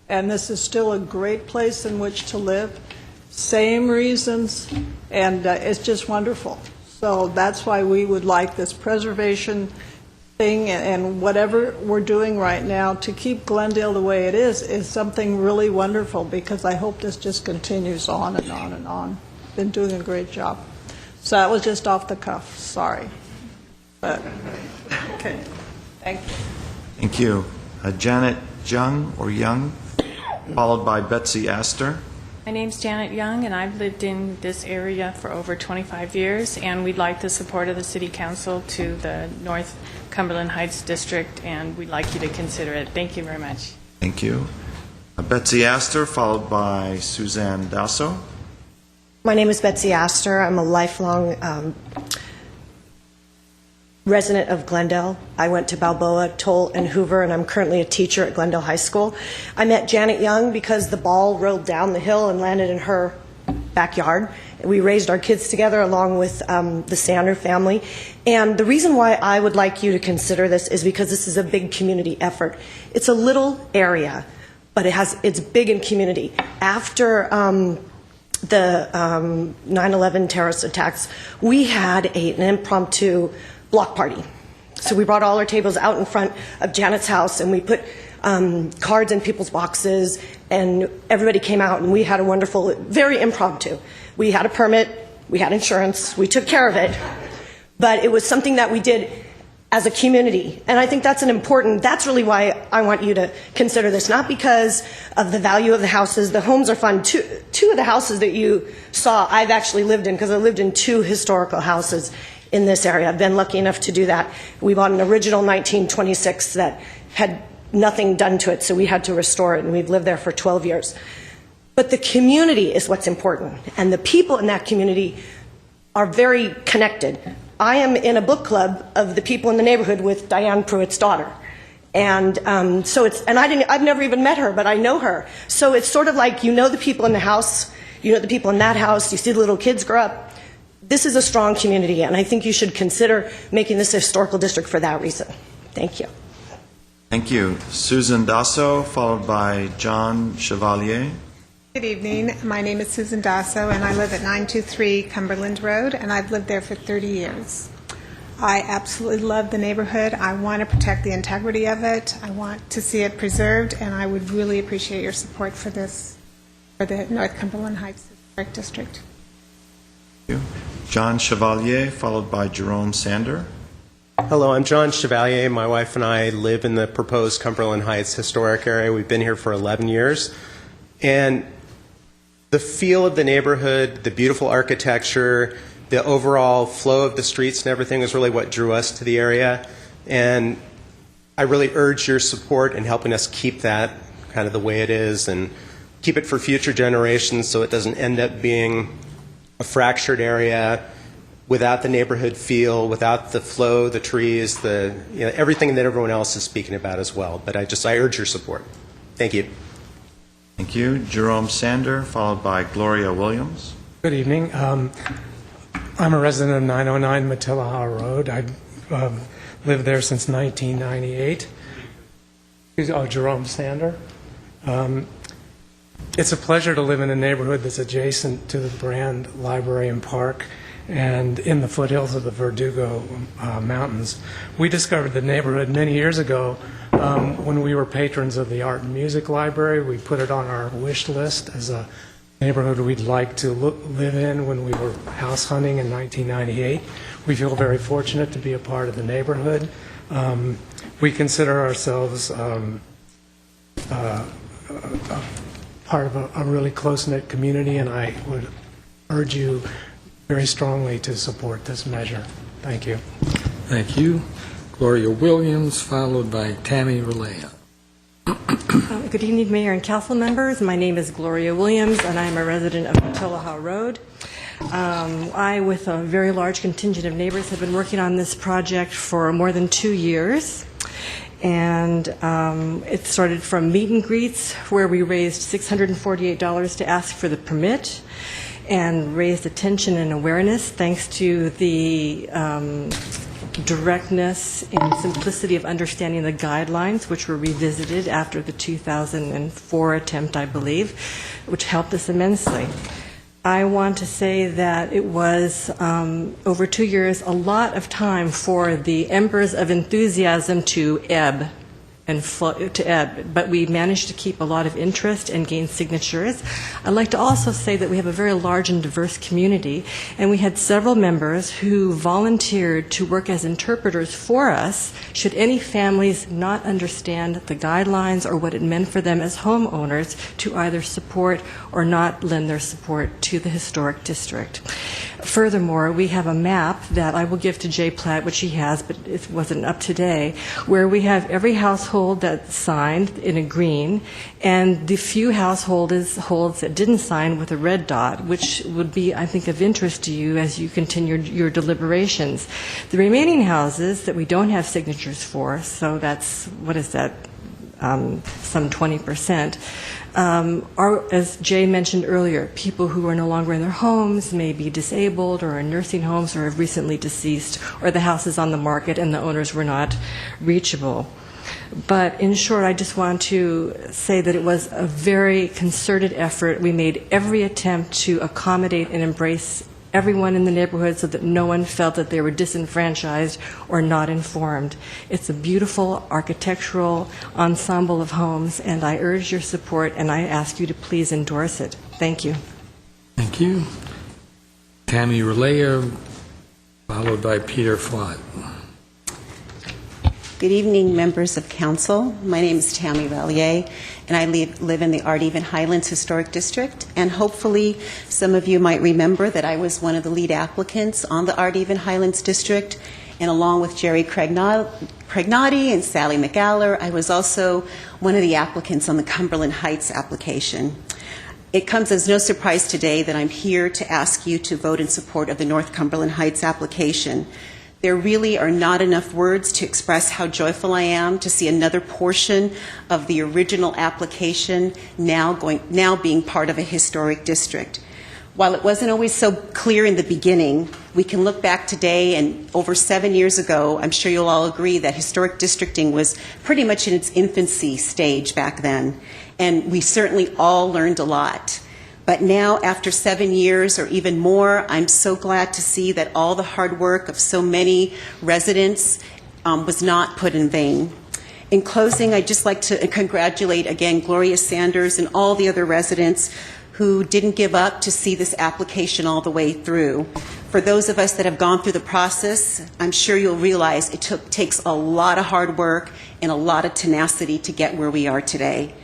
And this is still a great place in which to live. Same reasons, and it's just wonderful. So that's why we would like this preservation thing, and whatever we're doing right now to keep Glendale the way it is something really wonderful, because I hope this just continues on and on and on. Been doing a great job. So that was just off the cuff, sorry. But, okay, thank you. Thank you. Janet Young, or Young, followed by Betsy Astor. My name's Janet Young, and I've lived in this area for over 25 years, and we'd like the support of the City Council to the North Cumberland Heights District, and we'd like you to consider it. Thank you very much. Thank you. Betsy Astor, followed by Suzanne Dasso. My name is Betsy Astor. I'm a lifelong resident of Glendale. I went to Balboa, Toll, and Hoover, and I'm currently a teacher at Glendale High School. I met Janet Young because the ball rolled down the hill and landed in her backyard. We raised our kids together along with the Sander family. And the reason why I would like you to consider this is because this is a big community effort. It's a little area, but it's big in community. After the 9/11 terrorist attacks, we had an impromptu block party. So we brought all our tables out in front of Janet's house, and we put cards in people's boxes, and everybody came out, and we had a wonderful, very impromptu. We had a permit, we had insurance, we took care of it, but it was something that we did as a community. And I think that's that's really why I want you to consider this, not because of the value of the houses. The homes are fun. Two of the houses that you saw, I've actually lived in, because I lived in 2 historical houses in this area. I've been lucky enough to do that. We bought an original 1926 that had nothing done to it, so we had to restore it, and we've lived there for 12 years. But the community is what's important, and the people in that community are very connected. I am in a book club of the people in the neighborhood with Diane Pruitt's daughter. And I've never even met her, but I know her. So it's sort of like, you know the people in the house, you know the people in that house, you see the little kids grow up. This is a strong community, and I think you should consider making this a historical district for that reason. Thank you. Thank you. Susan Dasso, followed by John Chevalier. Good evening. My name is Susan Dasso, and I live at 923 Cumberland Road, and I've lived there for 30 years. I absolutely love the neighborhood. I want to protect the integrity of it. I want to see it preserved, and I would really appreciate your support for this, for the North Cumberland Heights Historic District. Thank you. John Chevalier, followed by Jerome Sander. Hello, I'm John Chevalier. My wife and I live in the proposed Cumberland Heights historic area. We've been here for 11 years. And the feel of the neighborhood, the beautiful architecture, the overall flow of the streets and everything is really what drew us to the area. And I really urge your support in helping us keep that kind of the way it is and keep it for future generations so it doesn't end up being a fractured area without the neighborhood feel, without the flow, the trees, everything that everyone else is speaking about as well. But I urge your support. Thank you. Thank you. Jerome Sander, followed by Gloria Williams. Good evening. I'm a resident of 909 Matilaha Road. I've lived there since 1998. Jerome Sander. It's a pleasure to live in a neighborhood that's adjacent to the Brand Library and Park and in the foothills of the Verdugo Mountains. We discovered the neighborhood many years ago when we were patrons of the Art and Music Library. We put it on our wish list as a neighborhood we'd like to live in when we were house hunting in 1998. We feel very fortunate to be a part of the neighborhood. We consider ourselves part of a really close-knit community, and I would urge you very strongly to support this measure. Thank you. Thank you. Gloria Williams, followed by Tammy Relea. Good evening, Mayor and Council members. My name is Gloria Williams, and I'm a resident of Matilaha Road. I, with a very large contingent of neighbors, have been working on this project for more than 2 years. And it started from meet and greets, where we raised $648 to ask for the permit. and raised attention and awareness thanks to the directness and simplicity of understanding the guidelines, which were revisited after the 2004 attempt, I believe, which helped us immensely. I want to say that it was, over 2 years, a lot of time for the embers of enthusiasm to ebb and but we managed to keep a lot of interest and gain signatures. I'd like to also say that we have a very large and diverse community, and we had several members who volunteered to work as interpreters for us should any families not understand the guidelines or what it meant for them as homeowners to either support or not lend their support to the historic district. Furthermore, we have a map that I will give to Jay Platt, which he has, but it wasn't up today, where we have every household that signed in a green, and the few households that didn't sign with a red dot, which would be, I think, of interest to you as you continue your deliberations. The remaining houses that we don't have signatures for, so that's, what is that, some 20%, are, as Jay mentioned earlier, people who are no longer in their homes, may be disabled or in nursing homes or have recently deceased, or the house is on the market and the owners were not reachable. But in short, I just want to say that it was a very concerted effort. We made every attempt to accommodate and embrace everyone in the neighborhood so that no one felt that they were disenfranchised or not informed. It's a beautiful architectural ensemble of homes, and I urge your support, and I ask you to please endorse it. Thank you. Thank you. Tammy Relayer, followed by Peter Flott. Good evening, members of council. My name is Tammy Valier, and I live in the Ardeven Highlands Historic District. And hopefully, some of you might remember that I was one of the lead applicants on the Ardeven Highlands District, and along with Jerry Craignotti and Sally McAller, I was also one of the applicants on the Cumberland Heights application. It comes as no surprise today that I'm here to ask you to vote in support of the North Cumberland Heights application. There really are not enough words to express how joyful I am to see another portion of the original application now being part of a historic district. While it wasn't always so clear in the beginning, we can look back today, and over 7 years ago, I'm sure you'll all agree that historic districting was pretty much in its infancy stage back then, and we certainly all learned a lot. But now, after 7 years or even more, I'm so glad to see that all the hard work of so many residents was not put in vain. In closing, I'd just like to congratulate again Gloria Sanders and all the other residents who didn't give up to see this application all the way through. For those of us that have gone through the process, I'm sure you'll realize it takes a lot of hard work and a lot of tenacity to get where we are today.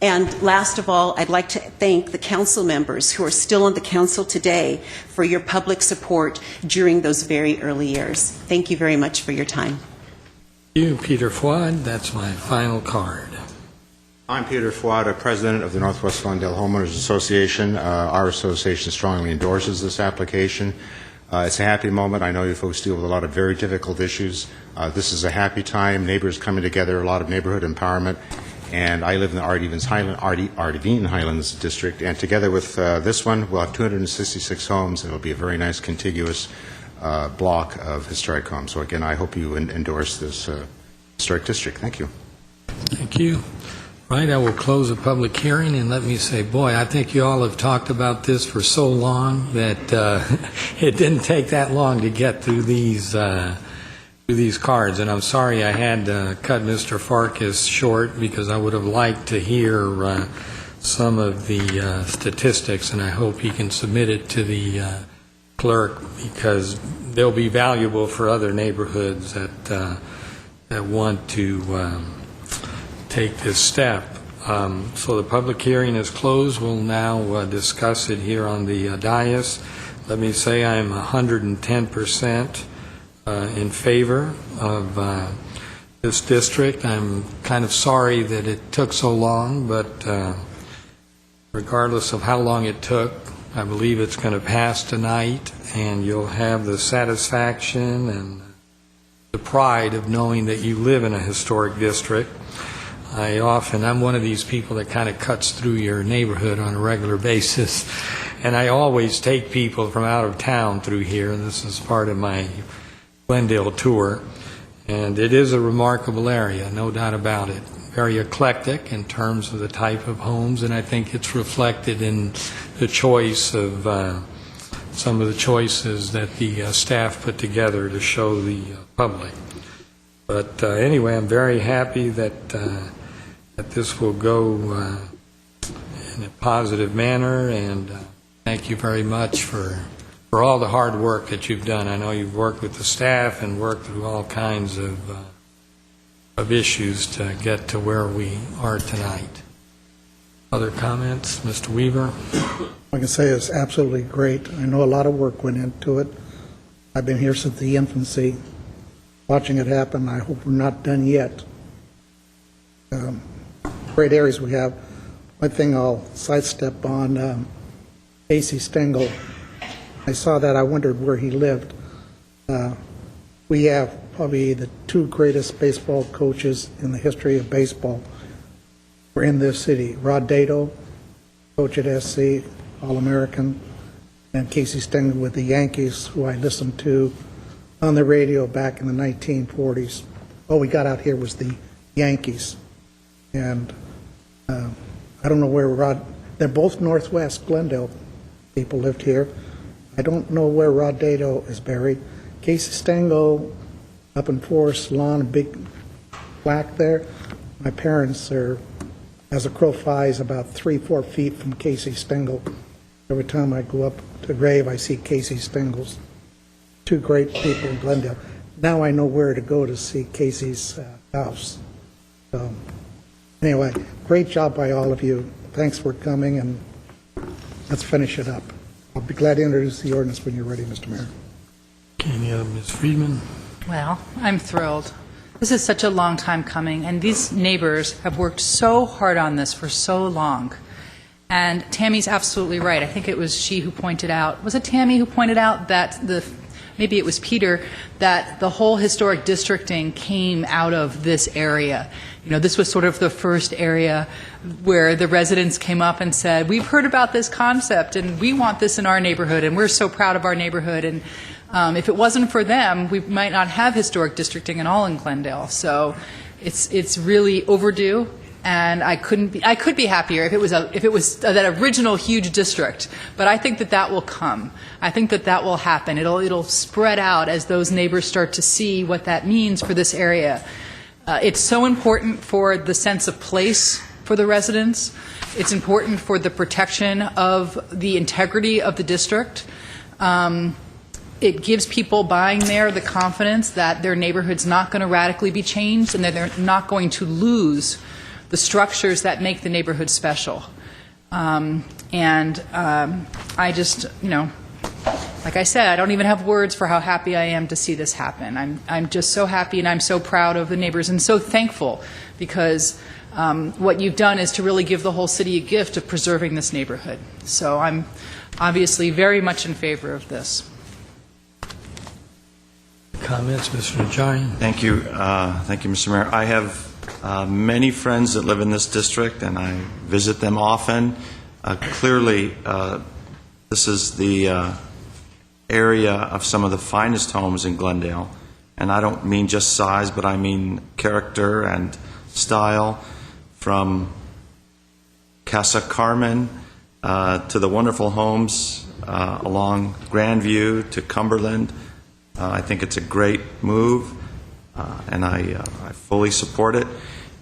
And last of all, I'd like to thank the council members who are still on the council today for your public support during those very early years. Thank you very much for your time. Thank you, Peter Fouad. That's my final card. I'm Peter Fouad, President of the Northwest Glendale Homeowners Association. Our association strongly endorses this application. It's a happy moment. I know you folks deal with a lot of very difficult issues. This is a happy time, neighbors coming together, a lot of neighborhood empowerment. And I live in the Ardeven Highlands District, and together with this one, we'll have 266 homes, and it'll be a very nice contiguous block of historic homes. So again, I hope you endorse this historic district. Thank you. Thank you. Right, I will close the public hearing, and let me say, boy, I think you all have talked about this for so long that it didn't take that long to get through these cards, and I'm sorry I had to cut Mr. Farkas short because I would have liked to hear some of the statistics, and I hope he can submit it to the clerk because they'll be valuable for other neighborhoods that want to take this step. So the public hearing is closed. We'll now discuss it here on the dais. Let me say I'm 110% in favor of this district. I'm kind of sorry that it took so long, but regardless of how long it took, I believe it's going to pass tonight, and you'll have the satisfaction and the pride of knowing that you live in a historic district. I'm one of these people that kind of cuts through your neighborhood on a regular basis, and I always take people from out of town through here. This is part of my Glendale tour, and it is a remarkable area, no doubt about it. Very eclectic in terms of the type of homes, and I think it's reflected in the choice of some of the choices that the staff put together to show the public. But anyway, I'm very happy that that this will go in a positive manner, and thank you very much for all the hard work that you've done. I know you've worked with the staff and worked through all kinds of issues to get to where we are tonight. Other comments? Mr. Weaver? I can say it's absolutely great. I know a lot of work went into it. I've been here since the infancy, watching it happen. I hope we're not done yet. Great areas we have. One thing I'll sidestep on, Casey Stengel. I saw that. I wondered where he lived. We have probably the two greatest baseball coaches in the history of baseball. We're in this city. Rod Dato, coach at SC, All-American, and Casey Stengel with the Yankees, who I listened to on the radio back in the 1940s. All we got out here was the Yankees. And I don't know where Rod, they're both Northwest Glendale people lived here. I don't know where Rod Dato is buried. Casey Stengel up in Forest Lawn, a big plaque there. My parents are, as a crow flies, about 3-4 feet from Casey Stengel. Every time I go up to the grave, I see Casey Stengel's. Two great people in Glendale. Now I know where to go to see Casey's house. So, anyway, great job by all of you. Thanks for coming, and let's finish it up. I'll be glad to introduce the ordinance when you're ready, Mr. Mayor. Any other, Ms. Friedman? Well, I'm thrilled. This is such a long time coming, and these neighbors have worked so hard on this for so long. And Tammy's absolutely right. I think it was she who pointed out, was it Tammy who pointed out that maybe it was Peter, that the whole historic districting came out of this area. You know, this was sort of the first area where the residents came up and said, we've heard about this concept and we want this in our neighborhood and we're so proud of our neighborhood. And if it wasn't for them, we might not have historic districting at all in Glendale. So it's really overdue. And I could be happier if it was that original huge district. But I think that will come. I think that will happen. It'll spread out as those neighbors start to see what that means for this area. It's so important for the sense of place for the residents. It's important for the protection of the integrity of the district. It gives people buying there the confidence that their neighborhood's not going to radically be changed and that they're not going to lose the structures that make the neighborhood special. I just, like I said, I don't even have words for how happy I am to see this happen. I'm just so happy, and I'm so proud of the neighbors and so thankful because what you've done is to really give the whole city a gift of preserving this neighborhood. So I'm obviously very much in favor of this. Comments, Mr. Najarian? Thank you, Mr. Mayor. I have many friends that live in this district, and I visit them often. Clearly, this is the area of some of the finest homes in Glendale, and I don't mean just size, but I mean character and style, from Casa Carmen to the wonderful homes along Grandview to Cumberland. I think it's a great move, and I fully support it,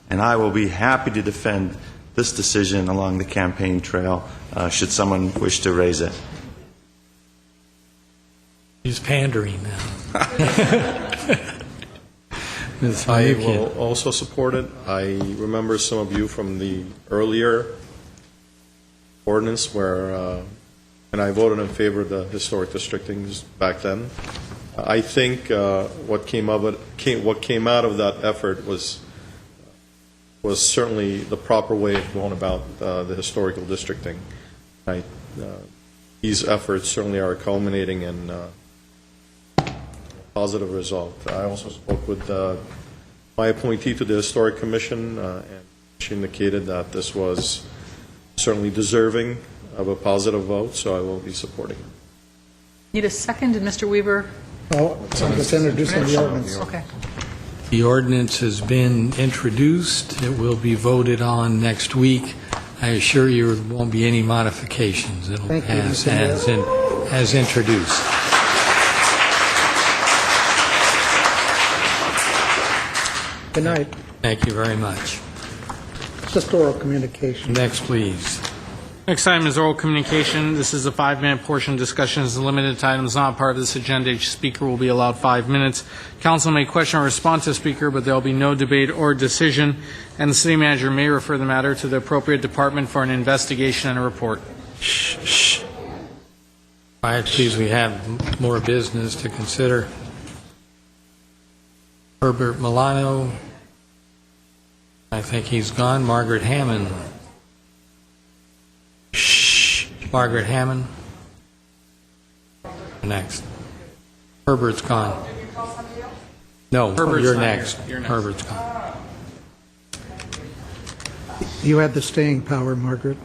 and I will be happy to defend this decision along the campaign trail should someone wish to raise it. He's pandering now. I will also support it. I remember some of you from the earlier ordinance where, and I voted in favor of the historic districting back then. I think what came out of that effort was certainly the proper way of going about the historical districting. These efforts certainly are culminating in positive result. I also spoke with my appointee to the Historic Commission, and she indicated that this was certainly deserving have a positive vote, so I will be supporting it. Need a second, and Mr. Weaver? Oh, I'm just introducing the ordinance. Okay. The ordinance has been introduced. It will be voted on next week. I assure you there won't be any modifications. It'll Thank you, pass Mr. Mayor. as introduced. Good night. Thank you very much. Just oral communication. Next, please. Next item is oral communication. This is a 5-minute portion. Discussion is limited to items not part of this agenda. Each speaker will be allowed 5 minutes. Council may question or respond to the speaker, but there will be no debate or decision, and the city manager may refer the matter to the appropriate department for an investigation and a report. Quiet, please. We have more business to consider. Herbert Milano. I think he's gone. Margaret Hammond. Margaret Hammond. Next. Herbert's gone. No, Herbert's you're not next. here. You're next. Herbert's gone. You had the staying power, Margaret.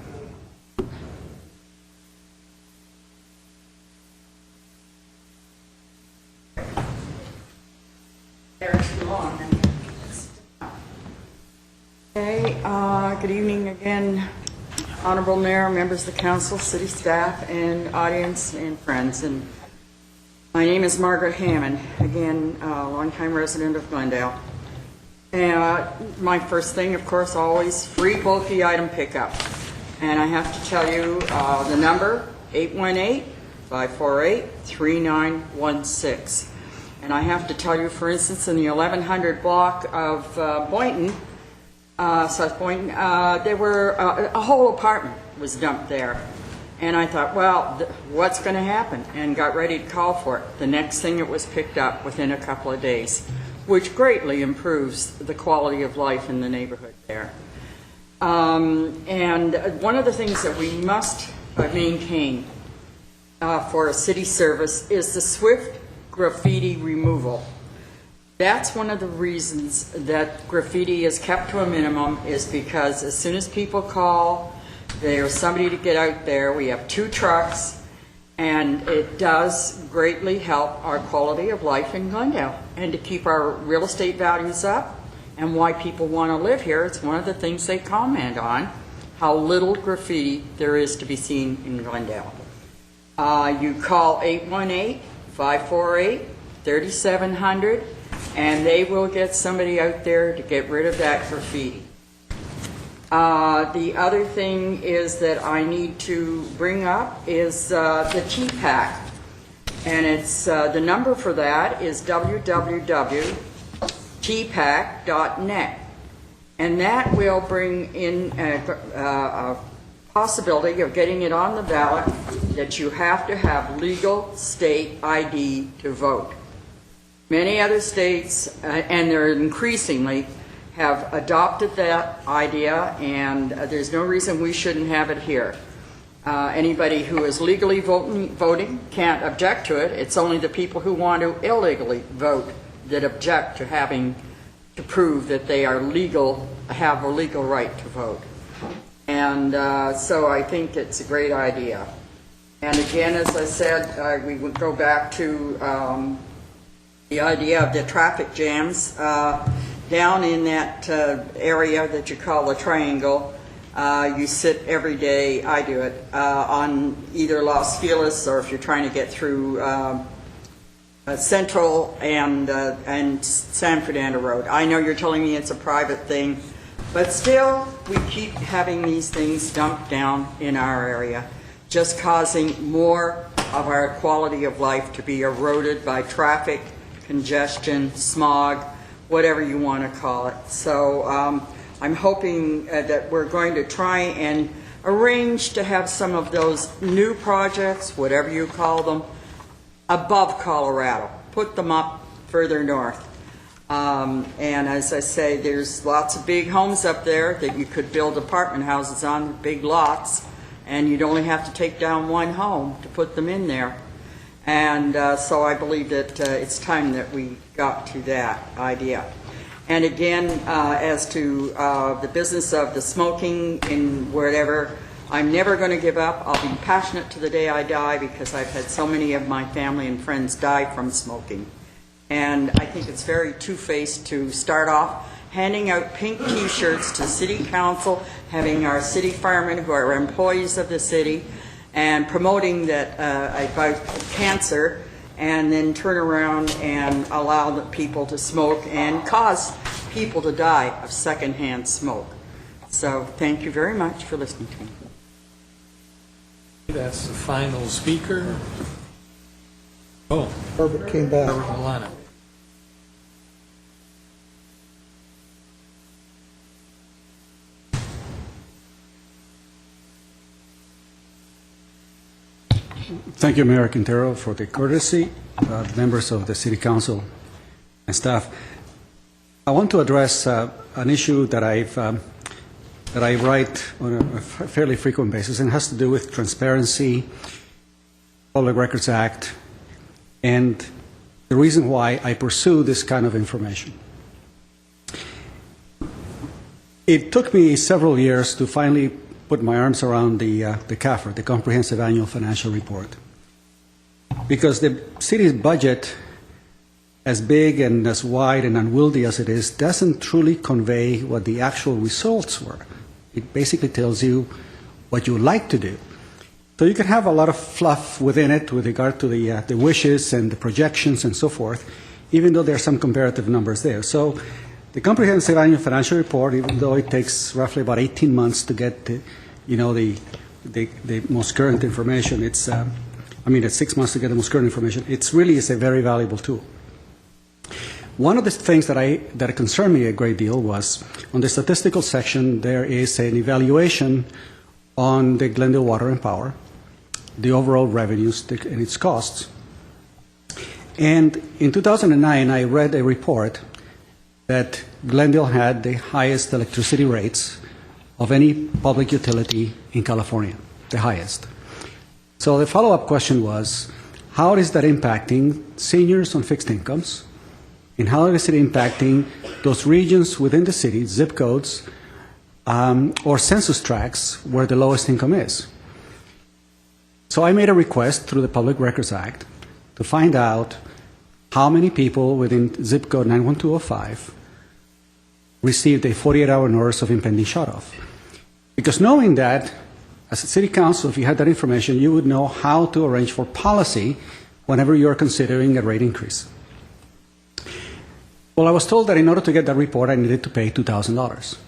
Okay, good evening again, Honorable Mayor, members of the council, city staff, and audience and friends. And my name is Margaret Hammond, again, a longtime resident of Glendale. And my first thing, of course, always free bulky item pickup. And I have to tell you the number, 818-548-3916. And I have to tell you, for instance, in the 1100 block of Boynton, South Boynton, there were a whole apartment was dumped there. And I thought, well, what's going to happen? And got ready to call for it. The next thing, it was picked up within a couple of days, which greatly improves the quality of life in the neighborhood there. And one of the things that we must maintain for a city service is the swift graffiti removal. That's one of the reasons that graffiti is kept to a minimum, is because as soon as people call, there's somebody to get out there. We have 2 trucks, and it does greatly help our quality of life in Glendale and to keep our real estate values up and why people want to live here. It's one of the things they comment on, how little graffiti there is to be seen in Glendale. You call 818-548-3700, and they will get somebody out there to get rid of that graffiti. The other thing is that I need to bring up is the TPAC, and it's the number for that is www.tpac.net, and that will bring in a possibility of getting it on the ballot that you have to have legal state ID to vote. Many other states, and they're increasingly, have adopted that idea, and there's no reason we shouldn't have it here. Anybody who is legally voting can't object to it. It's only the people who want to illegally vote that object to having to prove that they are legal, have a legal right to vote. And so I think it's a great idea. And again, as I said, we would go back to the idea of the traffic jams down in that area that you call the triangle. You sit every day, I do it, on either Los Feliz, or if you're trying to get through Central and San Fernando Road. I know you're telling me it's a private thing, but still we keep having these things dumped down in our area, just causing more of our quality of life to be eroded by traffic, congestion, smog, whatever you want to call it. So I'm hoping that we're going to try and arrange to have some of those new projects, whatever you call them, above Colorado. Put them up further north. And as I say, there's lots of big homes up there that you could build apartment houses on, big lots, and you'd only have to take down one home to put them in there. And so I believe that it's time that we got to that idea. And again, as to the business of the smoking in whatever, I'm never going to give up. I'll be passionate to the day I die because I've had so many of my family and friends die from smoking. And I think it's very two-faced to start off handing out pink T-shirts to City Council, having our city firemen who are employees of the city, and promoting that about cancer, and then turn around and allow the people to smoke and cause people to die of secondhand smoke. So thank you very much for listening to me. That's the final speaker. Oh, Herbert came back. Herbert Milano. Thank you, Mayor Quintero, for the courtesy, members of the City Council and staff. I want to address an issue that I write on a fairly frequent basis, and it has to do with transparency, Public Records Act, and the reason why I pursue this kind of information. It took me several years to finally put my arms around the CAFR, the Comprehensive Annual Financial Report, because the city's budget, as big and as wide and unwieldy as it is, doesn't truly convey what the actual results were. It basically tells you what you would like to do. So you can have a lot of fluff within it with regard to the wishes and the projections and so forth, even though there are some comparative numbers there. So the Comprehensive Annual Financial Report, even though it takes roughly about 18 months to get the most current information, it's 6 months to get the most current information, it really is a very valuable tool. One of the things that concerned me a great deal was on the statistical section, there is an evaluation on the Glendale Water and Power, the overall revenues and its costs. And in 2009, I read a report that Glendale had the highest electricity rates of any public utility in California, the highest. So the follow-up question was, how is that impacting seniors on fixed incomes, and how is it impacting those regions within the city, zip codes, or census tracts where the lowest income is? So I made a request through the Public Records Act to find out how many people within zip code 91205 received a 48-hour notice of impending shutoff. Because knowing that, as a city council, if you had that information, you would know how to arrange for policy whenever you're considering a rate increase. Well, I was told that in order to get that report, I needed to pay $2,000.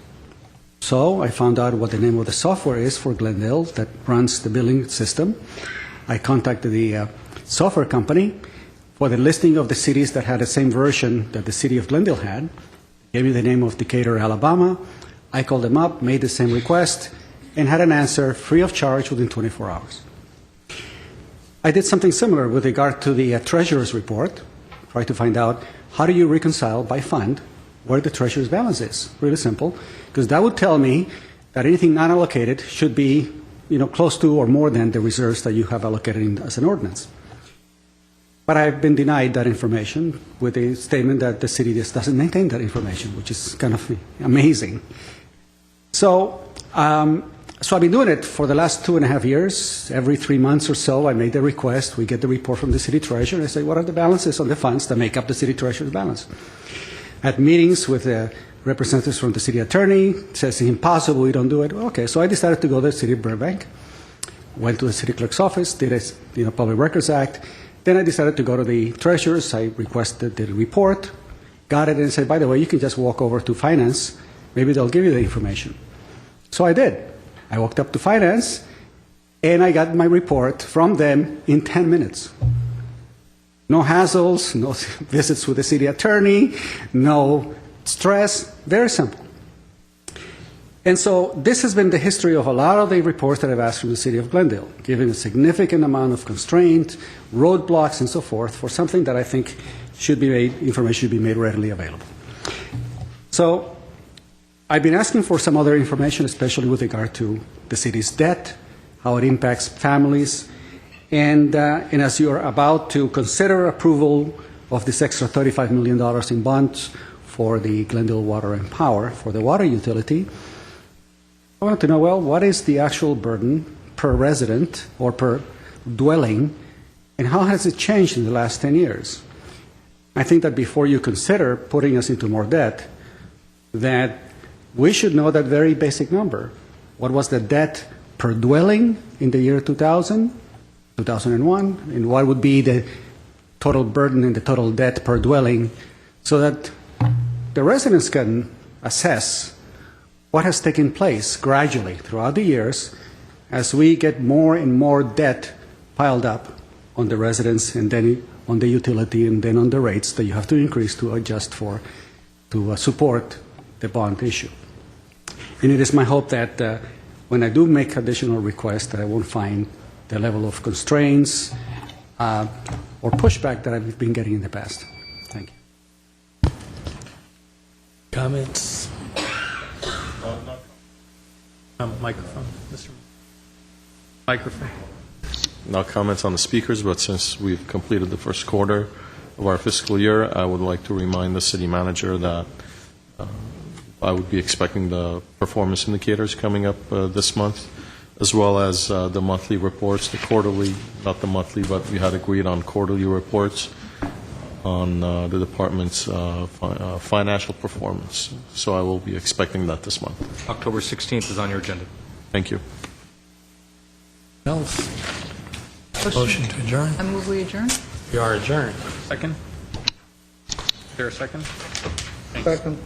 So I found out what the name of the software is for Glendale that runs the billing system. I contacted the software company for the listing of the cities that had the same version that the city of Glendale had. Gave me the name of Decatur, Alabama. I called them up, made the same request, and had an answer free of charge within 24 hours. I did something similar with regard to the treasurer's report, tried to find out how do you reconcile by fund where the treasurer's balance is. Really simple, because that would tell me that anything not allocated should be close to or more than the reserves that you have allocated as an ordinance. But I've been denied that information with a statement that the city just doesn't maintain that information, which is kind of amazing. So I've been doing it for the last 2.5 years. Every 3 months or so, I make the request. We get the report from the city treasurer. I say, what are the balances on the funds that make up the city treasurer's balance? At meetings with the representatives from the city attorney, says it's impossible, we don't do it. Okay, so I decided to go to the city of Burbank, went to the city clerk's office, did a Public Records Act. Then I decided to go to the treasurers. I requested the report, got it, and said, by the way, you can just walk over to finance. Maybe they'll give you the information. So I did. I walked up to finance, and I got my report from them in 10 minutes. No hassles, no visits with the city attorney, no stress, very simple. And so this has been the history of a lot of the reports that I've asked from the city of Glendale, given a significant amount of constraint, roadblocks, and so forth, for something that I think information should be made readily available. So I've been asking for some other information, especially with regard to the city's debt, how it impacts families, and as you're about to consider approval of this extra $35 million in bonds for the Glendale Water and Power, for the water utility, I wanted to know, well, what is the actual burden per resident or per dwelling, and how has it changed in the last 10 years? I think that before you consider putting us into more debt, that we should know that very basic number. What was the debt per dwelling in the year 2000, 2001, and what would be the total burden and the total debt per dwelling, so that the residents can assess what has taken place gradually throughout the years as we get more and more debt piled up on the residents and then on the utility and then on the rates that you have to increase to adjust for, to support the bond issue. And it is my hope that when I do make additional requests that I won't find the level of constraints or pushback that I've been getting in the past. Thank you. Comments? Microphone, Mr. Microphone. No comments on the speakers, but since we've completed the first quarter of our fiscal year, I would like to remind the city manager that I would be expecting the performance indicators coming up this month, as well as the monthly reports, the quarterly, not the monthly, but we had agreed on quarterly reports on the department's financial performance. So I will be expecting that this month. October 16th is on your agenda. Thank you. Else? Motion to adjourn. I move we adjourn. We are adjourned. Second? Is there a second? Second.